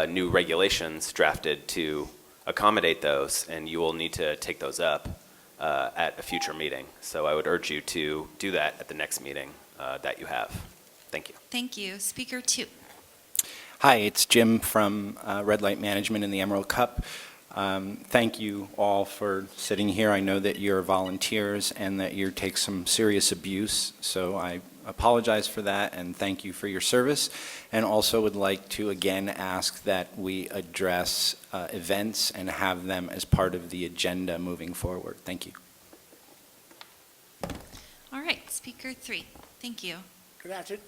new regulations drafted to accommodate those, and you will need to take those up at a future meeting. So I would urge you to do that at the next meeting that you have. Thank you. Thank you. Speaker 2. Hi, it's Jim from Red Light Management in the Emerald Cup. Thank you all for sitting here. I know that you're volunteers and that you take some serious abuse, so I apologize for that and thank you for your service. And also would like to again ask that we address events and have them as part of the agenda moving forward. Thank you. All right. Speaker 3. Thank you. Good afternoon.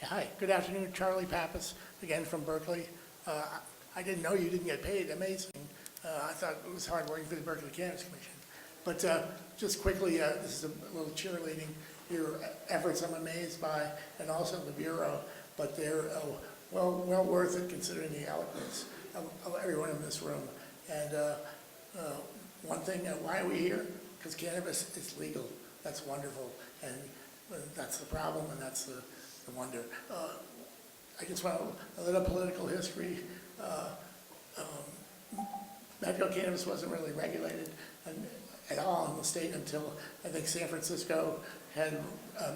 Hi. Good afternoon. Charlie Pappas, again from Berkeley. I didn't know you didn't get paid. Amazing. I thought it was hard working for the Berkeley Cannabis Commission. But just quickly, this is a little cheerleading. Your efforts I'm amazed by, and also the Bureau, but they're well worth it considering the eloquence of everyone in this room. And one thing, why are we here? Because cannabis is legal. That's wonderful. And that's the problem, and that's the wonder. I just want a little political history. Medical cannabis wasn't really regulated at all in the state until I think San Francisco had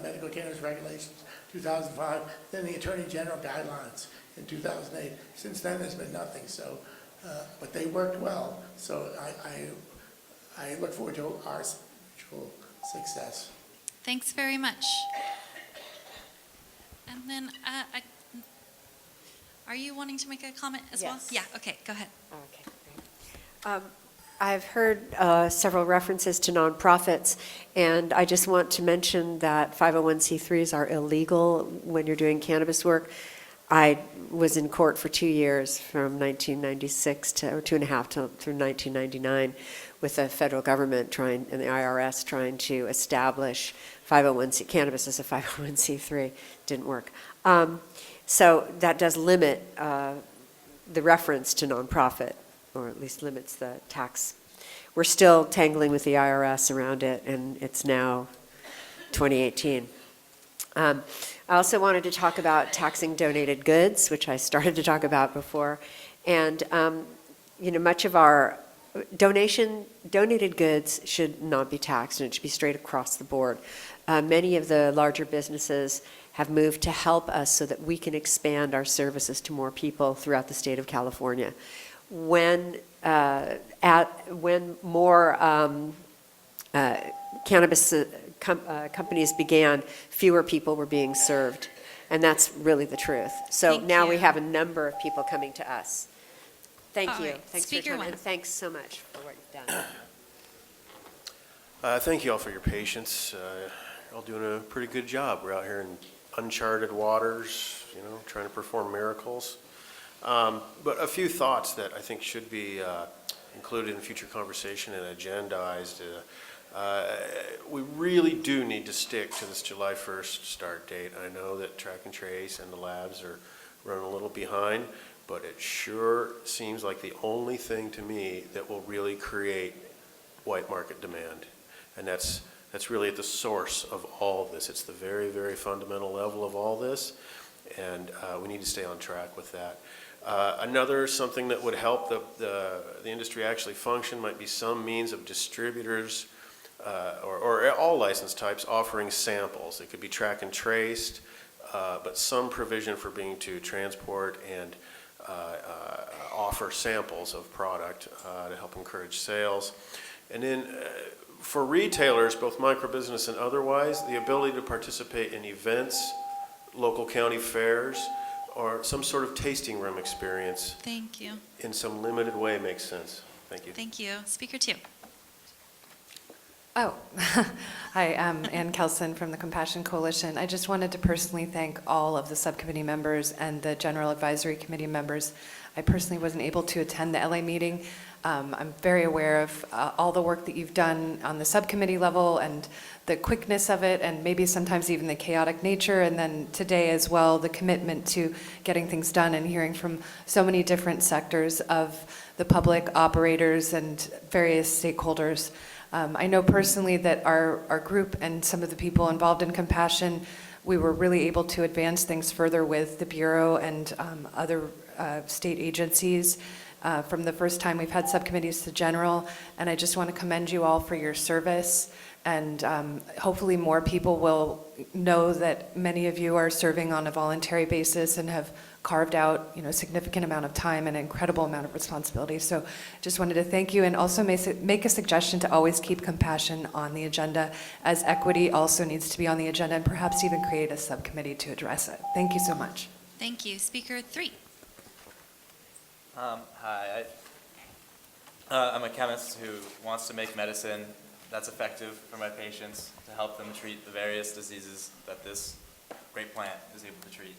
medical cannabis regulations 2005, then the Attorney General guidelines in 2008. Since then there's been nothing, so, but they worked well, so I look forward to our mutual success. Thanks very much. And then, are you wanting to make a comment as well? Yeah, okay, go ahead. Okay. I've heard several references to nonprofits, and I just want to mention that 501c3s are illegal when you're doing cannabis work. I was in court for 2 years, from 1996 to, or 2.5 through 1999, with the federal government and the IRS trying to establish cannabis as a 501c3. Didn't work. So that does limit the reference to nonprofit, or at least limits the tax. We're still tangling with the IRS around it, and it's now 2018. I also wanted to talk about taxing donated goods, which I started to talk about before. And, much of our donated goods should not be taxed, and it should be straight across the board. Many of the larger businesses have moved to help us so that we can expand our services to more people throughout the state of California. When more cannabis companies began, fewer people were being served, and that's really the truth. So now we have a number of people coming to us. Thank you. Thanks for your time, and thanks so much for what you've done. Thank you all for your patience. You're all doing a pretty good job. We're out here in uncharted waters, trying to perform miracles. But a few thoughts that I think should be included in future conversation and agendized. We really do need to stick to this July 1st start date. I know that Track and Trace and the labs are running a little behind, but it sure seems like the only thing to me that will really create white market demand. And that's really at the source of all of this. It's the very, very fundamental level of all this, and we need to stay on track with that. Another something that would help the industry actually function might be some means of distributors or all license types offering samples. It could be track and traced, but some provision for being to transport and offer samples of product to help encourage sales. And then for retailers, both microbusiness and otherwise, the ability to participate in events, local county fairs, or some sort of tasting room experience. Thank you. In some limited way makes sense. Thank you. Thank you. Speaker 2. Oh, hi, I'm Ann Kelson from the Compassion Coalition. I just wanted to personally thank all of the subcommittee members and the General Advisory Committee members. I personally wasn't able to attend the LA meeting. I'm very aware of all the work that you've done on the subcommittee level and the quickness of it, and maybe sometimes even the chaotic nature, and then today as well, the commitment to getting things done and hearing from so many different sectors of the public, operators, and various stakeholders. I know personally that our group and some of the people involved in Compassion, we were really able to advance things further with the Bureau and other state agencies from the first time we've had subcommittees to General, and I just want to commend you all for your service, and hopefully more people will know that many of you are serving on a voluntary basis and have carved out, a significant amount of time and an incredible amount of responsibility. So just wanted to thank you, and also make a suggestion to always keep Compassion on the agenda, as equity also needs to be on the agenda, and perhaps even create a subcommittee to address it. Thank you so much. Thank you. Speaker 3. Hi, I'm a chemist who wants to make medicine that's effective for my patients to help them treat the various diseases that this great plant is able to treat.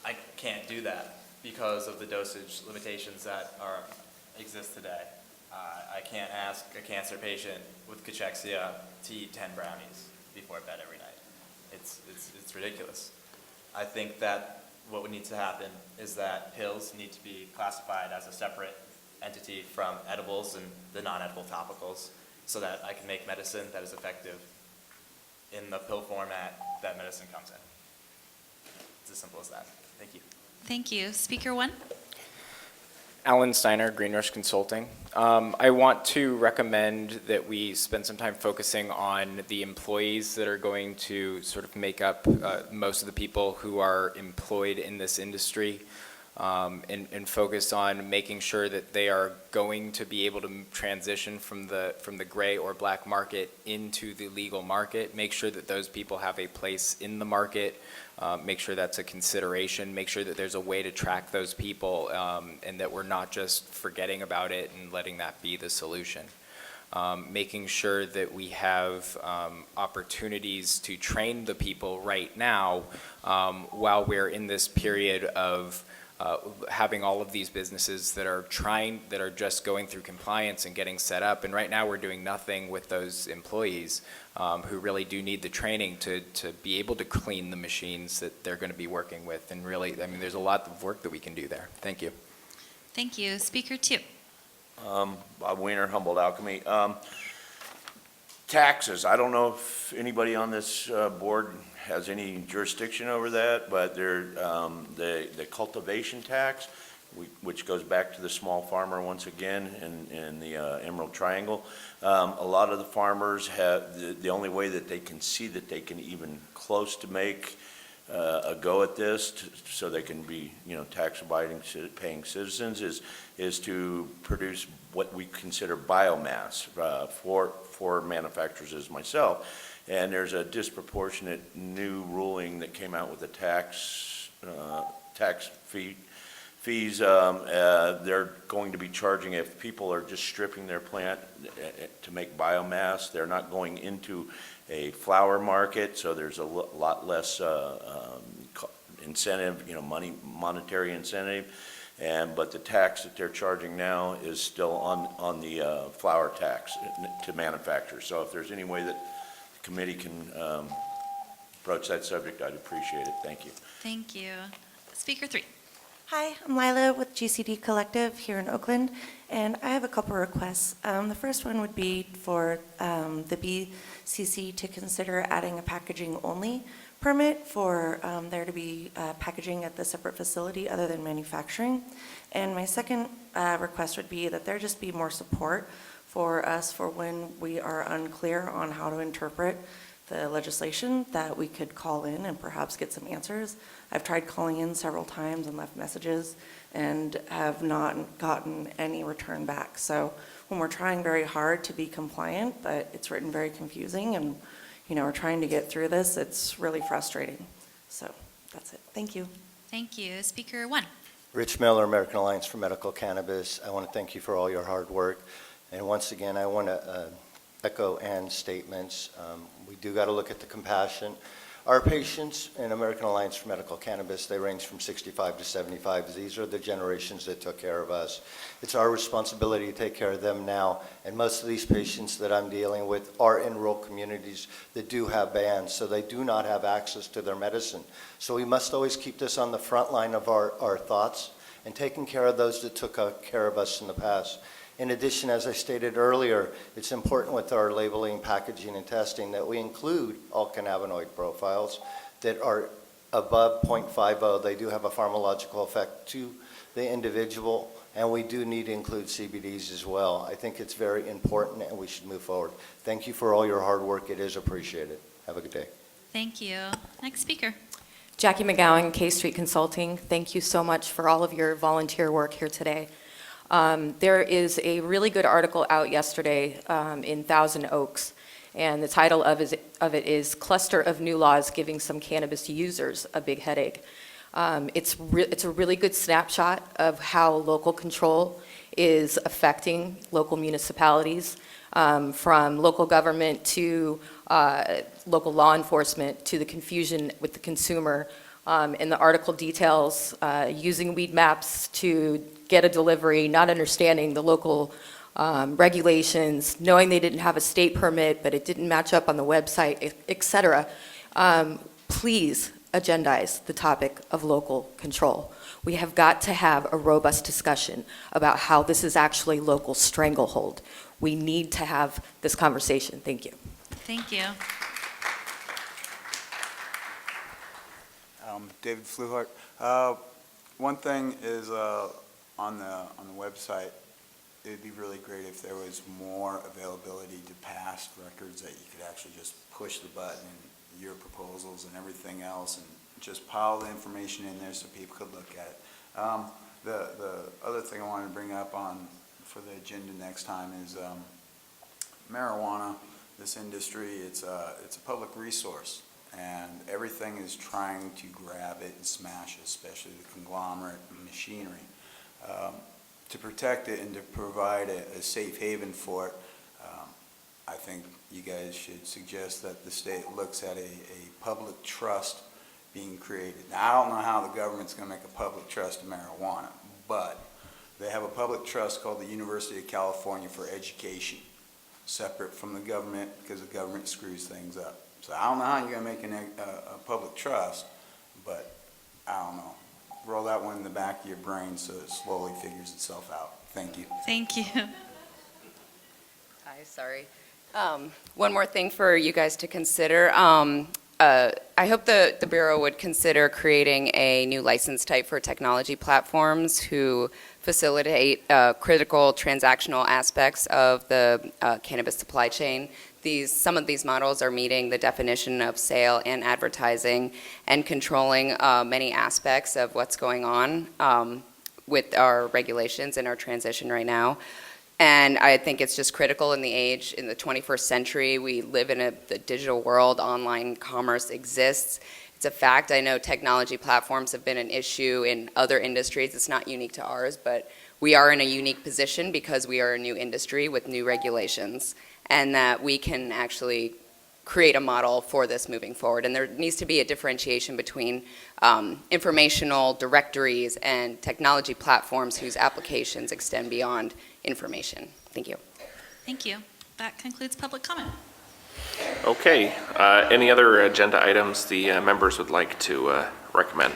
I can't do that because of the dosage limitations that exist today. I can't ask a cancer patient with cachexia to eat 10 brownies before bed every night. It's ridiculous. I think that what would need to happen is that pills need to be classified as a separate entity from edibles and the non-edible topicals, so that I can make medicine that is effective in the pill format that medicine comes in. It's as simple as that. Thank you. Thank you. Speaker 1. Alan Steiner, Greenrush Consulting. I want to recommend that we spend some time focusing on the employees that are going to sort of make up most of the people who are employed in this industry, and focus on making sure that they are going to be able to transition from the gray or black market into the legal market. Make sure that those people have a place in the market. Make sure that's a consideration. Make sure that there's a way to track those people, and that we're not just forgetting about it and letting that be the solution. Making sure that we have opportunities to train the people right now while we're in this period of having all of these businesses that are just going through compliance and getting set up. And right now we're doing nothing with those employees who really do need the training to be able to clean the machines that they're going to be working with. And really, there's a lot of work that we can do there. Thank you. Thank you. Speaker 2. Bob Weiner, Humboldt Alchemy. Taxes, I don't know if anybody on this board has any jurisdiction over that, but the cultivation tax, which goes back to the small farmer once again in the Emerald Triangle. A lot of the farmers have, the only way that they can see that they can even close to make a go at this, so they can be, tax-abiding, paying citizens, is to produce what we consider biomass for manufacturers as myself. And there's a disproportionate new ruling that came out with the tax fees. They're going to be charging, if people are just stripping their plant to make biomass, they're not going into a flower market, so there's a lot less incentive, monetary incentive. But the tax that they're charging now is still on the flower tax to manufacturers. So if there's any way that the committee can approach that subject, I'd appreciate it. Thank you. Thank you. Speaker 3. Hi, I'm Lila with GCD Collective here in Oakland, and I have a couple requests. The first one would be for the BCC to consider adding a packaging only permit for there to be packaging at the separate facility other than manufacturing. And my second request would be that there just be more support for us for when we are unclear on how to interpret the legislation, that we could call in and perhaps get some answers. I've tried calling in several times and left messages and have not gotten any return back. So when we're trying very hard to be compliant, but it's written very confusing and we're trying to get through this, it's really frustrating. So that's it. Thank you. Thank you. Speaker 1. Rich Miller, American Alliance for Medical Cannabis. I want to thank you for all your hard work. And once again, I want to echo Ann's statements. We do got to look at the compassion. Our patients in American Alliance for Medical Cannabis, they range from 65 to 75. These are the generations that took care of us. It's our responsibility to take care of them now. And most of these patients that I'm dealing with are in rural communities that do have bans, so they do not have access to their medicine. So we must always keep this on the front line of our thoughts and taking care of those that took care of us in the past. In addition, as I stated earlier, it's important with our labeling, packaging, and testing that we include all cannabinoid profiles that are above 0.50. They do have a pharmacological effect to the individual, and we do need to include CBDs as well. I think it's very important, and we should move forward. Thank you for all your hard work. It is appreciated. Have a good day. Thank you. Next speaker. Jackie McGowan, K Street Consulting. Thank you so much for all of your volunteer work here today. There is a really good article out yesterday in Thousand Oaks, and the title of it is Cluster of New Laws Giving Some Cannabis Users a Big Headache. It's a really good snapshot of how local control is affecting local municipalities, from local government to local law enforcement to the confusion with the consumer. And the article details using weed maps to get a delivery, not understanding the local regulations, knowing they didn't have a state permit, but it didn't match up on the website, et cetera. Please agendize the topic of local control. We have got to have a robust discussion about how this is actually local stranglehold. We need to have this conversation. Thank you. Thank you. David Fluhart. One thing is on the website, it would be really great if there was more availability to past records, that you could actually just push the button and your proposals and everything else and just pile the information in there so people could look at it. The other thing I wanted to bring up for the agenda next time is marijuana. This industry, it's a public resource, and everything is trying to grab it and smash it, especially the conglomerate machinery. To protect it and to provide a safe haven for it, I think you guys should suggest that the state looks at a public trust being created. Now, I don't know how the government's going to make a public trust of marijuana, but they have a public trust called the University of California for Education, separate from the government, because the government screws things up. So I don't know how you're going to make a public trust, but I don't know. Roll that one in the back of your brain so it slowly figures itself out. Thank you. Thank you. Hi, sorry. One more thing for you guys to consider. I hope the Bureau would consider creating a new license type for technology platforms who facilitate critical transactional aspects of the cannabis supply chain. Some of these models are meeting the definition of sale and advertising and controlling many aspects of what's going on with our regulations and our transition right now. And I think it's just critical in the age, in the 21st century. We live in the digital world. Online commerce exists. It's a fact. I know technology platforms have been an issue in other industries. It's not unique to ours, but we are in a unique position because we are a new industry with new regulations, and that we can actually create a model for this moving forward. And there needs to be a differentiation between informational directories and technology platforms whose applications extend beyond information. Thank you. Thank you. That concludes public comment. Okay. Any other agenda items the members would like to recommend?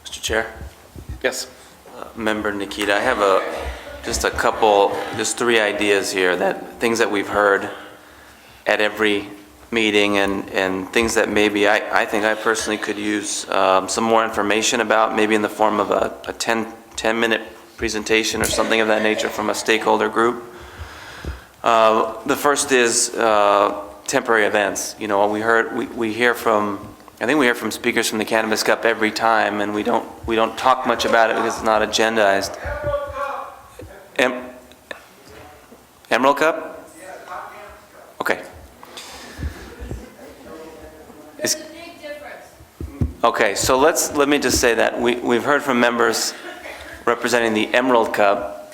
Mr. Chair? Yes. Member Nikita, I have just three ideas here, things that we've heard at every meeting and things that maybe I think I personally could use some more information about, maybe in the form of a 10-minute presentation or something of that nature from a stakeholder group. The first is temporary events. You know, we hear from, I think we hear from speakers from the Cannabis Cup every time, and we don't talk much about it because it's not agendized. Emerald Cup? Okay. Okay, so let me just say that we've heard from members representing the Emerald Cup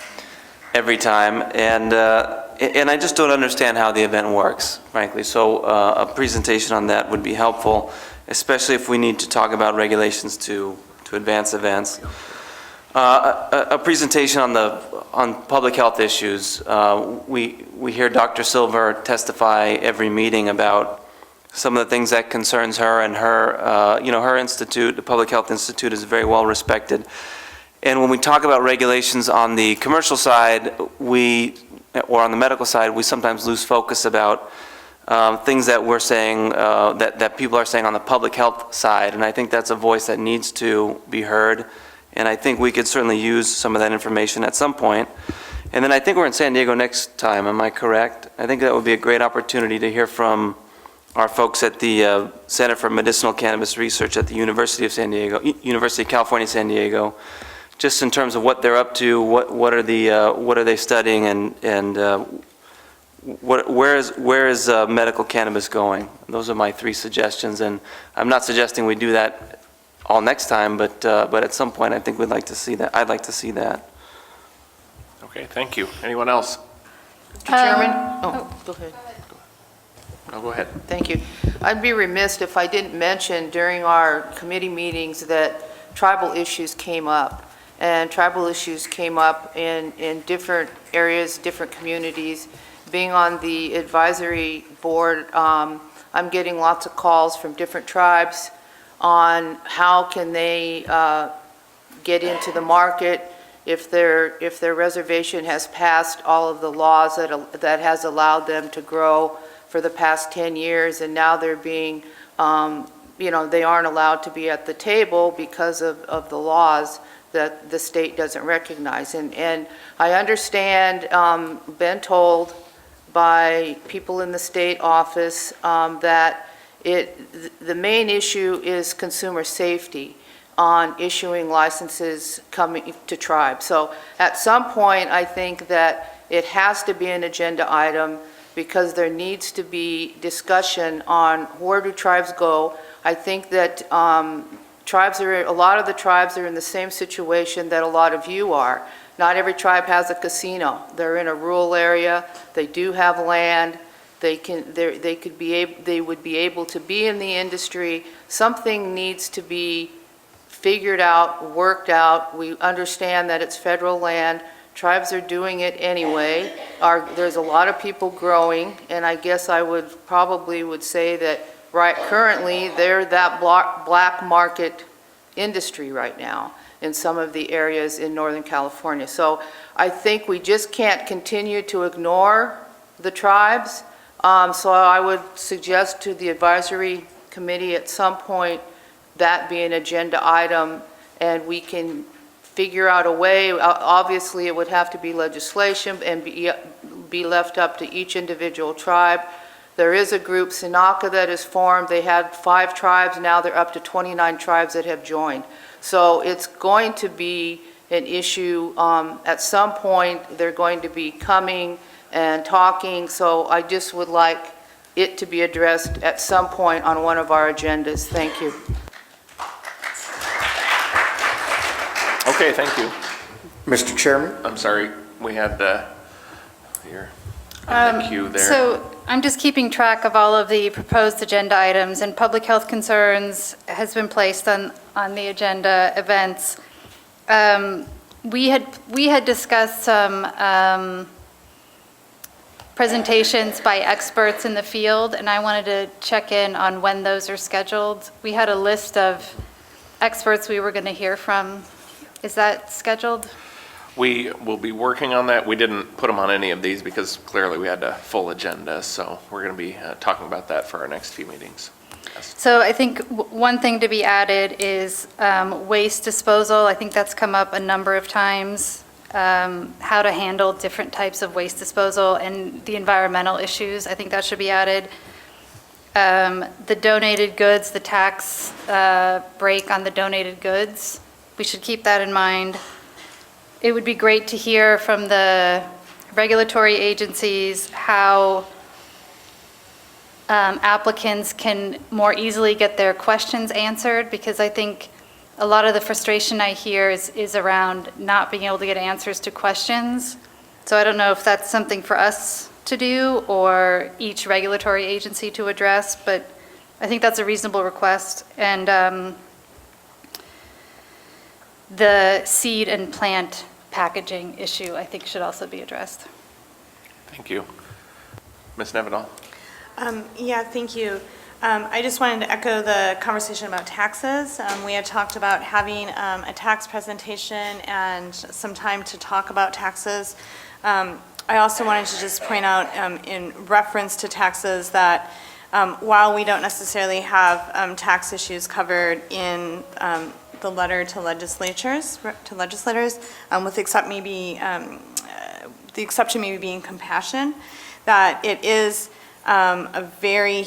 every time, and I just don't understand how the event works, frankly. So a presentation on that would be helpful, especially if we need to talk about regulations to advance events. A presentation on public health issues. We hear Dr. Silver testify every meeting about some of the things that concerns her, and her institute, the Public Health Institute, is very well respected. And when we talk about regulations on the commercial side, or on the medical side, we sometimes lose focus about things that we're saying, that people are saying on the public health side. And I think that's a voice that needs to be heard. And I think we could certainly use some of that information at some point. And then I think we're in San Diego next time, am I correct? I think that would be a great opportunity to hear from our folks at the Center for Medicinal Cannabis Research at the University of California, San Diego, just in terms of what they're up to, what are they studying, and where is medical cannabis going? Those are my 3 suggestions, and I'm not suggesting we do that all next time, but at some point I think we'd like to see that. I'd like to see that. Okay, thank you. Anyone else? Mr. Chairman? Go ahead. No, go ahead. Thank you. I'd be remiss if I didn't mention during our committee meetings that tribal issues came up. And tribal issues came up in different areas, different communities. Being on the advisory board, I'm getting lots of calls from different tribes on how can they get into the market if their reservation has passed all of the laws that has allowed them to grow for the past 10 years, and now they're being, they aren't allowed to be at the table because of the laws that the state doesn't recognize. And I understand, been told by people in the state office that the main issue is consumer safety on issuing licenses coming to tribes. So at some point, I think that it has to be an agenda item, because there needs to be discussion on where do tribes go. I think that a lot of the tribes are in the same situation that a lot of you are. Not every tribe has a casino. They're in a rural area. They do have land. They would be able to be in the industry. Something needs to be figured out, worked out. We understand that it's federal land. Tribes are doing it anyway. There's a lot of people growing, and I guess I would say that currently they're that black market industry right now in some of the areas in Northern California. So I think we just can't continue to ignore the tribes. So I would suggest to the advisory committee at some point that be an agenda item, and we can figure out a way. Obviously, it would have to be legislation and be left up to each individual tribe. There is a group, Sinaka, that is formed. They had 5 tribes. Now they're up to 29 tribes that have joined. So it's going to be an issue. At some point, they're going to be coming and talking. So I just would like it to be addressed at some point on one of our agendas. Thank you. Okay, thank you. Mr. Chairman? I'm sorry, we had your queue there. So I'm just keeping track of all of the proposed agenda items, and public health concerns has been placed on the agenda events. We had discussed some presentations by experts in the field, and I wanted to check in on when those are scheduled. We had a list of experts we were going to hear from. Is that scheduled? We will be working on that. We didn't put them on any of these because clearly we had a full agenda, so we're going to be talking about that for our next few meetings. So I think one thing to be added is waste disposal. I think that's come up a number of times, how to handle different types of waste disposal and the environmental issues. I think that should be added. The donated goods, the tax break on the donated goods, we should keep that in mind. It would be great to hear from the regulatory agencies how applicants can more easily get their questions answered, because I think a lot of the frustration I hear is around not being able to get answers to questions. So I don't know if that's something for us to do or each regulatory agency to address, but I think that's a reasonable request. And the seed and plant packaging issue, I think, should also be addressed. Thank you. Ms. Nevedal? Yeah, thank you. I just wanted to echo the conversation about taxes. We had talked about having a tax presentation and some time to talk about taxes. I also wanted to just point out in reference to taxes that while we don't necessarily have tax issues covered in the letter to legislators, with the exception maybe being compassion, that it is a very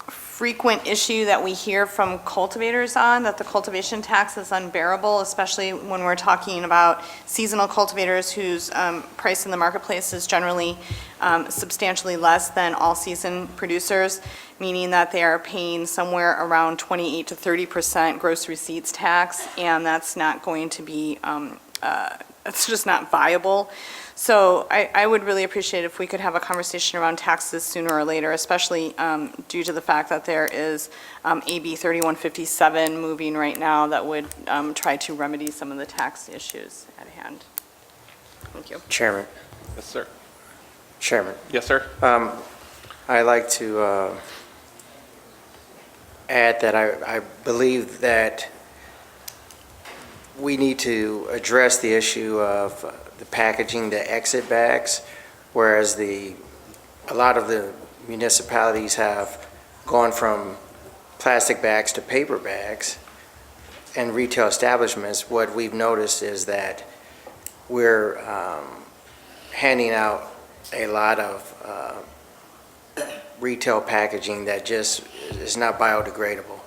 frequent issue that we hear from cultivators on, that the cultivation tax is unbearable, especially when we're talking about seasonal cultivators whose price in the marketplace is generally substantially less than all-season producers, meaning that they are paying somewhere around 28 to 30% gross receipts tax, and that's not going to be, it's just not viable. So I would really appreciate if we could have a conversation around taxes sooner or later, especially due to the fact that there is AB 3157 moving right now that would try to remedy some of the tax issues at hand. Thank you. Chairman. Yes, sir. Chairman. Yes, sir. I'd like to add that I believe that we need to address the issue of the packaging, the exit bags, whereas a lot of the municipalities have gone from plastic bags to paper bags. And retail establishments, what we've noticed is that we're handing out a lot of retail packaging that just is not biodegradable.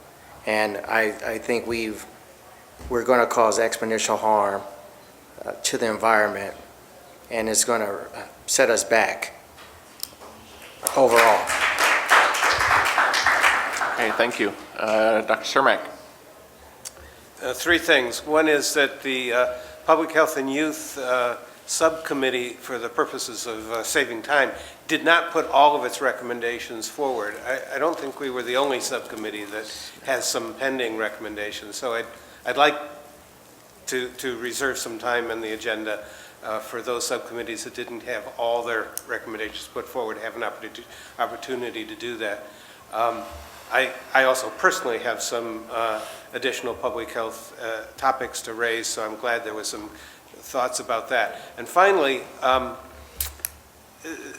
And I think we're going to cause exponential harm to the environment, and it's going to set us back overall. Okay, thank you. Dr. Cermak. Three things. One is that the Public Health and Youth Subcommittee, for the purposes of saving time, did not put all of its recommendations forward. I don't think we were the only subcommittee that has some pending recommendations, so I'd like to reserve some time on the agenda for those subcommittees that didn't have all their recommendations put forward, have an opportunity to do that. I also personally have some additional public health topics to raise, so I'm glad there was some thoughts about that. And finally,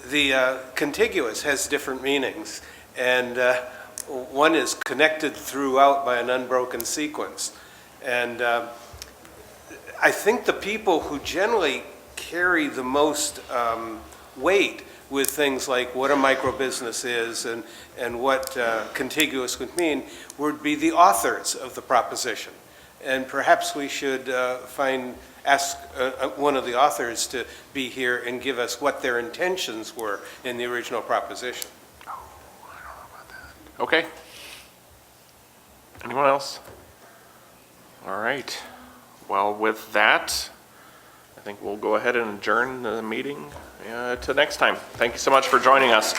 the contiguous has different meanings, and one is connected throughout by an unbroken sequence. And I think the people who generally carry the most weight with things like what a microbusiness is and what contiguous would mean would be the authors of the proposition. And perhaps we should ask one of the authors to be here and give us what their intentions were in the original proposition. Oh, I don't know about that. Okay. Anyone else? All right. Well, with that, I think we'll go ahead and adjourn the meeting to next time. Thank you so much for joining us.